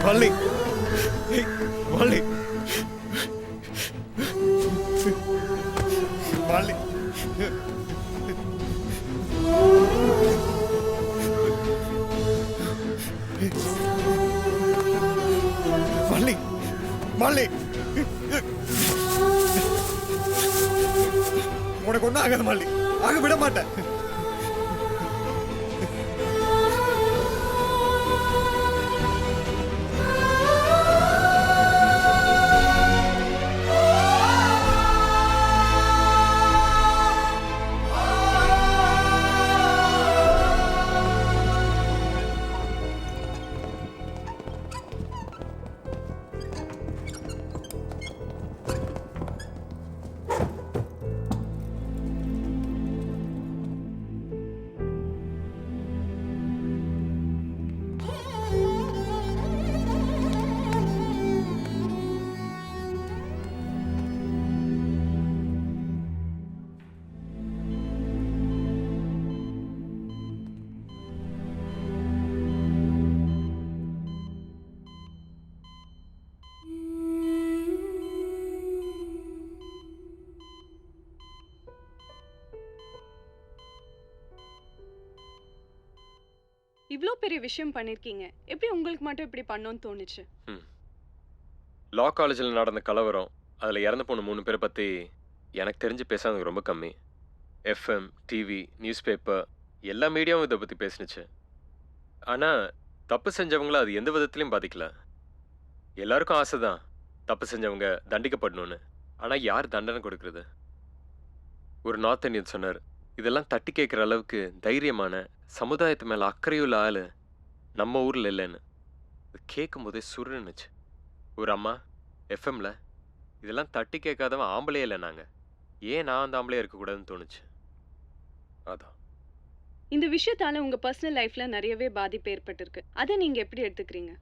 S10: வள்ளி, வள்ளி, வள்ளி, வள்ளி, வள்ளி, உனக்கு ஒன்றும் ஆகாது மல்லி, ஆக விட மாட்டேன்.
S15: இவ்ளோ பெரிய விஷயம் பண்ணிருக்கீங்க. எப்படி உங்களுக்கு மட்டும் இப்படி பண்ணோன்னு தோணுச்சு?
S5: லா காலேஜில் நடந்த கலவரம், அதில் இறந்து போன 3 பேரை பற்றி எனக்கு தெரிஞ்சு பேசாதது ரொம்ப கம்மி. எஃப்எம், டிவி, நியூஸ் பேப்பர் எல்லா மீடியாவும் இதை பற்றி பேசினுச்சு. ஆனால் தப்பு செஞ்சவங்கள அது எந்த விதத்துலையும் பாதிக்கல. எல்லாருக்கும் ஆசை தான் தப்பு செஞ்சவங்க தண்டிக்கப்படணும்னு. ஆனால் யார் தண்டனை கொடுக்கறது? ஒரு நார்த் இந்தியன் சொன்னார், இதெல்லாம் தட்டி கேட்குற அளவுக்கு தைரியமான, சமுதாயத்து மேலே அக்கறையுள்ள ஆள் நம்ம ஊரில் இல்லைன்னு. அது கேட்கும் போதே சுருன்னுச்சு. ஒரு அம்மா எஃப்எம்ல, இதெல்லாம் தட்டி கேட்காதவன் ஆம்பளையே இல்லை, நாங்கள் ஏன் நான் அந்த ஆம்பளையே இருக்கக்கூடாதுன்னு தோணுச்சு. அதான்
S15: இந்த விஷயத்தால உங்க பர்சனல் லைஃப்ல நிறையவே பாதிப்பு ஏற்பட்டிருக்கு. அதை நீங்க எப்படி எடுத்துக்கிறீங்க?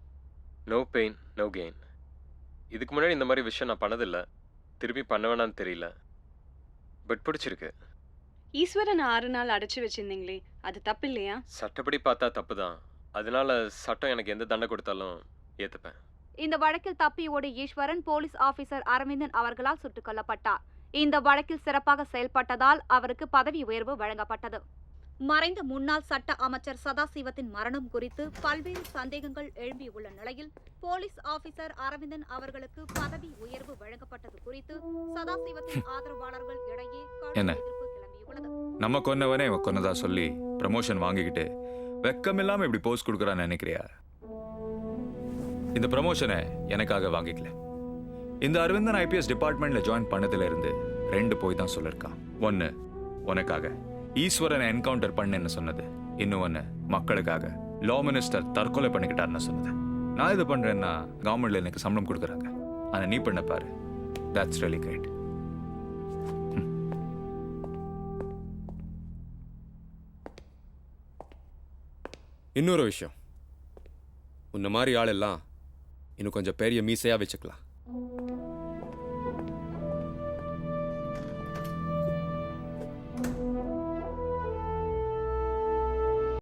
S5: No pain no gain. இதுக்கு முன்னாடி இந்த மாதிரி விஷயம் நான் பண்ணதில்லை, திரும்பி பண்ண வேணான்னு தெரியல, பட் பிடிச்சிருக்கு.
S15: ஈஸ்வரன் 6 நாள் அடைச்சு வச்சிருந்தீங்களே, அது தப்பு இல்லையா?
S5: சட்டப்படி பார்த்தா தப்பு தான். அதனால சட்டம் எனக்கு எந்த தண்டனை கொடுத்தாலும் ஏற்றுப்பேன்.
S14: இந்த வழக்கில் தப்பி ஓடிய ஈஸ்வரன் போலீஸ் ஆபீசர் அரவிந்தன் அவர்களால் சுட்டுக் கொல்லப்பட்டார். இந்த வழக்கில் சிறப்பாக செயல்பட்டதால் அவருக்கு பதவி உயர்வு வழங்கப்பட்டது. மறைந்த முன்னாள் சட்ட அமைச்சர் சதாசிவத்தின் மரணம் குறித்து பல்வேறு சந்தேகங்கள் எழும்பியுள்ள நிலையில் போலீஸ் ஆபீசர் அரவிந்தன் அவர்களுக்கு பதவி உயர்வு வழங்கப்பட்டது குறித்து சதாசிவத்தின் ஆதரவாளர்கள் இடையே கடும் எதிர்ப்பு கிளம்பியுள்ளது.
S19: நம்ம கொன்னவனே இவன் கொன்னதா சொல்லி ப்ரமோஷன் வாங்கிக்கிட்டு வெக்கம் இல்லாம இப்படி போஸ்ட் கொடுக்குறான்னு நினைக்கிறியா? இந்த ப்ரமோஷனை எனக்காக வாங்கிக்கல. இந்த அரவிந்தன் ஐபிஎஸ் டிபார்ட்மெண்ட்ல ஜாயின் பண்ணதுல இருந்து 2 போய் தான் சொல்லிருக்கான். 1 உனக்காக ஈஸ்வரனை என்கவுண்டர் பண்ணேன்னு சொன்னது, இன்னொன்னு மக்களுக்காக லா மினிஸ்டர் தற்கொலை பண்ணிக்கிட்டாருன்னு சொன்னது. நான் இது பண்றேன்னா கவர்மெண்ட்ல எனக்கு சம்பளம் கொடுக்குறாங்க, ஆனா நீ பண்ண பாரு, தட்ஸ் ரியலி கிரேட்.
S1: இன்னொரு விஷயம், உன்ன மாதிரி ஆளெல்லாம் இன்னும் கொஞ்சம் பெரிய மீசையா வச்சுக்கலாம்.